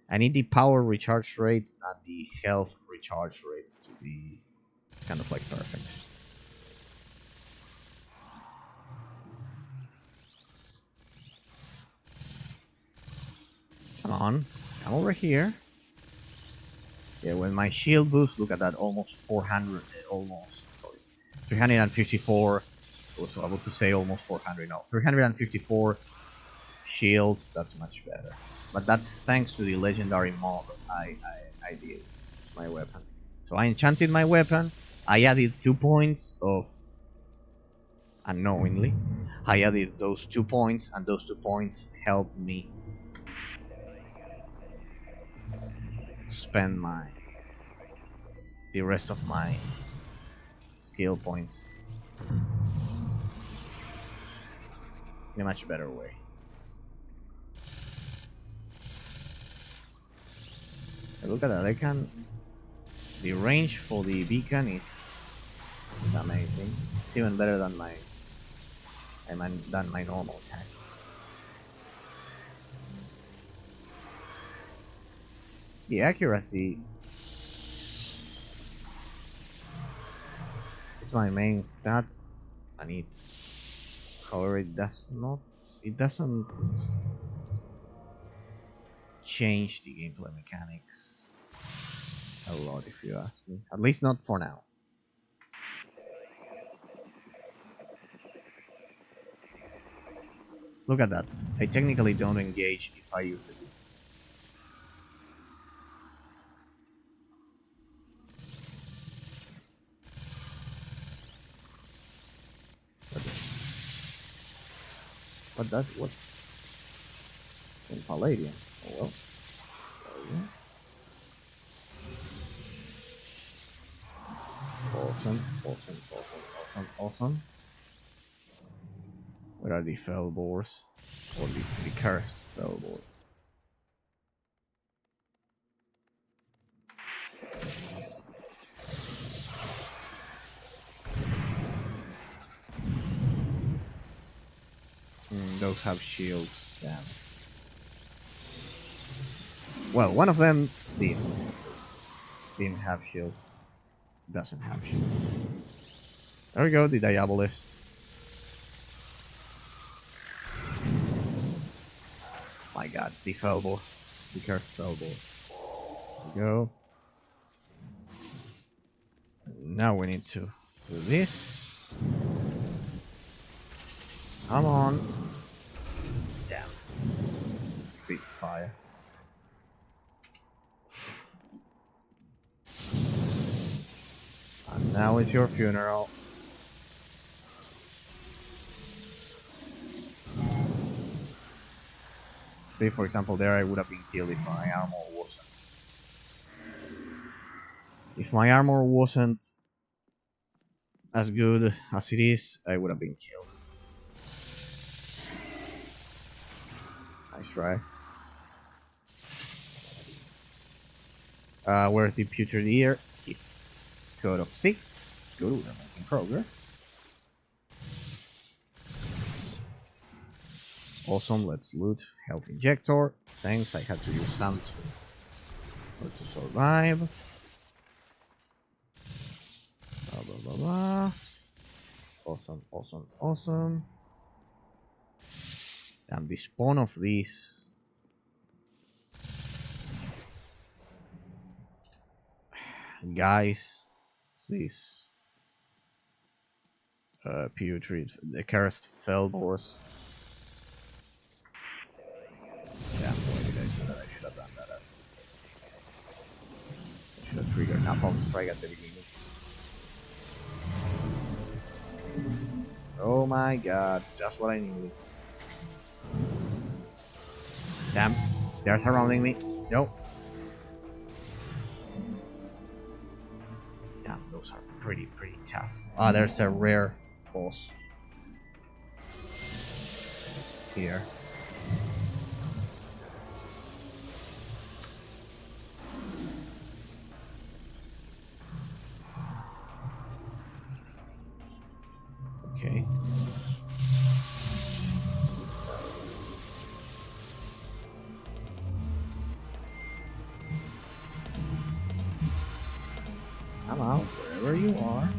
I need the power recharge rate and the health recharge rate to be kind of like perfect. Come on, come over here. Yeah, when my shield boost, look at that, almost 400, sorry, 354. I was able to say almost 400, no, 354 shields, that's much better. But that's thanks to the legendary mod I did my weapon. So I enchanted my weapon, I added 2 points of, unknowingly, I added those 2 points, and those 2 points helped me spend the rest of my skill points in a much better way. And look at that, the range for the beacon is amazing. It's even better than my normal attack. The accuracy is my main stat, and however, it doesn't change the gameplay mechanics a lot, if you ask me. At least not for now. Look at that. I technically don't engage if I use it. But that's what's in Palladium. Oh well. Awesome. Where are the Felbors? Or the cursed Felbors? Those have shields. Damn. Well, one of them didn't have shields. Doesn't have shields. There we go, the diabolist. My god, the Felbor. The cursed Felbor. There we go. Now we need to do this. Come on. Damn. Spits fire. And now it's your funeral. See, for example, there I would have been killed if my armor wasn't. If my armor wasn't as good as it is, I would have been killed. Nice try. Where's the putrid ear? Code of 6. Good, we're making progress. Awesome, let's loot. Health injector. Thanks, I had to use some to survive. Blah blah blah blah. Awesome, awesome, awesome. And the spawn of these. Guys, these putrid, the cursed Felbors. Yeah, why did I do that? I should have done that. I should have triggered Napalm Strike at the beginning. Oh my god, just what I needed. Damn, they're surrounding me. Nope. Damn, those are pretty tough. Ah, there's a rare boss here. Okay. Come out, wherever you are.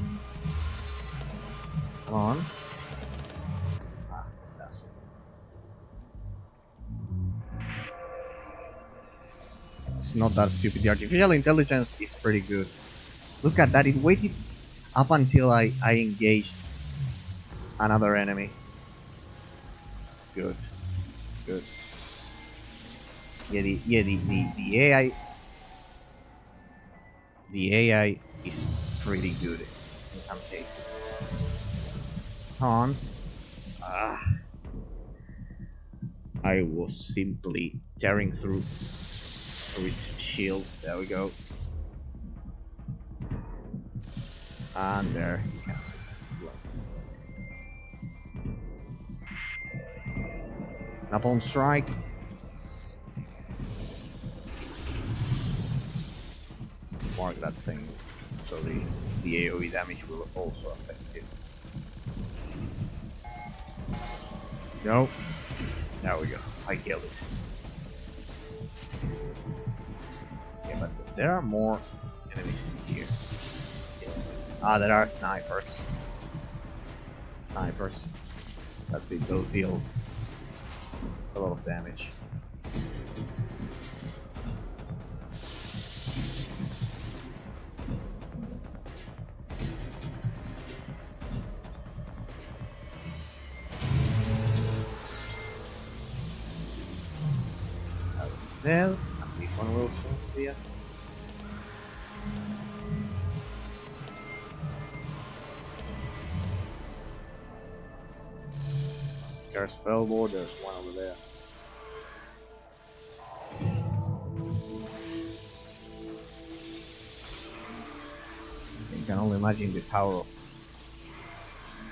Come on. Ah, that's it. It's not that stupid. The artificial intelligence is pretty good. Look at that, it waited up until I engaged another enemy. Good. Good. Yeah, the AI... The AI is pretty good in some cases. Come on. Ah. I was simply tearing through its shield. There we go. And there he comes. Napalm Strike. Mark that thing. So the AoE damage will also affect it. No. There we go. I killed it. Yeah, but there are more enemies in here. Ah, there are snipers. Snipers. That's it, they'll deal a lot of damage. There, and this one will soon be a... There's Felbor, there's one over there. You can only imagine the power of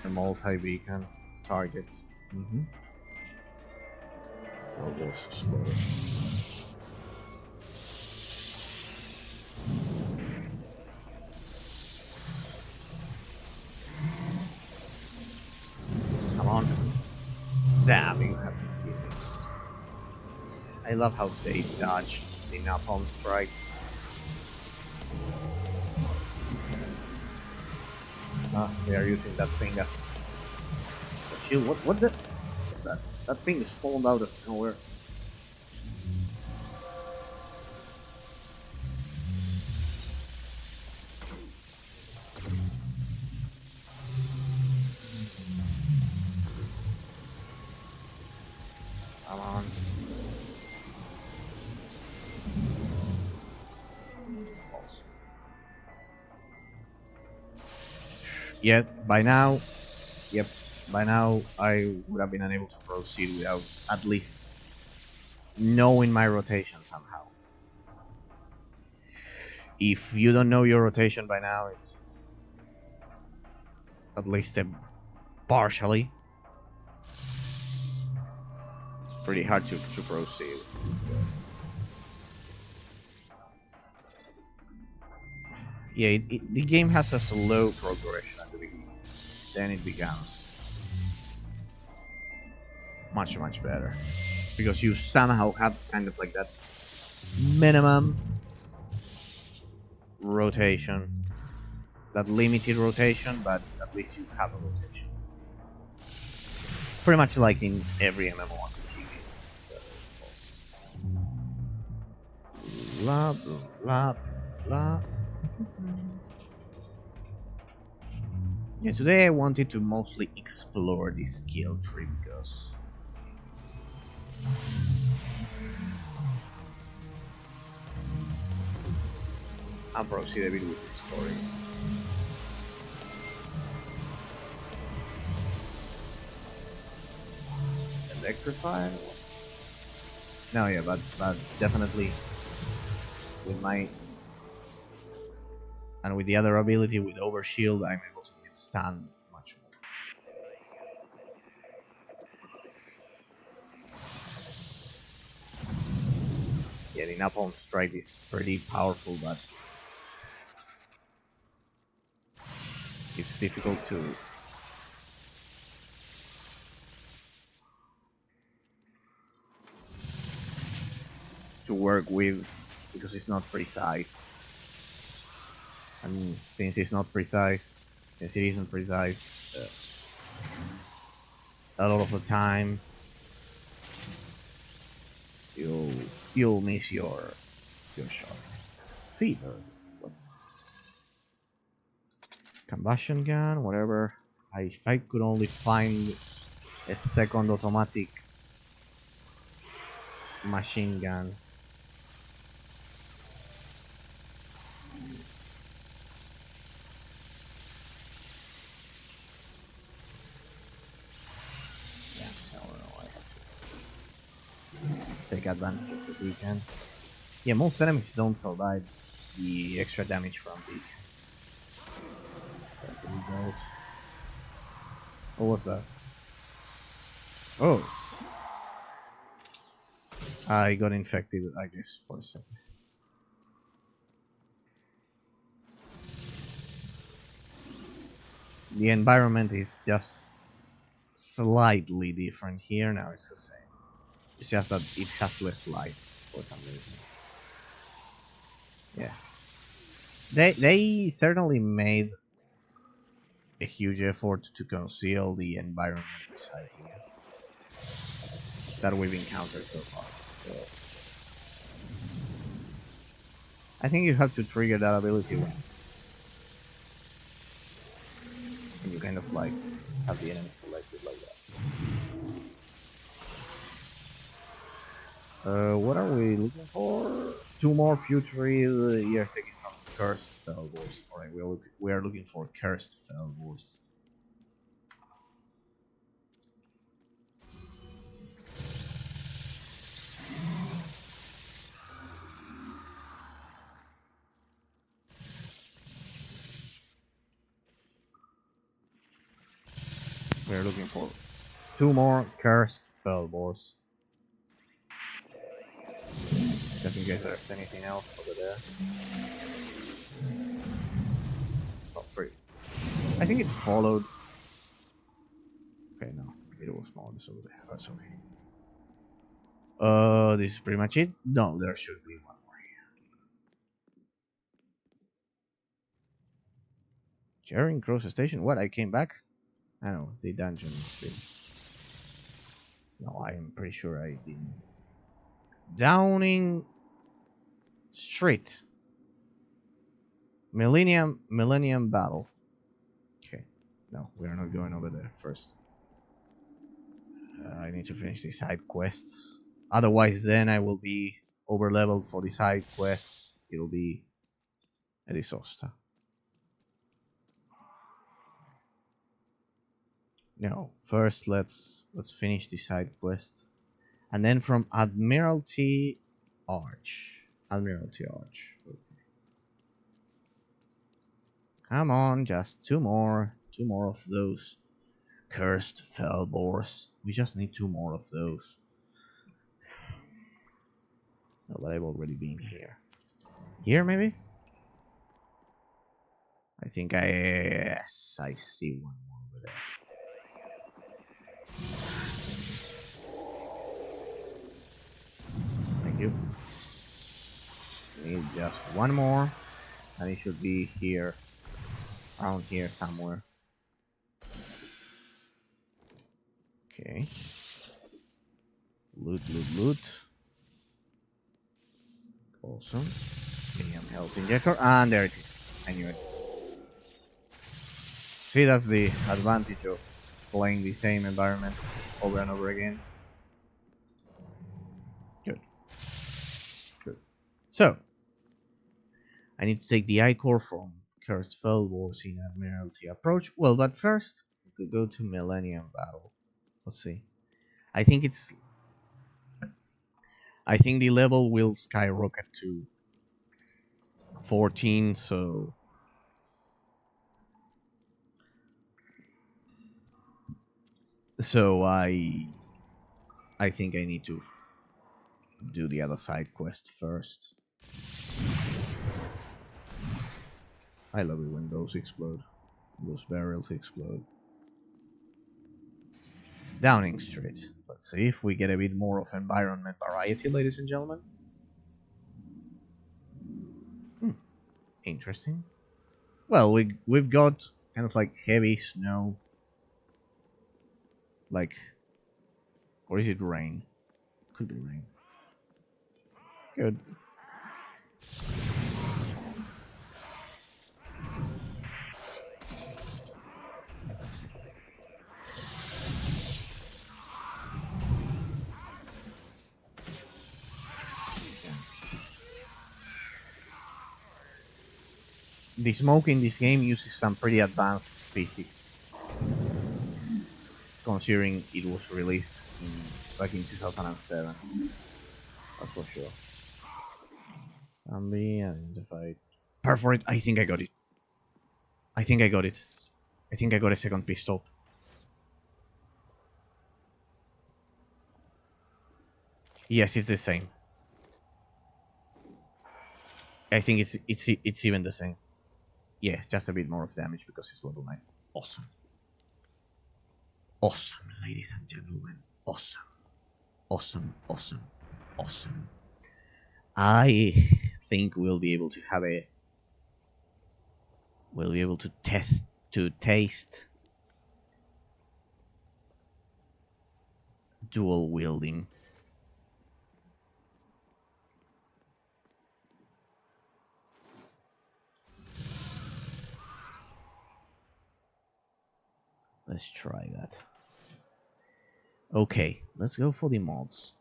the multi-beacon targets. Felbor's slow. Come on. Damn, you have to kill me. I love how they dodge the napalm strike. Ah, they are using that thing as a shield. What the? What's that? That thing is spawned out of nowhere. Come on. Awesome. Yes, by now, yep, by now I would have been unable to proceed without at least knowing my rotation somehow. If you don't know your rotation by now, it's at least partially. It's pretty hard to proceed. Yeah, the game has a slow progression at the beginning. Then it becomes much better. Because you somehow have kind of like that minimum rotation. That limited rotation, but at least you have a rotation. Pretty much like in every MMORPG game. Blah, blah, blah. Yeah, today I wanted to mostly explore the skill tree because I'll proceed a bit with the story. Electrify? No, yeah, but definitely with my and with the other ability with overshield, I'm able to withstand much more. Yeah, the napalm strike is pretty powerful, but it's difficult to work with because it's not precise. And since it's not precise, since it isn't precise, a lot of the time you'll miss your shot. Fever. Combustion gun, whatever. If I could only find a second automatic machine gun. Yeah, no, I have to take advantage of the beacon. Yeah, most enemies don't provide the extra damage from beacon. What was that? Oh! I got infected, I guess, for a second. The environment is just slightly different here. Now it's the same. It's just that it has less light for some reason. Yeah. They certainly made a huge effort to conceal the environment beside here that we've encountered so far. So I think you have to trigger that ability when you kind of like have the enemy selected like that. What are we looking for? 2 more putrid years taken from cursed fell wars. Alright, we are looking for cursed fell wars. We are looking for 2 more cursed fell wars. Just in case there's anything else over there. Oh, free. I think it followed. Okay, no. It was more this over there. That's okay. This is pretty much it. No, there should be one more here. Charing Cross Station. What? I came back. I know the dungeon is big. No, I'm pretty sure I didn't. Downing Street. Millennium Battle. Okay. No, we are not going over there first. I need to finish the side quests. Otherwise, then I will be over leveled for the side quests. It'll be a disaster. No, first let's finish the side quest, and then from Admiralty Arch. Okay. Come on, just two more of those cursed fellbores. We just need two more of those. No, but I've already been here. Here, maybe? I think yes, I see one more over there. Thank you. Need just one more, and it should be here, around here somewhere. Okay. Loot. Awesome. Medium health injector, and there it is. I knew it. See, that's the advantage of playing the same environment over and over again. Good. So, I need to take the iCore from Cursed Fellbores in Admiralty Approach. Well, but first, we could go to Millennium Battle. Let's see. I think the level will skyrocket to 14, so I think I need to do the other side quest first. I love it when those explode. Those barrels explode. Downing Street. Let's see if we get a bit more of environment variety, ladies and gentlemen. Interesting. Well, we've got kind of like heavy snow. Like, or is it rain? Could be rain. Good. The smoke in this game uses some pretty advanced physics, considering it was released back in 2007. That's for sure. Zombie identified. Perforate. I think I got it. I think I got a second pistol. Yes, it's the same. I think it's even the same. Yeah, just a bit more of damage because it's level 9. Awesome. Awesome, ladies and gentlemen. Awesome. Awesome. I think we'll be able to have we'll be able to taste dual wielding. Let's try that. Okay, let's go for the mods.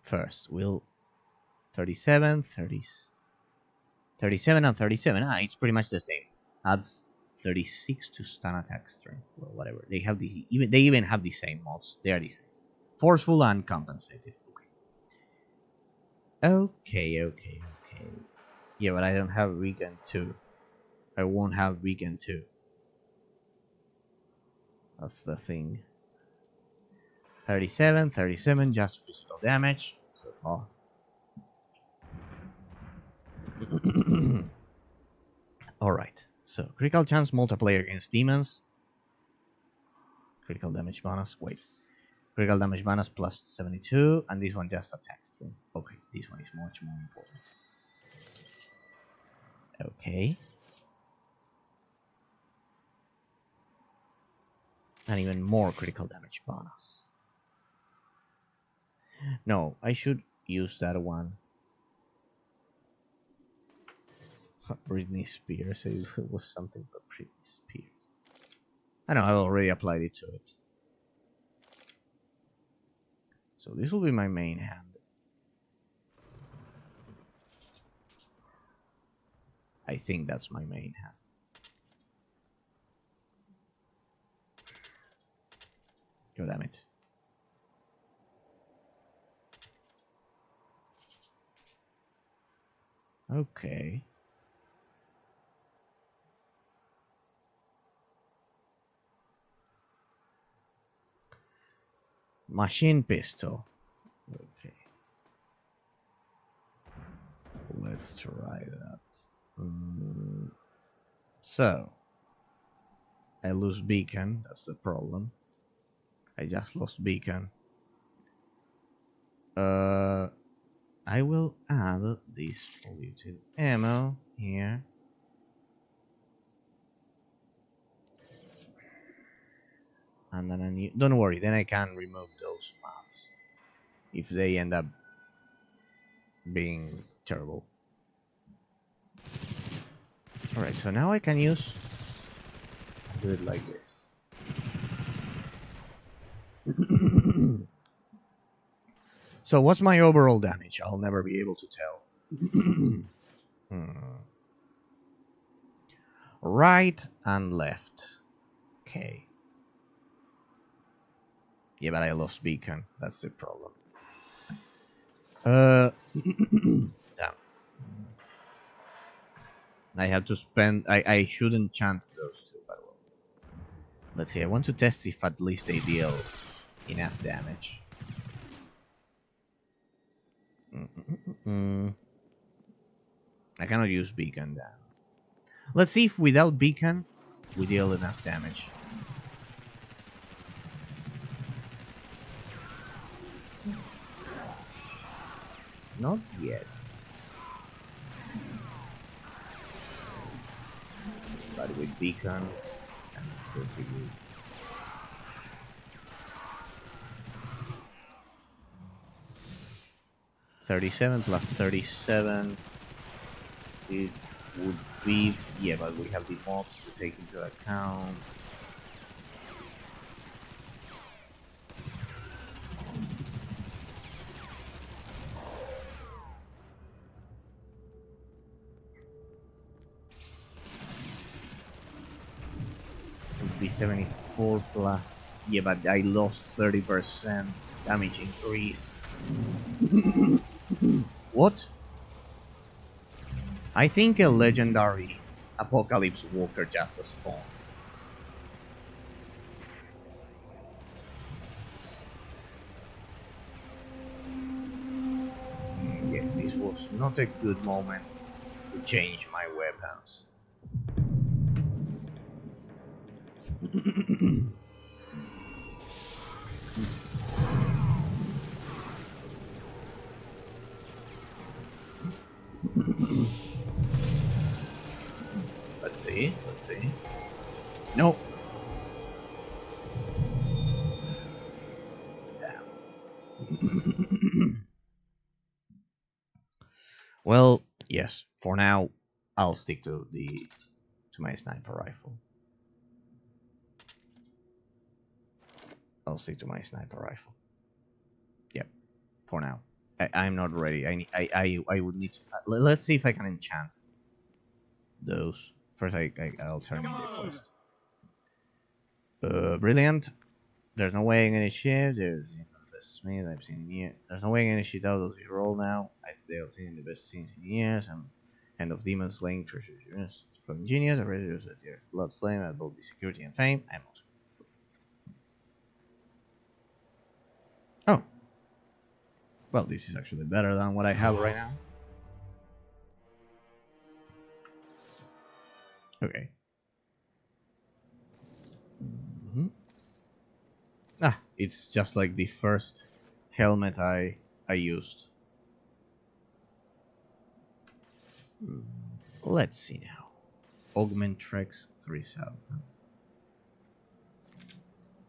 First, we'll 37, 37 and 37. It's pretty much the same. Adds 36 to stun attack strength. Well, whatever. They even have the same mods. They are the same. Forceful and compensated. Okay. Yeah, but I don't have weekend 2. I won't have weekend 2. That's the thing. 37, just physical damage so far. Alright, so critical chance multiplayer against demons. Critical damage bonus. Wait. Critical damage bonus plus 72, and this one just attacks. Okay, this one is much more important. Okay. And even more critical damage bonus. No, I should use that one. Britney Spears. It was something for Britney Spears. I know, I've already applied it to it. So this will be my main hand. I think that's my main hand. God damn it. Okay. Machine pistol. Okay. Let's try that. So, I lose beacon. That's the problem. I just lost beacon. I will add this polluted ammo here. And then don't worry, then I can remove those mats if they end up being terrible. Alright, so now I can do it like this. So what's my overall damage? I'll never be able to tell. Right and left. Okay. Yeah, but I lost beacon. That's the problem. Damn. I have to spend... I shouldn't chance those two, but well. Let's see, I want to test if at least they deal enough damage. I cannot use beacon then. Let's see if without beacon we deal enough damage. Not yet. But with beacon, and pretty good. $37 plus 37. It would be, yeah, but we have the mobs to take into account. It would be 74 plus, yeah, but I lost 30% damage increase. What? I think a legendary Apocalypse Walker just spawned. Yeah, this was not a good moment to change my weapons. Let's see. No. Damn. Well, yes. For now, I'll stick to my sniper rifle. Yep. For now, I'm not ready. I would need to. Let's see if I can enchant those. First, I'll turn in the quest. Brilliant. There's no way I'm gonna shift. There's the best smith I've seen in years. There's no way I'm gonna shoot out those you roll now. They've seen the best scenes in years. I'm end of demon slaying treasure. From genius, I ready to use the blood flame at both the security and fame. I'm also. Oh. Well, this is actually better than what I have right now. Okay. Ah, it's just like the first helmet I used. Hmm, let's see now. Augment Trex 3000.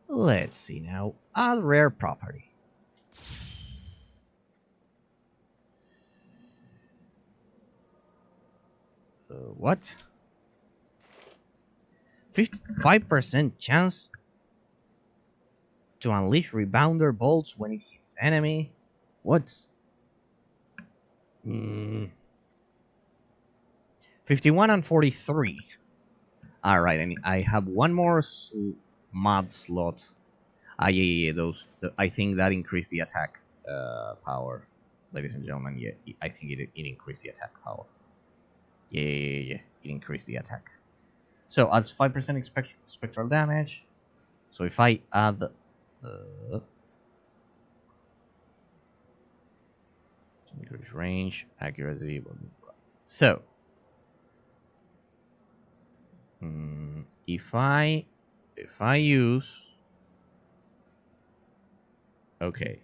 Let's see now. Add rare property. What? 55% chance to unleash rebounder bolts when it hits enemy. What? 51 and 43. Alright, and I have one more mod slot. Ah, yeah. I think that increased the attack power. Ladies and gentlemen, yeah, I think it increased the attack power. Yeah. It increased the attack. So, adds 5% spectral damage. So, if I add increase range, accuracy, blah, blah, blah. So, if I use, okay,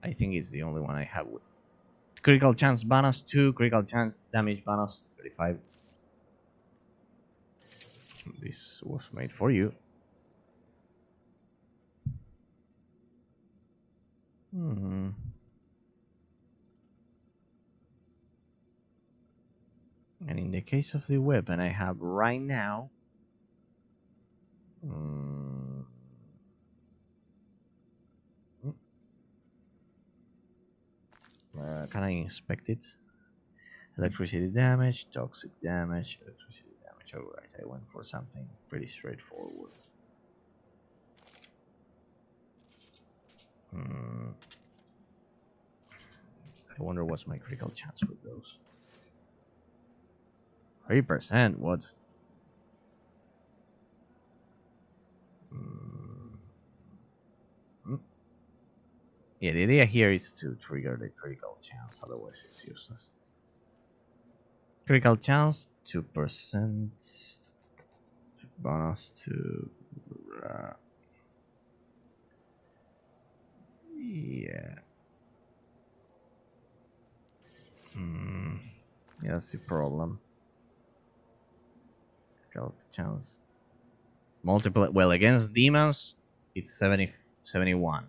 I think it's the only one I have with critical chance bonus 2, critical chance damage bonus 35. This was made for you. And in the case of the weapon I have right now, can I inspect it? Electricity damage, toxic damage, electricity damage. Alright, I went for something pretty straightforward. I wonder what's my critical chance with those. 3%, what? Yeah, the idea here is to trigger the critical chance, otherwise it's useless. Critical chance, 2%. Bonus to... yeah. Yeah, that's the problem. Critical chance. Multiple... well, against demons, it's 71.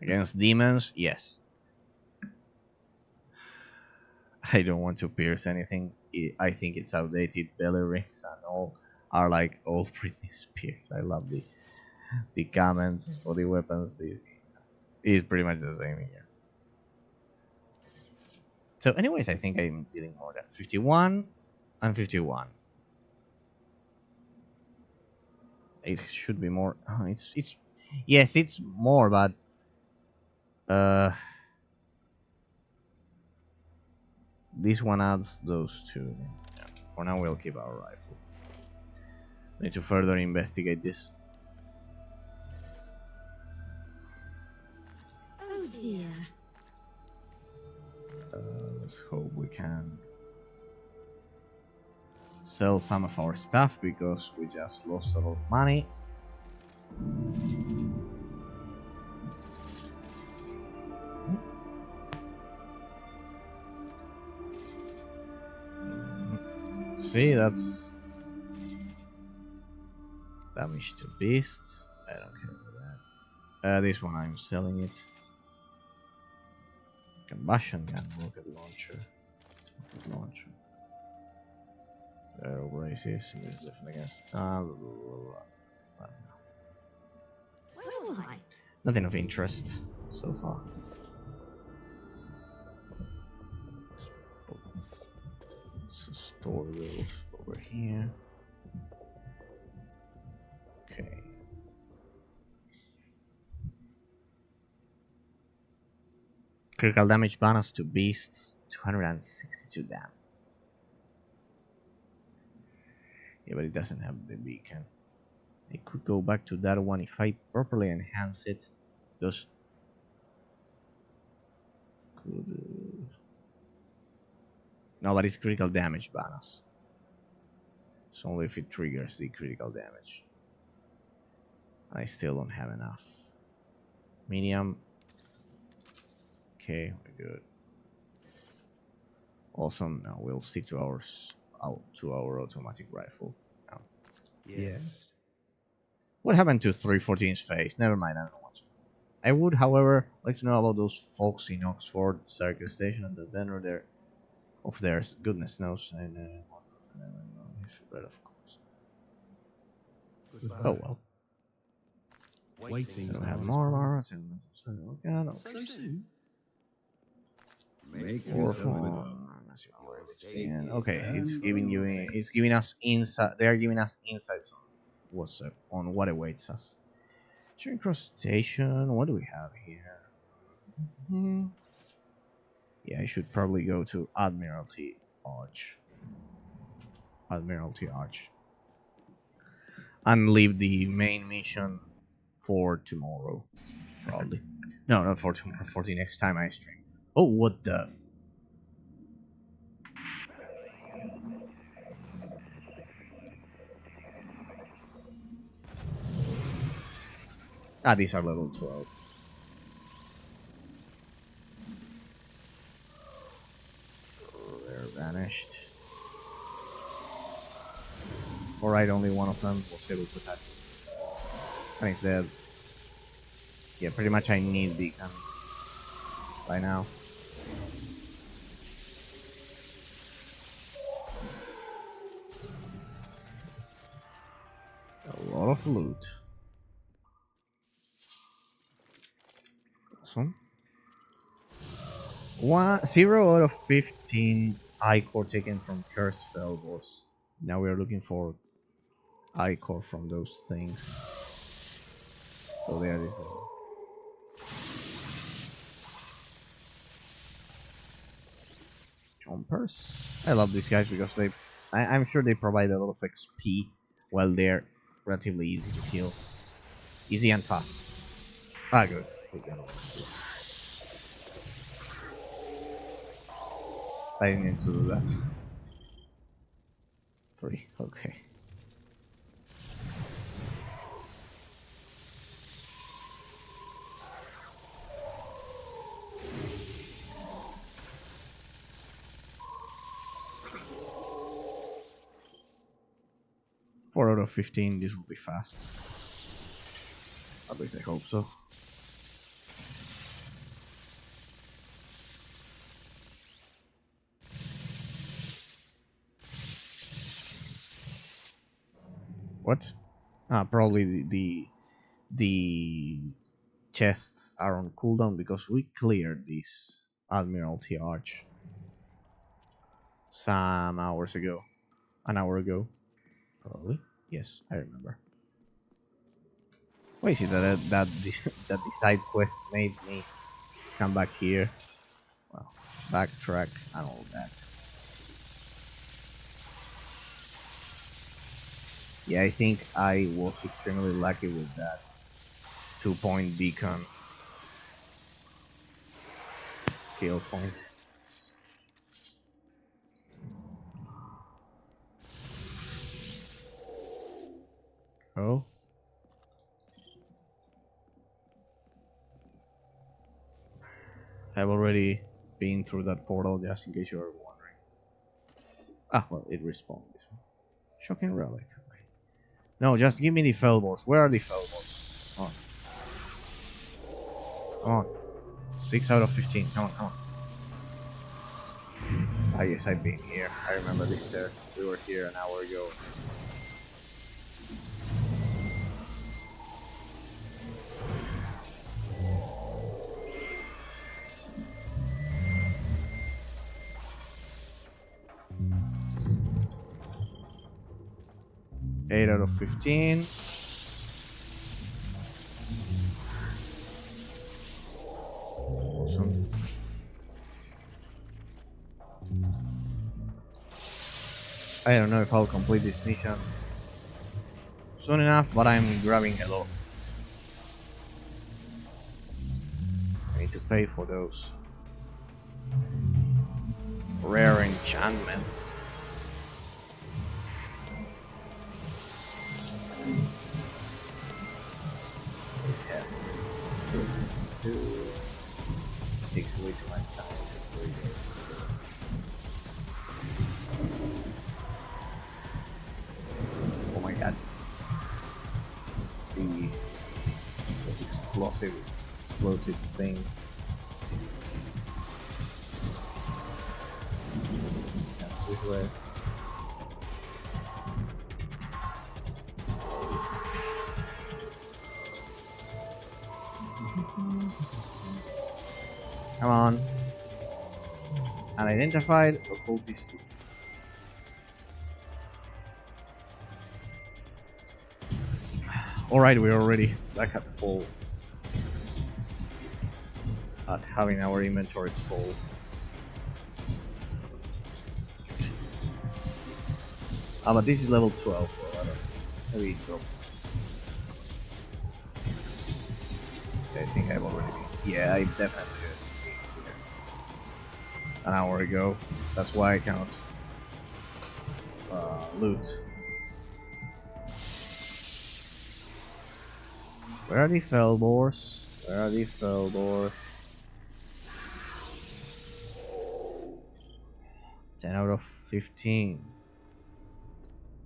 Against demons, yes. I don't want to pierce anything. I think it's outdated. Belly rings and all are like old Britney Spears. I love the comments for the weapons. It's pretty much the same here. So, anyways, I think I'm dealing more than 51 and 51. It should be more. Oh, it's yes, it's more, but this one adds those two. Yeah. For now, we'll keep our rifle. Need to further investigate this. Oh dear. Let's hope we can sell some of our stuff because we just lost a lot of money. See, that's damage to beasts. I don't care about that. This one I'm selling it. Combustion gun, rocket launcher. Braces, is different against time. Where was I? Nothing of interest so far. So store those over here. Okay. Critical damage bonus to beasts, 262 damage. Yeah, but it doesn't have the beacon. I could go back to that one if I properly enhance it. Those could. No, but it's critical damage bonus. It's only if it triggers the critical damage. I still don't have enough. Medium. Okay, we're good. Awesome. Now we'll stick to our automatic rifle. Now. Yes. What happened to 314's face? Never mind, I don't know what. I would, however, like to know about those folks in Oxford Circus Station and the vendor there of theirs. Goodness knows, I never know his bread, of course. Goodbye. Oh well. Waiting. I don't have more. So soon. Or okay, it's giving us insight. They are giving us insights on what awaits us. Charing Cross Station. What do we have here? Yeah, I should probably go to Admiralty Arch. And leave the main mission for tomorrow. Probably. No, not for tomorrow. For the next time I stream. Oh, what the? Ah, these are level 12. They're vanished. Alright, only one of them was able to attack. And he's dead. Yeah, pretty much I need beacon by now. A lot of loot. Awesome. 0 out of 15 ichor taken from Cursed Felboss. Now we are looking for ichor from those things. So there it is. Jumpers. I love these guys because I'm sure they provide a lot of XP while they're relatively easy to kill. Easy and fast. Ah, good. I didn't need to do that. 3, okay. Four out of 15, this will be fast. At least I hope so. What? Ah, probably the chests are on cooldown because we cleared this Admiralty Arch some hours ago. An hour ago, probably. Yes, I remember. Why is it that the side quest made me come back here? Well, backtrack and all that. Yeah, I think I was extremely lucky with that 2-point beacon skill point. Oh. I've already been through that portal, just in case you were wondering. Ah, well, it respawned this one. Shocking relic. No, just give me the Felboss. Where are the Felboss? Come on. Come on. 6 out of 15. Come on, come on. Ah, yes, I've been here. I remember these stairs. We were here an hour ago. Eight out of 15. Awesome. I don't know if I'll complete this mission soon enough, but I'm grabbing a lot. I need to pay for those rare enchantments. explosive things. This way. Come on. Unidentified occultist. Alright, we're already back at full. At having our inventory full. Ah, but this is level 12, so I don't know. Maybe it drops. I think I've already been. Yeah, I definitely did. An hour ago. That's why I cannot loot. Where are the fell doors? Where are the fell doors? 10 out of 15.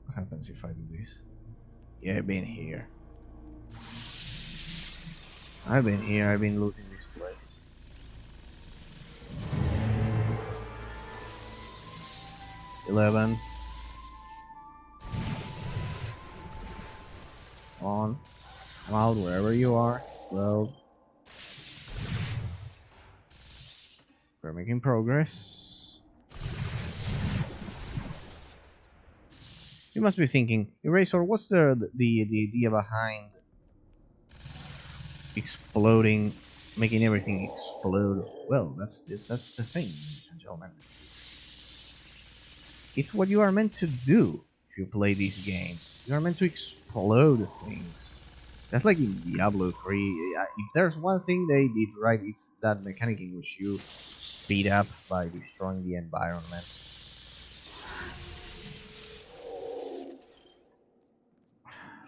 What happens if I do this? Yeah, I've been here. I've been here, I've been looting this place. $11. On. Come out wherever you are. 12. We're making progress. You must be thinking, Eraser, what's the idea behind exploding, making everything explode? Well, that's the thing, ladies and gentlemen. It's what you are meant to do if you play these games. You are meant to explode things. That's like in Diablo 3. If there's one thing they did right, it's that mechanic in which you speed up by destroying the environment.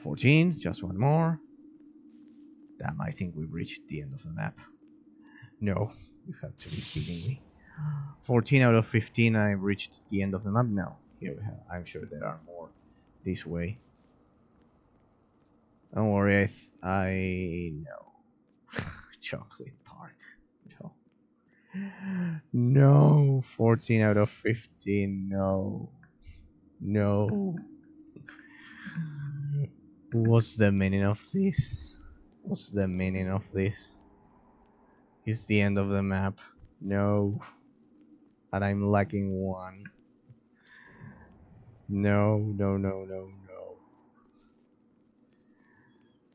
$14, just one more. Damn, I think we've reached the end of the map. No, you have to be kidding me. 14 out of 15, I've reached the end of the map. No, here we have. I'm sure there are more this way. Don't worry, I know. Chocolate Park. No. No, 14 out of 15. No. No. What's the meaning of this? What's the meaning of this? It's the end of the map. No. And I'm lacking one. No, no, no, no, no.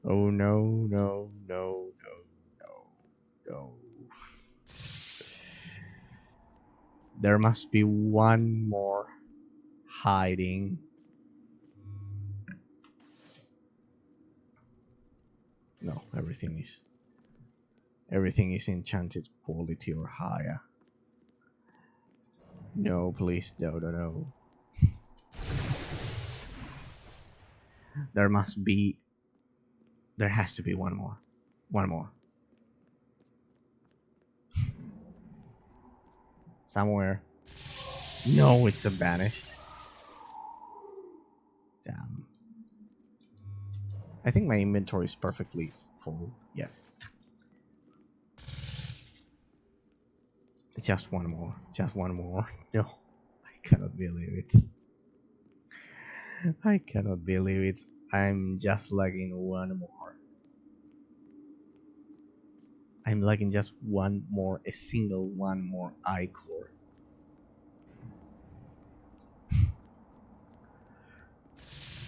Oh no, no, no, no, no, no. There must be one more hiding. No, everything is enchanted quality or higher. No, please, no, no, no. There has to be one more. One more. Somewhere. No, it's a banished. Damn. I think my inventory is perfectly full. Yeah. Just one more. Just one more. No. I cannot believe it. I cannot believe it. I'm just lagging one more. I'm lagging just one more, a single one more I-core.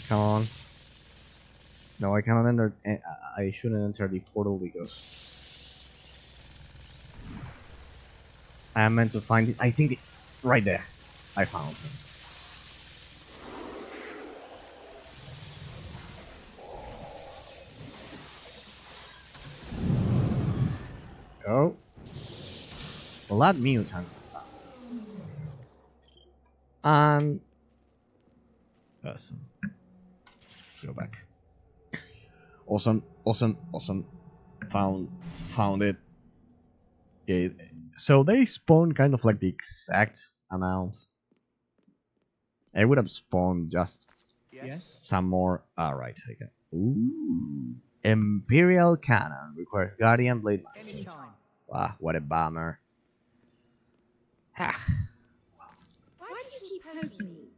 Come on. No, I cannot enter. I shouldn't enter the portal because I am meant to find it. I think right there. I found him. Oh. Well, that mutant. And awesome. Let's go back. Awesome, awesome, awesome. Found it. Yeah, so they spawn kind of like the exact amount. I would have spawned just Yes. some more. Alright, I got. Ooh. Imperial Cannon requires Guardian Blade Master. Anytime. Wow, what a bummer. Ah, Why do you keep poking me?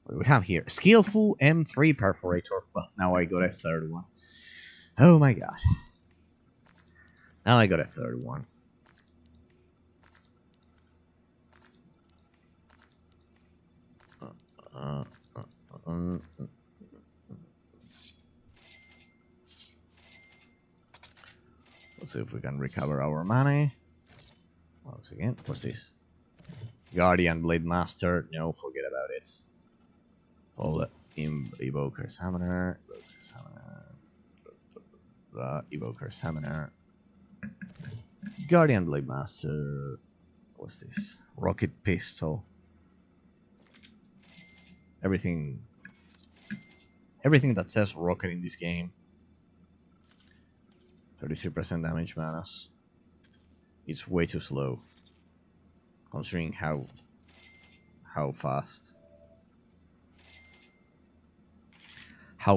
what do we have here? Skillful M3 Perforator. Well, now I got a third one. Oh my god. Now I got a third one. Uh, uh, uh, uh. Let's see if we can recover our money. Once again, what's this? Guardian Blade Master. No, forget about it. All Evoker Summoner. Evoker Summoner. Guardian Blade Master. What's this? Rocket Pistol. Everything that says rocket in this game. 33% damage bonus. It's way too slow, considering how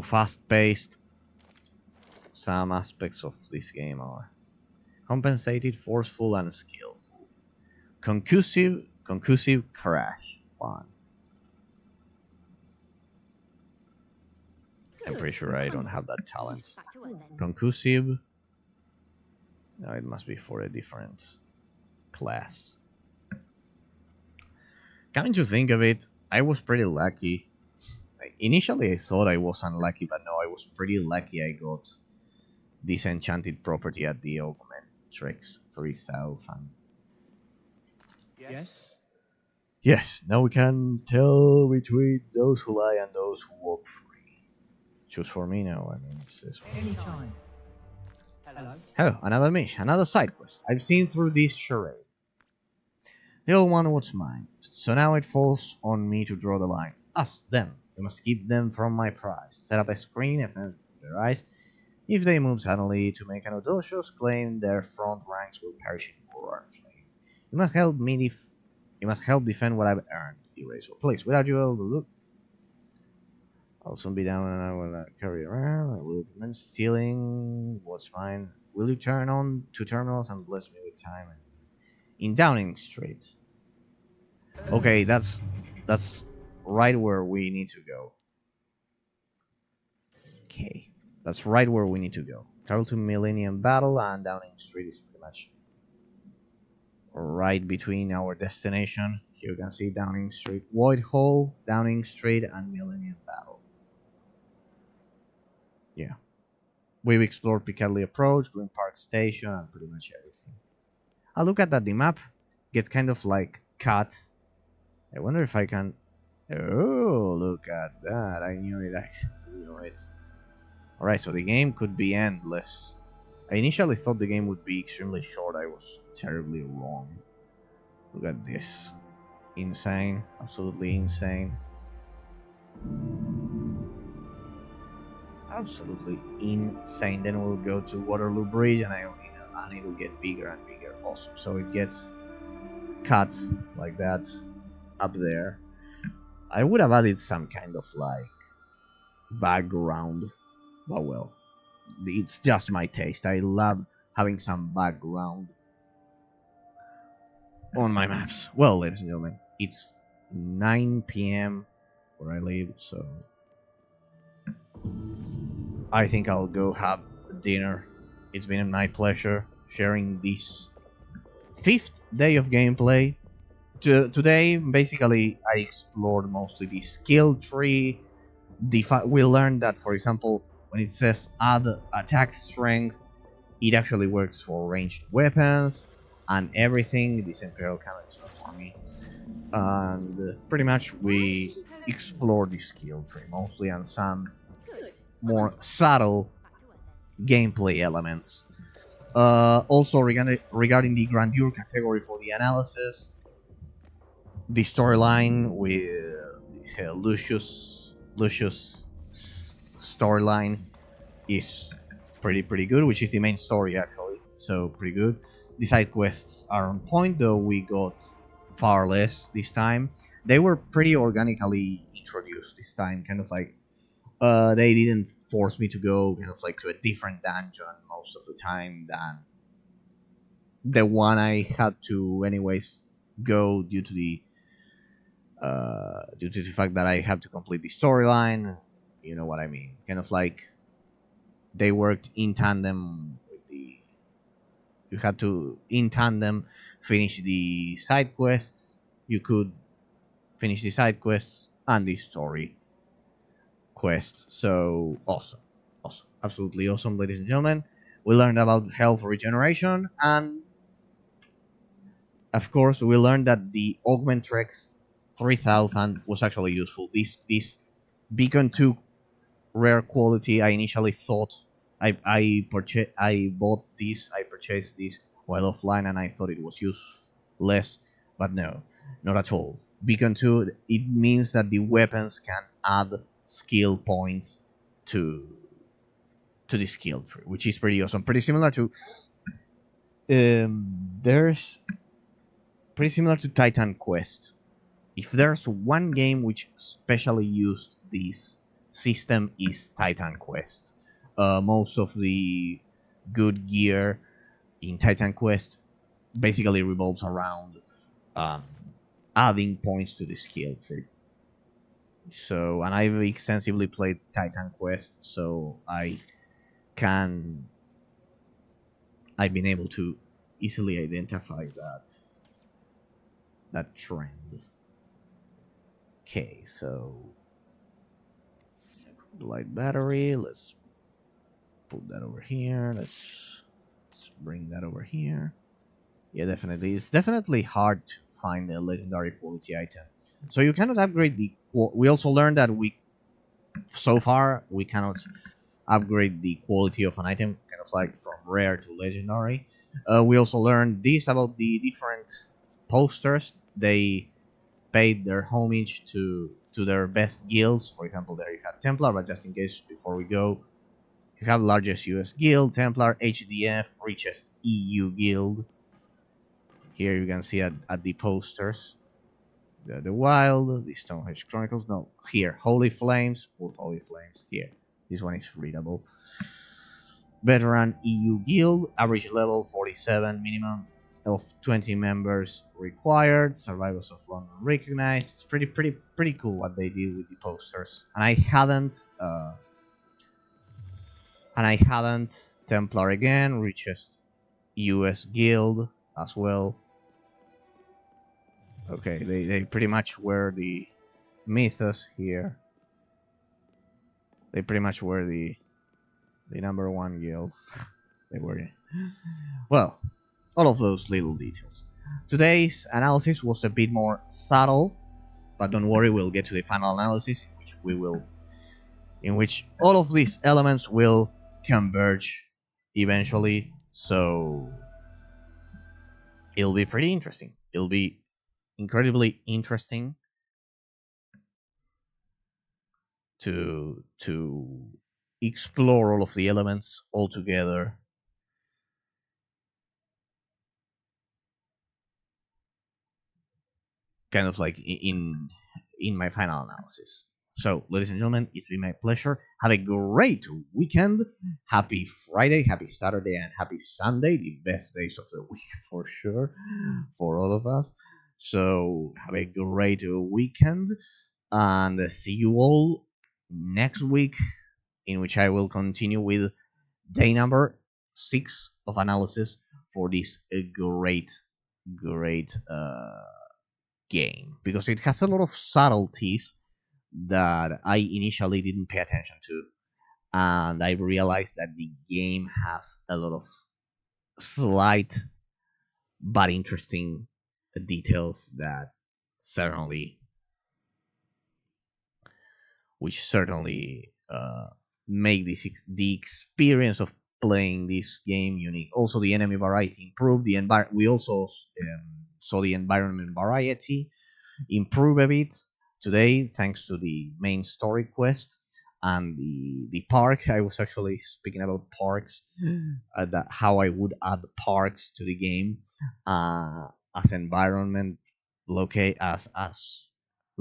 fast-paced some aspects of this game are. Compensated, forceful, and skillful. Concussive crash. Fun. I'm pretty sure I don't have that talent. Back to work then. Concussive. No, it must be for a different class. Coming to think of it, I was pretty lucky. Initially I thought I was unlucky, but no, I was pretty lucky I got this enchanted property at the Augmentrix 3000. Yes. Yes, now we can tell between those who lie and those who walk free. Choose for me now, I mean, it's this one. Anytime. Hello. Oh, another mission, another side quest. I've seen through this charade. The old one was mine, so now it falls on me to draw the line. Us, them. We must keep them from my prize. Set up a screen and fence their eyes. If they move suddenly to make an audacious claim, their front ranks will perish in war and flame. You must help me you must help defend what I've earned. Eraser. Please, without you, I'll soon be down and I will carry around. I will commence stealing what's mine. Will you turn on 2 terminals and bless me with time? In Downing Street. Okay, that's right where we need to go. Okay, that's right where we need to go. Travel to Millennium Battle, and Downing Street is pretty much right between our destination. Here you can see Downing Street, Whitehall, Downing Street, and Millennium Battle. Yeah. We've explored Piccadilly Approach, Green Park Station, and pretty much everything. I look at that, the map gets kind of like cut. I wonder if I can... Oh, look at that. I knew it. Alright, so the game could be endless. I initially thought the game would be extremely short. I was terribly wrong. Look at this. Insane. Absolutely insane. Absolutely insane. Then we'll go to Waterloo Bridge and it'll get bigger and bigger. Awesome. So it gets cut like that up there. I would have added some kind of like background, but well, it's just my taste. I love having some background on my maps. Well, ladies and gentlemen, it's 9 p.m. where I live, so I think I'll go have dinner. It's been my pleasure sharing this 5th day of gameplay. Today, basically, I explored mostly the skill tree. We learned that, for example, when it says add attack strength, it actually works for ranged weapons and everything. This Imperial Cannon is not for me. And pretty much we explored the skill tree mostly and some more subtle gameplay elements. Also, regarding the grandeur category for the analysis, the storyline with Lucius storyline is pretty good, which is the main story actually, so pretty good. The side quests are on point, though we got far less this time. They were pretty organically introduced this time, kind of like they didn't forced me to go kind of like to a different dungeon most of the time than the one I had to anyways go due to the fact that I have to complete the storyline. You know what I mean? Kind of like they worked in tandem with the. You had to in tandem finish the side quests. You could finish the side quests and the story quest. So awesome, awesome, absolutely awesome, ladies and gentlemen. We learned about health regeneration, and of course, we learned that the Augmentrex 3000 was actually useful. This Beacon 2 rare quality, I initially thought I purchased this while offline, and I thought it was useless, but no, not at all. Beacon 2, it means that the weapons can add skill points to the skill tree, which is pretty awesome. There's pretty similar to Titan Quest. If there's one game which specially used this system is Titan Quest. Most of the good gear in Titan Quest basically revolves around um, adding points to the skill tree. So, and I've extensively played Titan Quest, so I've been able to easily identify that trend. Okay, so light battery. Let's put that over here. Let's bring that over here. Yeah, definitely. It's definitely hard to find a legendary quality item. So you cannot upgrade the. We also learned that so far we cannot upgrade the quality of an item, kind of like from rare to legendary. We also learned this about the different posters. They paid their homage to their best guilds. For example, there you have Templar, but just in case before we go, you have largest US guild, Templar, HDF, richest EU guild. Here you can see at the posters. The Wild, the Stonehenge Chronicles. No, here, Holy Flames, put Holy Flames here. This one is readable. Veteran EU Guild, average level 47, minimum of 20 members required. Survivors of London recognized. It's pretty cool what they did with the posters. And I hadn't Templar again, richest US Guild as well. Okay, they pretty much were the mythos here. They pretty much were the number one guild. They were. Well, all of those little details. Today's analysis was a bit more subtle, but don't worry, we'll get to the final analysis in which all of these elements will converge eventually. So it'll be pretty interesting. It'll be incredibly interesting to explore all of the elements all together. Kind of like in my final analysis. So, ladies and gentlemen, it's been my pleasure. Have a great weekend. Happy Friday, happy Saturday, and happy Sunday. The best days of the week for sure for all of us. So, have a great weekend, and see you all next week, in which I will continue with day number 6 of analysis for this great game, because it has a lot of subtleties that I initially didn't pay attention to, and I realized that the game has a lot of slight but interesting details that certainly make the experience of playing this game unique. Also, the enemy variety improved. We also saw the environment variety improve a bit today, thanks to the main story quest and the park. I was actually speaking about parks, that how I would add parks to the game as environment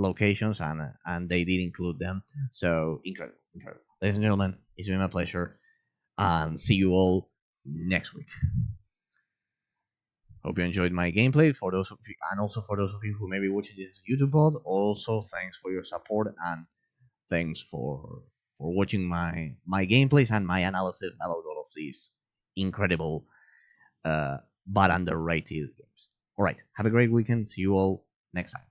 locations, and they did include them. So incredible, incredible. Ladies and gentlemen, it's been my pleasure, and see you all next week. Hope you enjoyed my gameplay. For those of you, and also for those of you who may be watching this YouTube pod, also thanks for your support, and thanks for watching my gameplays and my analysis about all of these incredible but underrated games. All right, have a great weekend. See you all next time.